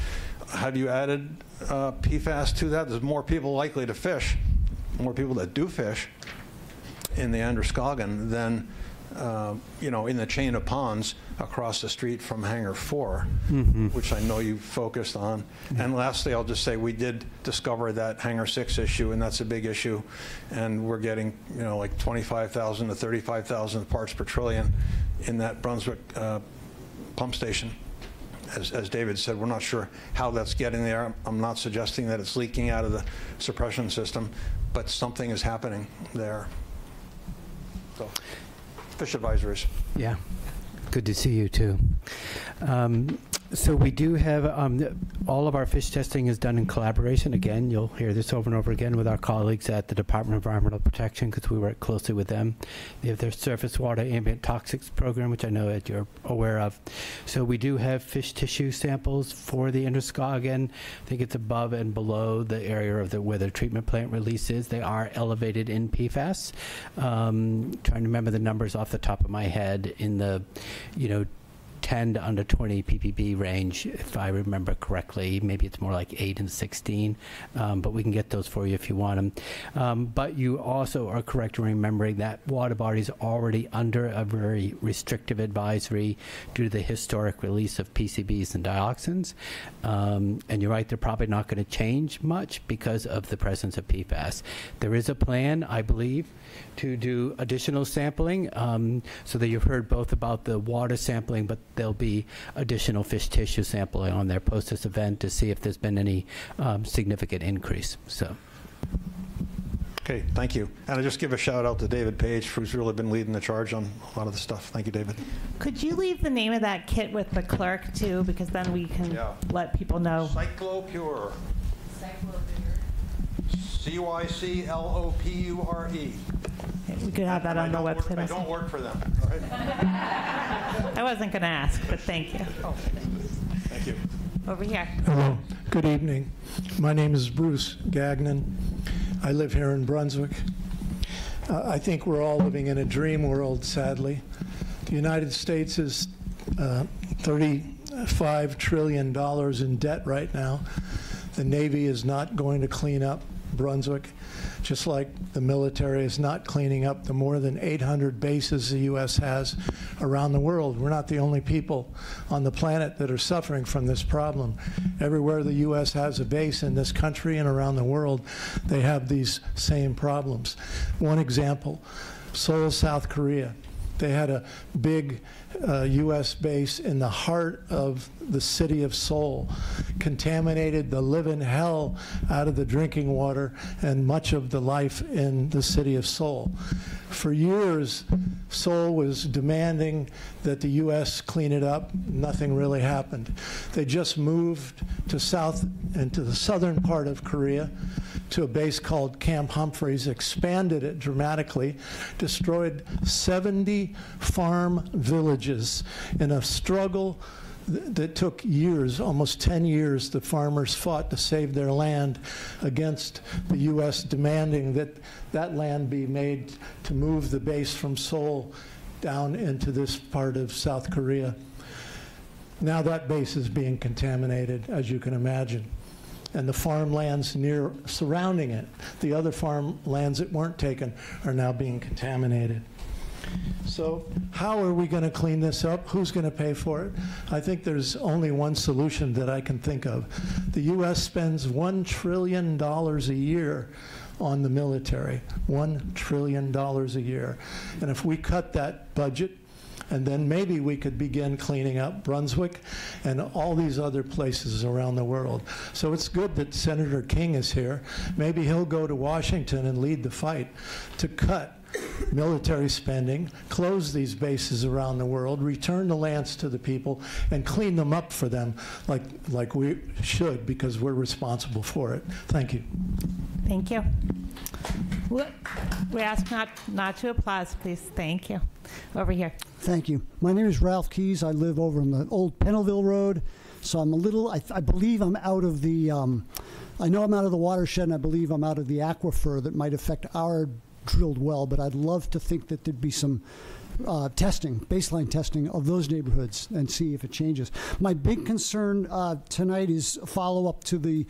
Speaker 17: Have you added PFAS to that? There's more people likely to fish, more people that do fish in the Androscoggin than in the chain of ponds across the street from Hangar 4, which I know you focused on. And lastly, I'll just say we did discover that Hangar 6 issue, and that's a big issue. And we're getting, like 25,000 to 35,000 parts per trillion in that Brunswick pump station. As David said, we're not sure how that's getting there. I'm not suggesting that it's leaking out of the suppression system, but something is happening there. So, fish advisories.
Speaker 10: Yeah, good to see you too. So we do have all of our fish testing is done in collaboration. Again, you'll hear this over and over again with our colleagues at the Department of Environmental Protection, because we work closely with them. They have their surface water ambient toxics program, which I know that you're aware of. So we do have fish tissue samples for the Androscoggin. I think it's above and below the area of where the treatment plant release is. They are elevated in PFAS. Trying to remember the numbers off the top of my head in the, 10 to under 20 ppb range, if I remember correctly. Maybe it's more like 8 and 16, but we can get those for you if you want them. But you also are correct in remembering that water bodies are already under a very restrictive advisory due to the historic release of PCBs and dioxins. And you're right, they're probably not going to change much because of the presence of PFAS. There is a plan, I believe, to do additional sampling, so that you've heard both about the water sampling, but there'll be additional fish tissue sampling on there post this event to see if there's been any significant increase. So.
Speaker 17: Okay, thank you. And I just give a shout out to David Page, who's really been leading the charge on a lot of the stuff. Thank you, David.
Speaker 3: Could you leave the name of that kit with the clerk too, because then we can let people know.
Speaker 17: CycloPure. CYCLOPURE.
Speaker 3: We could have that on the website.
Speaker 17: I don't work for them. All right.
Speaker 3: I wasn't going to ask, but thank you.
Speaker 17: Thank you.
Speaker 3: Over here.
Speaker 18: Hello. Good evening. My name is Bruce Gagnon. I live here in Brunswick. I think we're all living in a dream world, sadly. The United States is $35 trillion in debt right now. The Navy is not going to clean up Brunswick, just like the military is not cleaning up the more than 800 bases the U.S. has around the world. We're not the only people on the planet that are suffering from this problem. Everywhere the U.S. has a base in this country and around the world, they have these same problems. One example, Seoul, South Korea. They had a big U.S. base in the heart of the city of Seoul, contaminated the living hell out of the drinking water and much of the life in the city of Seoul. For years, Seoul was demanding that the U.S. clean it up. Nothing really happened. They just moved to the southern part of Korea to a base called Camp Humphreys, expanded it dramatically, destroyed 70 farm villages in a struggle that took years, almost 10 years. The farmers fought to save their land against the U.S. demanding that that land be made to move the base from Seoul down into this part of South Korea. Now that base is being contaminated, as you can imagine. And the farmlands surrounding it, the other farmlands that weren't taken, are now being contaminated. So how are we going to clean this up? Who's going to pay for it? I think there's only one solution that I can think of. The U.S. spends $1 trillion a year on the military, $1 trillion a year. And if we cut that budget, and then maybe we could begin cleaning up Brunswick and all these other places around the world. So it's good that Senator King is here. Maybe he'll go to Washington and lead the fight to cut military spending, close these bases around the world, return the lands to the people, and clean them up for them like we should, because we're responsible for it. Thank you.
Speaker 3: Thank you. We ask not to applaud, please. Thank you. Over here.
Speaker 20: Thank you. My name is Ralph Keys. I live over on the old Pennellville Road. So I'm a little, I believe I'm out of the, I know I'm out of the watershed, and I believe I'm out of the aquifer that might affect our drilled well, but I'd love to think that there'd be some baseline testing of those neighborhoods and see if it changes. My big concern tonight is a follow-up to the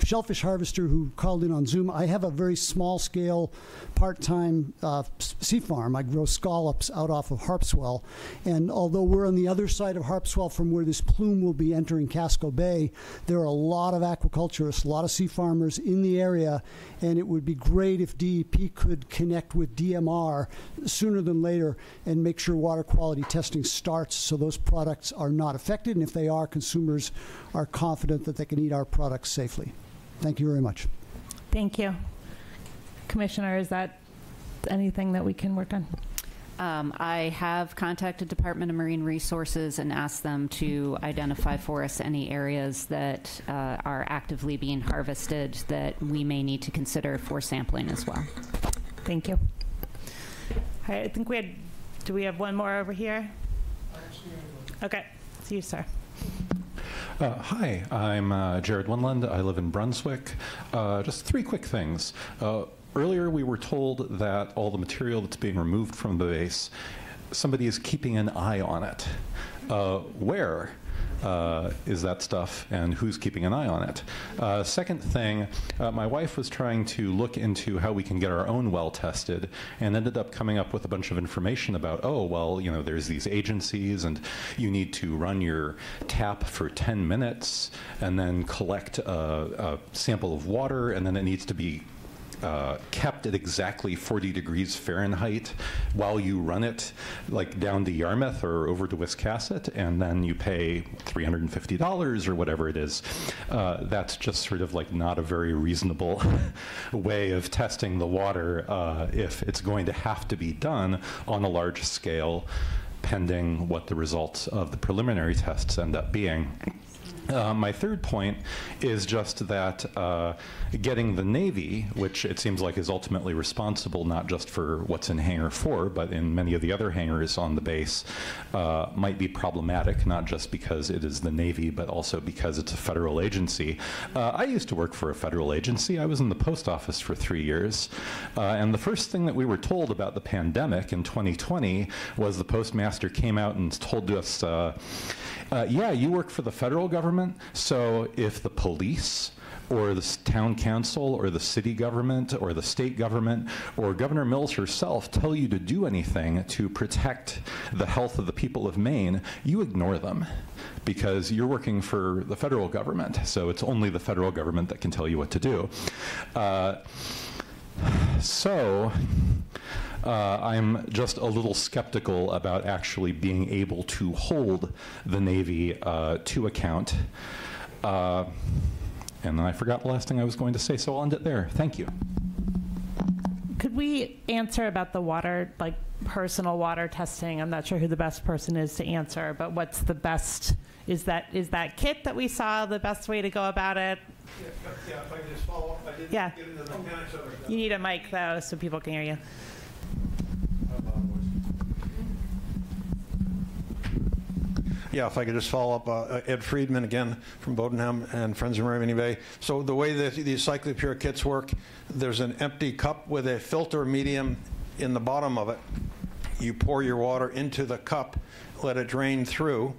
Speaker 20: shellfish harvester who called in on Zoom. I have a very small-scale, part-time sea farm. I grow scallops out off of Harpswell, and although we're on the other side of Harpswell from where this plume will be entering Casco Bay, there are a lot of aquaculturists, a lot of sea farmers in the area, and it would be great if DEP could connect with DMR sooner than later and make sure water quality testing starts so those products are not affected, and if they are, consumers are confident that they can eat our products safely. Thank you very much.
Speaker 3: Thank you. Commissioner, is that anything that we can work on?
Speaker 12: I have contacted Department of Marine Resources and asked them to identify for us any areas that are actively being harvested that we may need to consider for sampling as well.
Speaker 3: Thank you. All right, I think do we have one more over here? Okay, it's you, sir.
Speaker 21: Hi, I'm Jared Winland. I live in Brunswick. Just three quick things. Earlier, we were told that all the material that's being removed from the base somebody is keeping an eye on it. Where is that stuff, and who's keeping an eye on it? Second thing, my wife was trying to look into how we can get our own well tested, and ended up coming up with a bunch of information about, oh, well, you know, there's these agencies, and you need to run your tap for 10 minutes, and then collect a sample of water, and then it needs to be kept at exactly 40 degrees Fahrenheit while you run it, like down to Yarmouth or over to Wiscasset, and then you pay $350 or whatever it is. That's just sort of like not a very reasonable way of testing the water if it's going to have to be done on a large scale, pending what the results of the preliminary tests end up being. My third point is just that getting the Navy, which it seems like is ultimately responsible not just for what's in Hangar 4, but in many of the other hangars on the base, might be problematic, not just because it is the Navy, but also because it's a federal agency. I used to work for a federal agency. I was in the post office for 3 years. And the first thing that we were told about the pandemic in 2020 was the postmaster came out and told us, yeah, you work for the federal government, so if the police or the town council or the city government or the state government or Governor Mills herself tell you to do anything to protect the health of the people of Maine, you ignore them because you're working for the federal government, so it's only the federal government that can tell you what to do. I'm just a little skeptical about actually being able to hold the Navy to account. And then I forgot the last thing I was going to say, so I'll end it there. Thank you.
Speaker 3: Could we answer about the water, like personal water testing? I'm not sure who the best person is to answer, but what's the best? Is that kit that we saw the best way to go about it?
Speaker 1: Yeah, if I could just follow up. I didn't get into the mechanics of it.
Speaker 3: You need a mic, though, so people can hear you.
Speaker 17: Yeah, if I could just follow up, Ed Friedman again from Bodenham and Friends of Mary Bay. So the way that these CycloPure kits work, there's an empty cup with a filter medium in the bottom of it. You pour your water into the cup, let it drain through,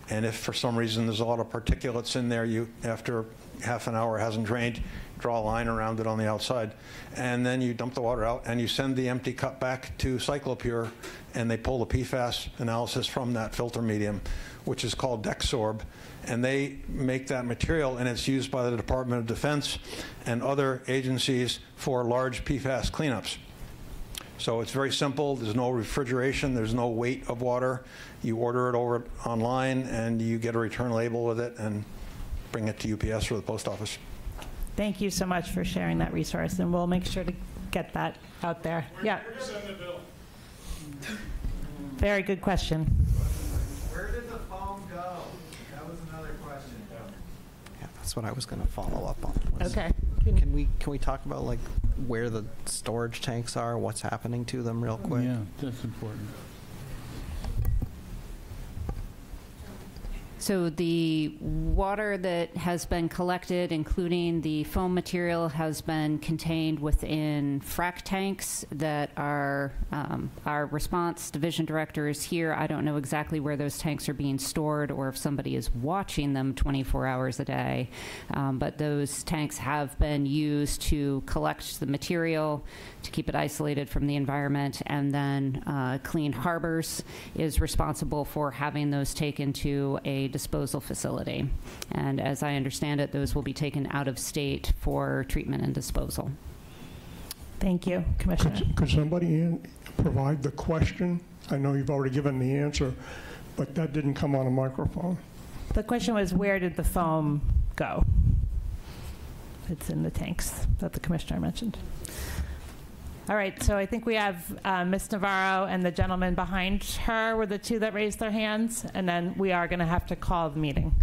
Speaker 17: and if for some reason there's a lot of particulates in there, you, after half an hour it hasn't drained, draw a line around it on the outside, and then you dump the water out and you send the empty cup back to CycloPure, and they pull the PFAS analysis from that filter medium, which is called Dexorb, and they make that material, and it's used by the Department of Defense and other agencies for large PFAS cleanups. So it's very simple. There's no refrigeration. There's no weight of water. You order it over online, and you get a return label with it and bring it to UPS or the post office.
Speaker 3: Thank you so much for sharing that resource, and we'll make sure to get that out there. Yeah. Very good question.
Speaker 1: Where did the foam go? That was another question.
Speaker 16: Yeah, that's what I was going to follow up on.
Speaker 3: Okay.
Speaker 16: Can we talk about like where the storage tanks are, what's happening to them, real quick?
Speaker 8: Yeah, that's important.
Speaker 12: So the water that has been collected, including the foam material, has been contained within frac tanks that are, our response division director is here. I don't know exactly where those tanks are being stored or if somebody is watching them 24 hours a day, but those tanks have been used to collect the material, to keep it isolated from the environment, and then Clean Harbors is responsible for having those taken to a disposal facility. And as I understand it, those will be taken out of state for treatment and disposal.
Speaker 3: Thank you, Commissioner.
Speaker 2: Could somebody provide the question? I know you've already given the answer, but that didn't come on a microphone.
Speaker 3: The question was, where did the foam go? It's in the tanks that the Commissioner mentioned. All right, so I think we have Ms. Navarro and the gentleman behind her were the two that raised their hands, and then we are going to have to call the meeting.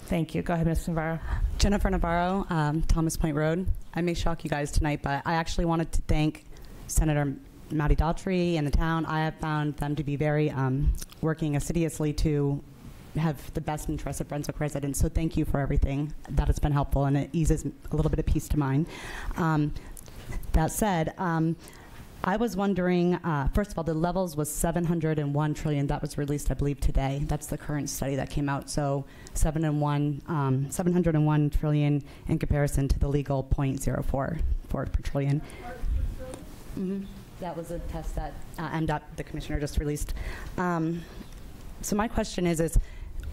Speaker 3: Thank you. Go ahead, Ms. Navarro.
Speaker 22: Jennifer Navarro, Thomas Point Road. I may shock you guys tonight, but I actually wanted to thank Senator Matty Daughtry and the town. I have found them to be very working assiduously to have the best interests of Brunswick residents, so thank you for everything. That has been helpful, and it eases a little bit of peace to mind. That said, I I was wondering, first of all, the levels was 701 trillion. That was released, I believe, today. That's the current study that came out. So 701 trillion in comparison to the legal 0.04 per trillion. That was a test that MDOT, the commissioner, just released. So my question is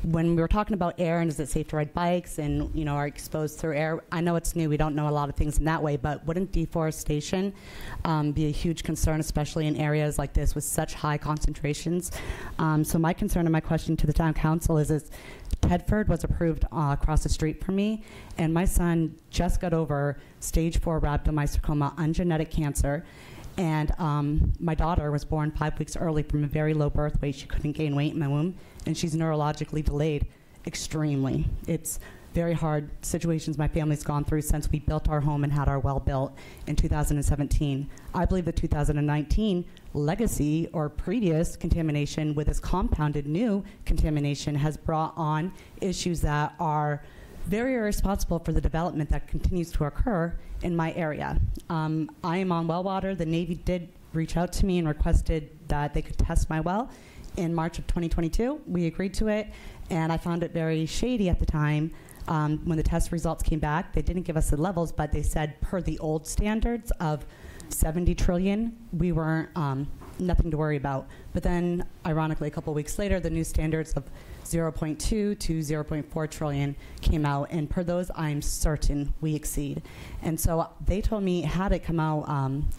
Speaker 22: when we were talking about air and is it safe to ride bikes and, you know, are exposed through air, I know it's new, we don't know a lot of things in that way, but wouldn't deforestation be a huge concern, especially in areas like this with such high concentrations? So my concern and my question to the town council is Tedford was approved across the street from me, and my son just got over stage 4 rhabdomyosarcoma, ungenetic cancer. And my daughter was born 5 weeks early from a very low birth weight. She couldn't gain weight in my womb, and she's neurologically delayed extremely. It's very hard situations my family's gone through since we built our home and had our well built in 2017. I believe the 2019 legacy or previous contamination with this compounded new contamination has brought on issues that are very irresponsible for the development that continues to occur in my area. I am on well water. The Navy did reach out to me and requested that they could test my well in March of 2022. We agreed to it, and I found it very shady at the time. When the test results came back, they didn't give us the levels, but they said per the old standards of 70 trillion, we weren't nothing to worry about. But then, ironically, a couple weeks later, the new standards of 0.2 to 0.4 trillion came out, and per those, I'm certain we exceed. And so they told me, had it come out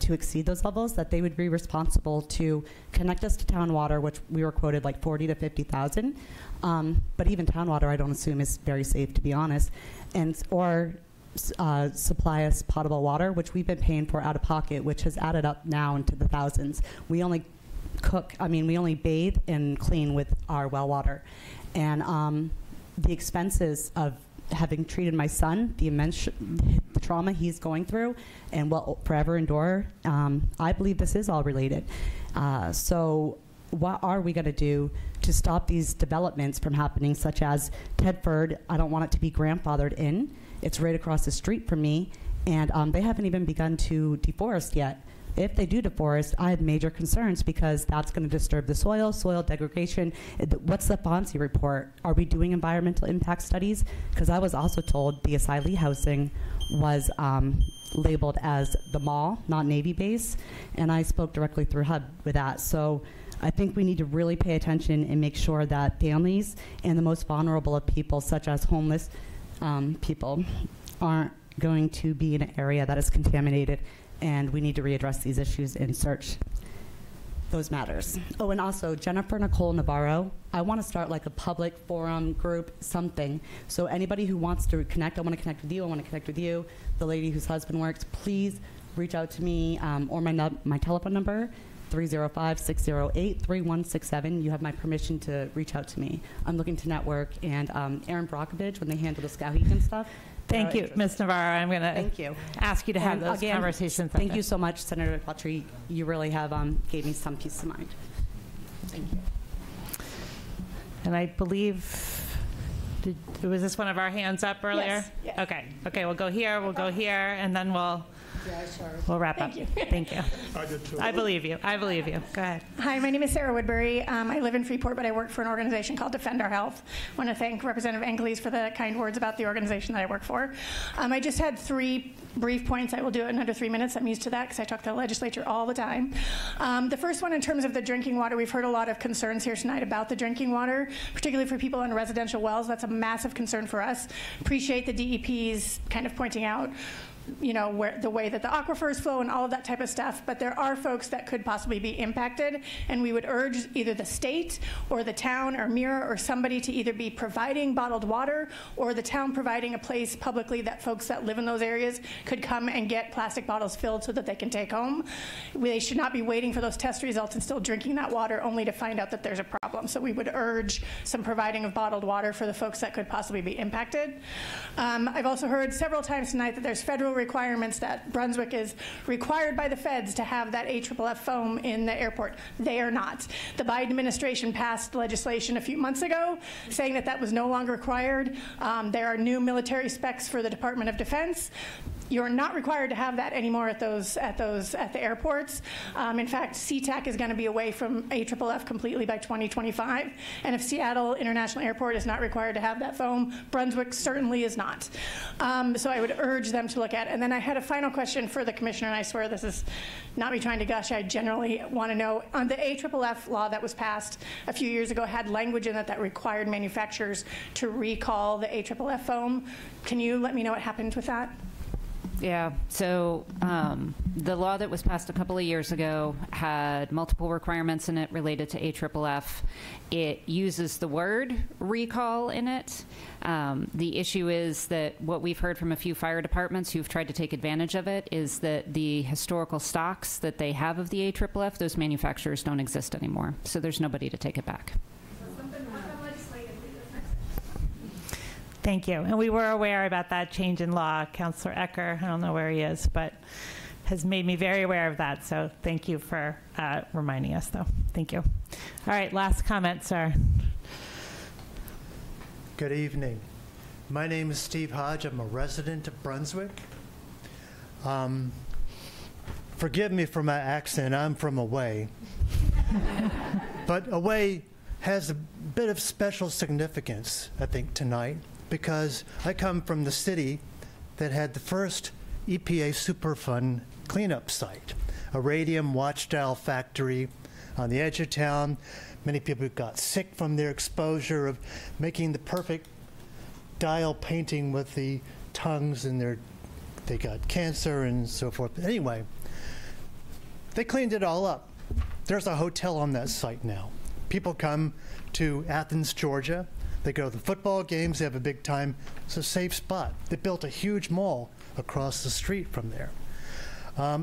Speaker 22: to exceed those levels, that they would be responsible to connect us to town water, which we were quoted like 40 to 50,000. But even town water, I don't assume is very safe, to be honest, or supply us potable water, which we've been paying for out of pocket, which has added up now into the thousands. We only we only bathe and clean with our well water. And the expenses of having treated my son, the trauma he's going through and will forever endure, I believe this is all related. So what are we going to do to stop these developments from happening, such as Tedford? I don't want it to be grandfathered in. It's right across the street from me, and they haven't even begun to deforest yet. If they do deforest, I have major concerns because that's going to disturb the soil degradation. What's the FONSI report? Are we doing environmental impact studies? Because I was also told the asylee housing was labeled as the mall, not Navy base, and I spoke directly through HUD with that. So I think we need to really pay attention and make sure that families and the most vulnerable of people, such as homeless people, aren't going to be in an area that is contaminated, and we need to readdress these issues and search those matters. Oh, and also, Jennifer Nicole Navarro, I want to start like a public forum group, something. So anybody who wants to connect, I want to connect with you, I want to connect with you, the lady whose husband works, please reach out to me, or my telephone number, 305-608-3167. You have my permission to reach out to me. I'm looking to network, and Aaron Brockovich, when they handle the Skowhegan stuff.
Speaker 3: Thank you, Ms. Navarro. I'm going to ask you to have those
Speaker 22: again,
Speaker 3: conversations.
Speaker 22: Thank you so much, Senator Daughtry. You really have gave me some peace of mind. Thank you.
Speaker 3: And I believe, was this one of our hands up earlier?
Speaker 5: Yes.
Speaker 3: Okay, we'll go here, and then we'll wrap up. Thank you.
Speaker 2: I did too.
Speaker 3: I believe you. Go ahead.
Speaker 5: Hi, my name is Sarah Woodbury. I live in Freeport, but I work for an organization called Defend Our Health. I want to thank Representative Angeles for the kind words about the organization that I work for. I just had 3 brief points. I will do it in under 3 minutes. I'm used to that because I talk to the legislature all the time. The first one, in terms of the drinking water, we've heard a lot of concerns here tonight about the drinking water, particularly for people in residential wells. That's a massive concern for us. Appreciate the DEP's kind of pointing out the way that the aquifers flow and all of that type of stuff, but there are folks that could possibly be impacted, and we would urge either the state or the town or MIRA or somebody to either be providing bottled water or the town providing a place publicly that folks that live in those areas could come and get plastic bottles filled so that they can take home. They should not be waiting for those test results and still drinking that water only to find out that there's a problem. So we would urge some providing of bottled water for the folks that could possibly be impacted. I've also heard several times tonight that there's federal requirements that Brunswick is required by the feds to have that AFFF foam in the airport. They are not. The Biden administration passed legislation a few months ago saying that that was no longer required. There are new military specs for the Department of Defense. You're not required to have that anymore at the airports. In fact, SeaTac is going to be away from AFFF completely by 2025. And if Seattle International Airport is not required to have that foam, Brunswick certainly is not. So I would urge them to look at it. And then I had a final question for the commissioner, and I swear this is not me trying to gush. I generally want to know, on the AFFF law that was passed a few years ago had language in it that required manufacturers to recall the AFFF foam. Can you let me know what happened with that?
Speaker 12: Yeah, so the law that was passed a couple of years ago had multiple requirements in it related to AFFF. It uses the word recall in it. The issue is that what we've heard from a few fire departments who've tried to take advantage of it is that the historical stocks that they have of the AFFF, those manufacturers don't exist anymore. So there's nobody to take it back.
Speaker 3: Thank you. And we were aware about that change in law. Councillor Ecker, I don't know where he is, but has made me very aware of that. So thank you for reminding us, though. Thank you. All right, last comment, sir.
Speaker 11: Good evening. My name is Steve Hodge. I'm a resident of Brunswick. Forgive me for my accent. I'm from away. But away has a bit of special significance, I think, tonight, because I come from the city that had the first EPA Superfund cleanup site, a radium watch dial factory on the edge of town. Many people got sick from their exposure of making the perfect dial painting with the tongues, and they got cancer and so forth. Anyway, they cleaned it all up. There's a hotel on that site now. People come to Athens, Georgia. They go to the football games. They have a big time. It's a safe spot. They built a huge mall across the street from there.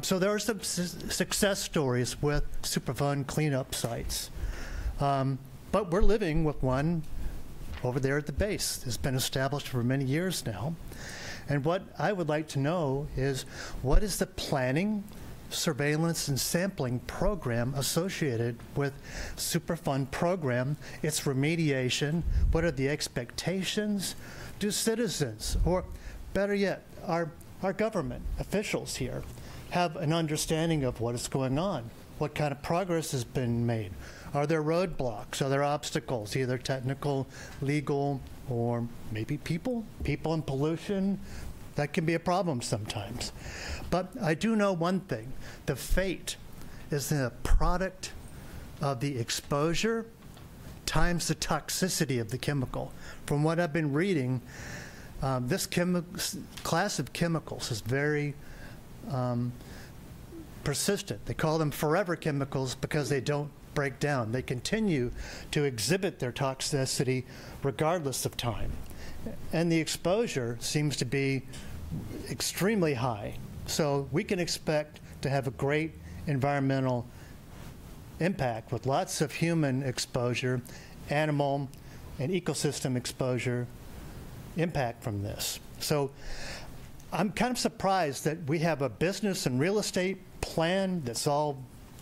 Speaker 11: So there are some success stories with Superfund cleanup sites. But we're living with one over there at the base. It's been established for many years now. And what I would like to know is, what is the planning, surveillance, and sampling program associated with Superfund program, its remediation? What are the expectations? Do citizens, or better yet, our government officials here have an understanding of what is going on? What kind of progress has been made? Are there roadblocks? Are there obstacles, either technical, legal, or maybe people and pollution? That can be a problem sometimes. But I do know one thing. The fate is the product of the exposure times the toxicity of the chemical. From what I've been reading, this class of chemicals is very persistent. They call them forever chemicals because they don't break down. They continue to exhibit their toxicity regardless of time. And the exposure seems to be extremely high. So we can expect to have a great environmental impact with lots of human exposure, animal and ecosystem exposure impact from this. So I'm kind of surprised that we have a business and real estate plan that's all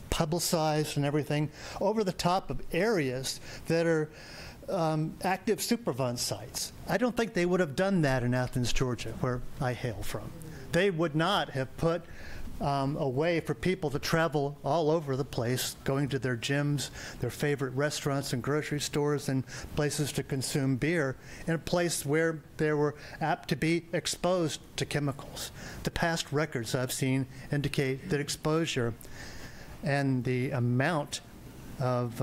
Speaker 11: publicized and everything over the top of areas that are active Superfund sites. I don't think they would have done that in Athens, Georgia, where I hail from. They would not have put a way for people to travel all over the place, going to their gyms, their favorite restaurants and grocery stores and places to consume beer, in a place where they were apt to be exposed to chemicals. The past records I've seen indicate that exposure and the amount of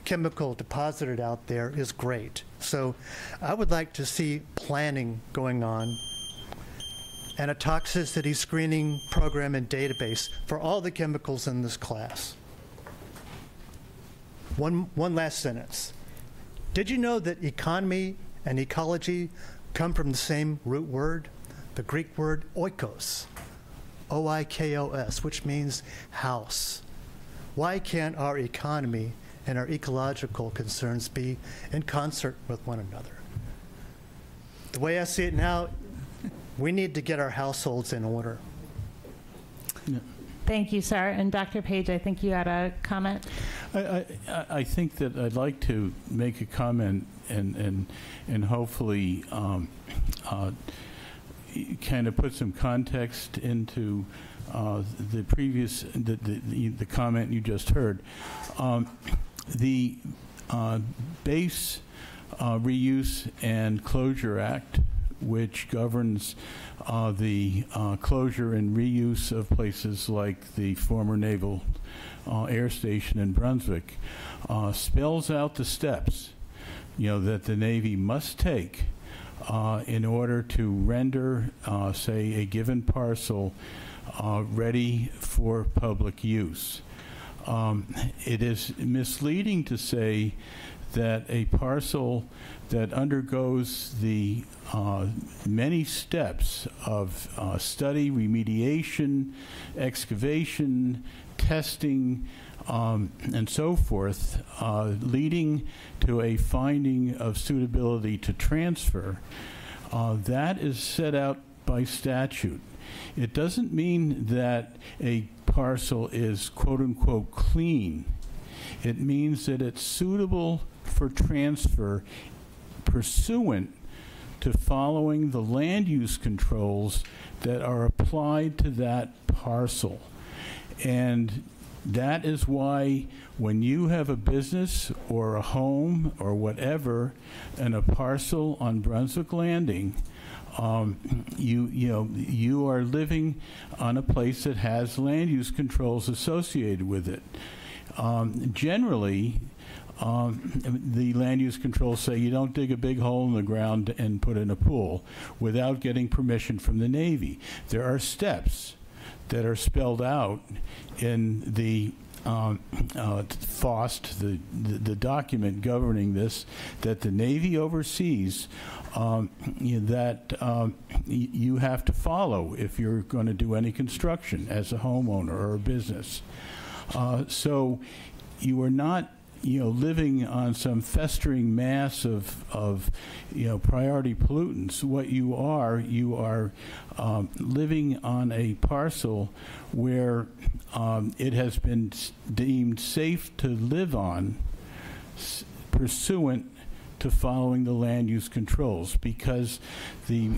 Speaker 11: chemical deposited out there is great. So I would like to see planning going on and a toxicity screening program and database for all the chemicals in this class. One last sentence. Did you know that economy and ecology come from the same root word, the Greek word oikos, O-I-K-O-S, which means house? Why can't our economy and our ecological concerns be in concert with one another? The way I see it now, we need to get our households in order.
Speaker 8: Yeah.
Speaker 3: Thank you, sir. And Dr. Page, I think you had a comment.
Speaker 8: I think that I'd like to make a comment and hopefully kind of put some context into the previous, the comment you just heard. The Base Reuse and Closure Act, which governs the closure and reuse of places like the former Naval Air Station in Brunswick, spells out the steps, that the Navy must take in order to render, say, a given parcel ready for public use. It is misleading to say that a parcel that undergoes the many steps of study, remediation, excavation, testing, and so forth, leading to a finding of suitability to transfer, that is set out by statute. It doesn't mean that a parcel is quote-unquote clean. It means that it's suitable for transfer pursuant to following the land use controls that are applied to that parcel. And that is why when you have a business or a home or whatever and a parcel on Brunswick Landing, you are living on a place that has land use controls associated with it. Generally, the land use controls say you don't dig a big hole in the ground and put in a pool without getting permission from the Navy. There are steps that are spelled out in the FOST, the document governing this, that the Navy oversees, that you have to follow if you're going to do any construction as a homeowner or a business. So you are not living on some festering mass of priority pollutants. What you are living on a parcel where it has been deemed safe to live on pursuant to following the land use controls, because the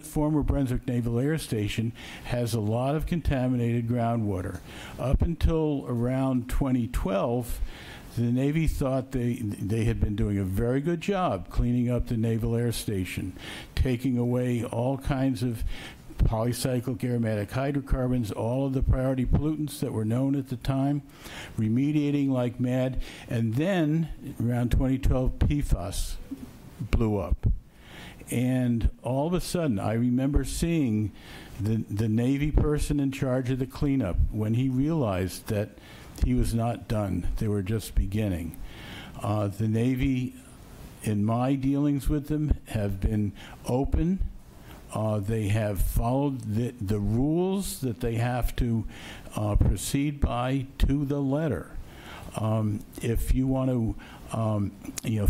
Speaker 8: former Brunswick Naval Air Station has a lot of contaminated groundwater. Up until around 2012, the Navy thought they had been doing a very good job cleaning up the Naval Air Station, taking away all kinds of polycyclic aromatic hydrocarbons, all of the priority pollutants that were known at the time, remediating like mad, and then around 2012 PFAS blew up. And all of a sudden, I remember seeing the Navy person in charge of the cleanup when he realized that he was not done. They were just beginning. The Navy, in my dealings with them, have been open. They have followed the rules that they have to proceed by to the letter. If you want to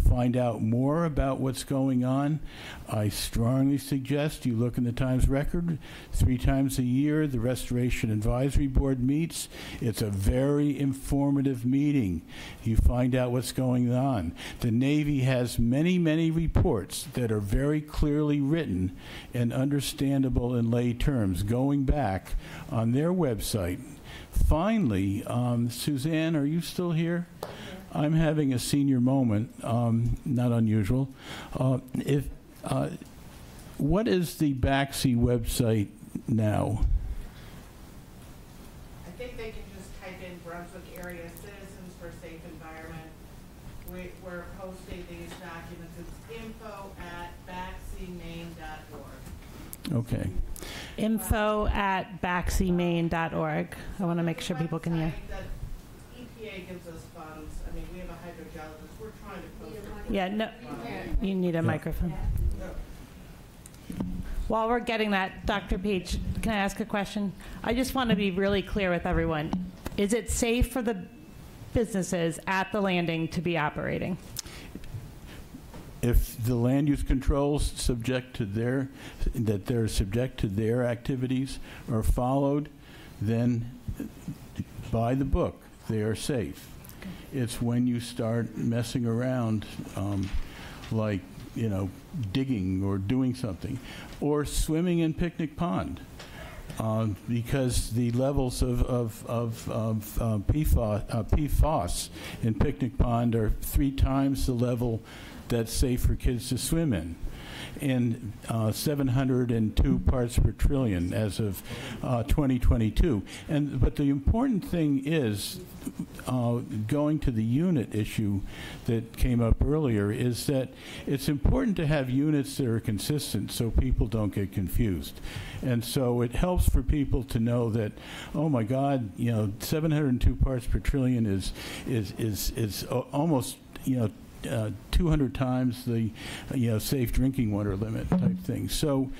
Speaker 8: find out more about what's going on, I strongly suggest you look in the Times Record. 3 times a year, the Restoration Advisory Board meets. It's a very informative meeting. You find out what's going on. The Navy has many, many reports that are very clearly written and understandable in lay terms, going back on their website. Finally, Suzanne, are you still here? I'm having a senior moment, not unusual. What is the BACSI website now?
Speaker 3: I think they can just type in Brunswick Area Citizens for a Safe Environment. We're posting these documents. It's info@bacsemaine.org.
Speaker 8: Okay.
Speaker 3: info@bacsemaine.org. I want to make sure people can hear.
Speaker 1: EPA gives us funds. I mean, we have a hydrogeologist. We're trying to post it.
Speaker 3: Yeah, no, you need a microphone. While we're getting that, Dr. Peach, can I ask a question? I just want to be really clear with everyone. Is it safe for the businesses at the landing to be operating?
Speaker 8: If the land use controls they're subject to their activities are followed, then by the book, they are safe. Okay. It's when you start messing around, like digging or doing something, or swimming in Picnic Pond. Because the levels of PFAS in Picnic Pond are 3 times the level that's safe for kids to swim in, and 702 parts per trillion as of 2022. But the important thing is, going to the unit issue that came up earlier, is that it's important to have units that are consistent so people don't get confused. And so it helps for people to know that, oh my God, 702 parts per trillion is almost 200 times the safe drinking water limit type thing. So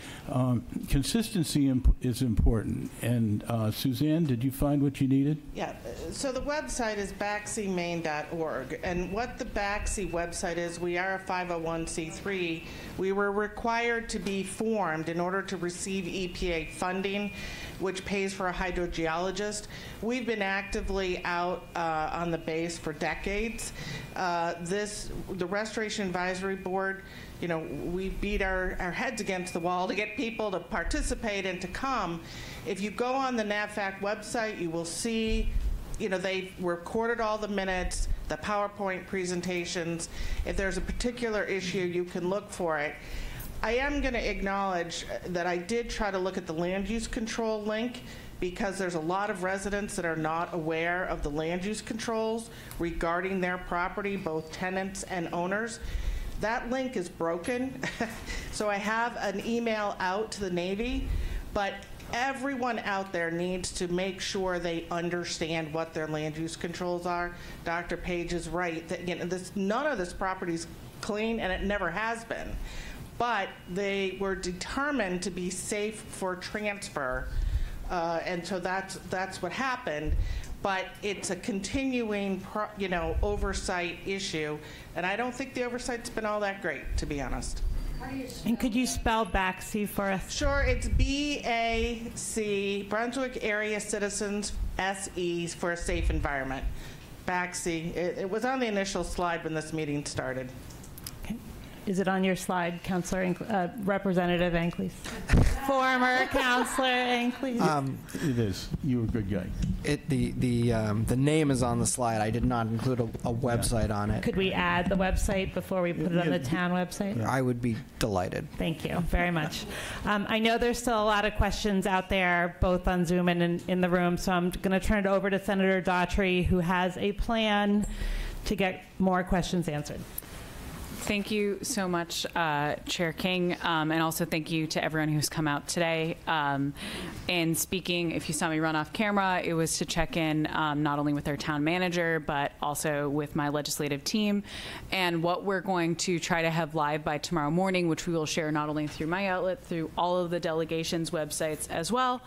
Speaker 8: consistency is important. And Suzanne, did you find what you needed?
Speaker 1: Yeah, so the website is backseamaine.org. And what the Backsea website is, we are a 501c3. We were required to be formed in order to receive EPA funding, which pays for a hydrogeologist. We've been actively out on the base for decades. The Restoration Advisory Board, we beat our heads against the wall to get people to participate and to come. If you go on the NAVFAC website, you will see, they've recorded all the minutes, the PowerPoint presentations. If there's a particular issue, you can look for it. I am going to acknowledge that I did try to look at the land use control link, because there's a lot of residents that are not aware of the land use controls regarding their property, both tenants and owners. That link is broken. So I have an email out to the Navy, but everyone out there needs to make sure they understand what their land use controls are. Dr. Page is right that none of this property is clean, and it never has been. But they were determined to be safe for transfer, and so that's what happened. But it's a continuing, oversight issue, and I don't think the oversight's been all that great, to be honest.
Speaker 3: And could you spell Backsea for us?
Speaker 1: Sure, it's BAC, Brunswick Area Citizens SE for a Safe Environment. Backsea. It was on the initial slide when this meeting started.
Speaker 3: Is it on your slide, Representative Ankleys? Former Councilor Ankleys.
Speaker 16: It is.
Speaker 8: You were a good guy.
Speaker 16: The name is on the slide. I did not include a website on it.
Speaker 3: Could we add the website before we put it on the town website?
Speaker 16: I would be delighted.
Speaker 3: Thank you very much. I know there's still a lot of questions out there, both on Zoom and in the room, so I'm going to turn it over to Senator Daughtry, who has a plan to get more questions answered.
Speaker 6: Thank you so much, Chair King, and also thank you to everyone who's come out today. In speaking, if you saw me run off camera, it was to check in not only with our town manager, but also with my legislative team, and what we're going to try to have live by tomorrow morning, which we will share not only through my outlet, through all of the delegations' websites as well,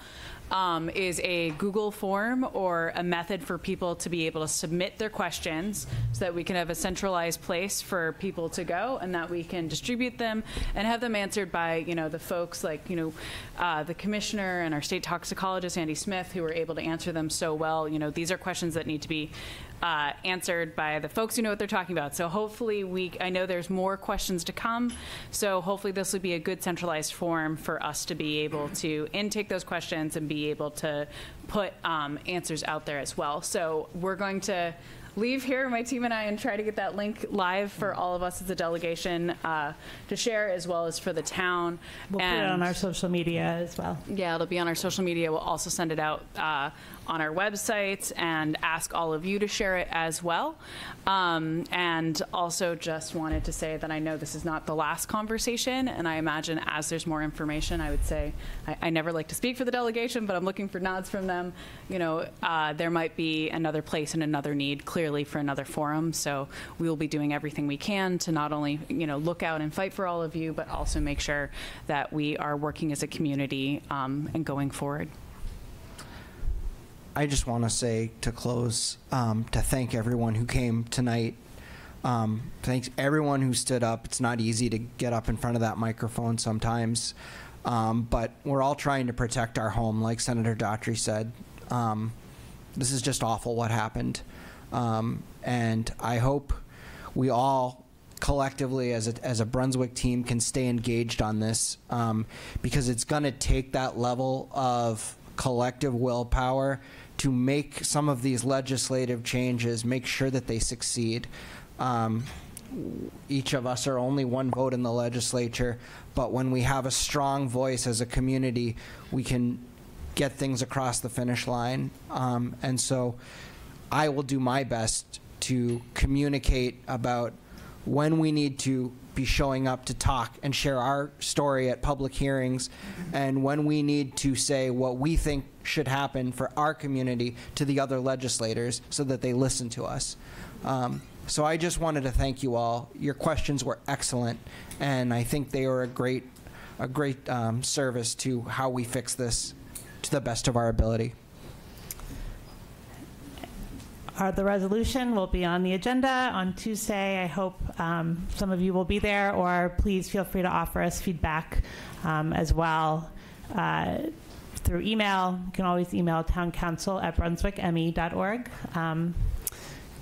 Speaker 6: is a Google form or a method for people to be able to submit their questions so that we can have a centralized place for people to go and that we can distribute them and have them answered by, the folks like, the commissioner and our state toxicologist, Andy Smith, who were able to answer them so well. These are questions that need to be answered by the folks who know what they're talking about. So hopefully I know there's more questions to come, so hopefully this will be a good centralized form for us to be able to intake those questions and be able to put answers out there as well. So we're going to leave here, my team and I, and try to get that link live for all of us as a delegation to share, as well as for the town.
Speaker 3: We'll put it on our social media as well.
Speaker 6: Yeah, it'll be on our social media. We'll also send it out on our websites and ask all of you to share it as well. And also just wanted to say that I know this is not the last conversation, and I imagine as there's more information, I would say, I never like to speak for the delegation, but I'm looking for nods from them. There might be another place and another need clearly for another forum, so we will be doing everything we can to not only, look out and fight for all of you, but also make sure that we are working as a community and going forward.
Speaker 16: I just want to say to close, to thank everyone who came tonight. Thanks everyone who stood up. It's not easy to get up in front of that microphone sometimes, but we're all trying to protect our home, like Senator Daughtry said. This is just awful what happened, and I hope we all collectively as a Brunswick team can stay engaged on this, because it's going to take that level of collective willpower to make some of these legislative changes, make sure that they succeed. Each of us are only one vote in the legislature, but when we have a strong voice as a community, we can get things across the finish line. And so I will do my best to communicate about when we need to be showing up to talk and share our story at public hearings, and when we need to say what we think should happen for our community to the other legislators so that they listen to us. So I just wanted to thank you all. Your questions were excellent, and I think they were a great service to how we fix this to the best of our ability.
Speaker 3: The resolution will be on the agenda on Tuesday. I hope some of you will be there, or please feel free to offer us feedback as well through email. You can always email towncouncil@brunswickme.org.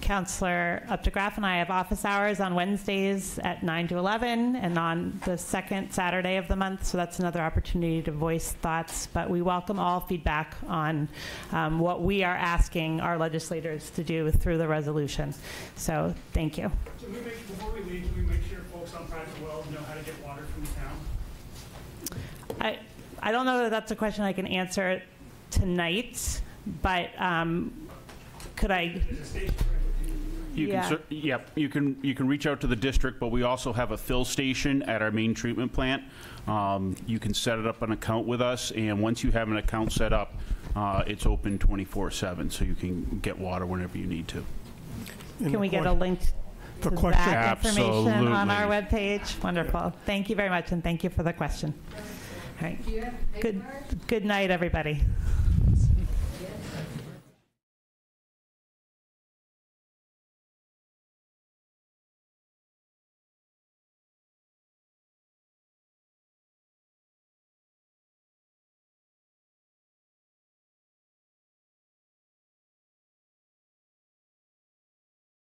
Speaker 3: Councillor Updegraff and I have office hours on Wednesdays at 9 to 11 and on the second Saturday of the month, so that's another opportunity to voice thoughts. But we welcome all feedback on what we are asking our legislators to do through the resolution. So thank you.
Speaker 9: Before we leave, can we make sure folks on private wells know how to get water from the town?
Speaker 3: I don't know that that's a question I can answer tonight, but could I?
Speaker 13: You can reach out to the district, but we also have a fill station at our main treatment plant. You can set it up an account with us, and once you have an account set up, it's open 24/7, so you can get water whenever you need to.
Speaker 3: Can we get a link to that information on our webpage? Wonderful. Thank you very much, and tk you for the question. All right. Good night, everybody.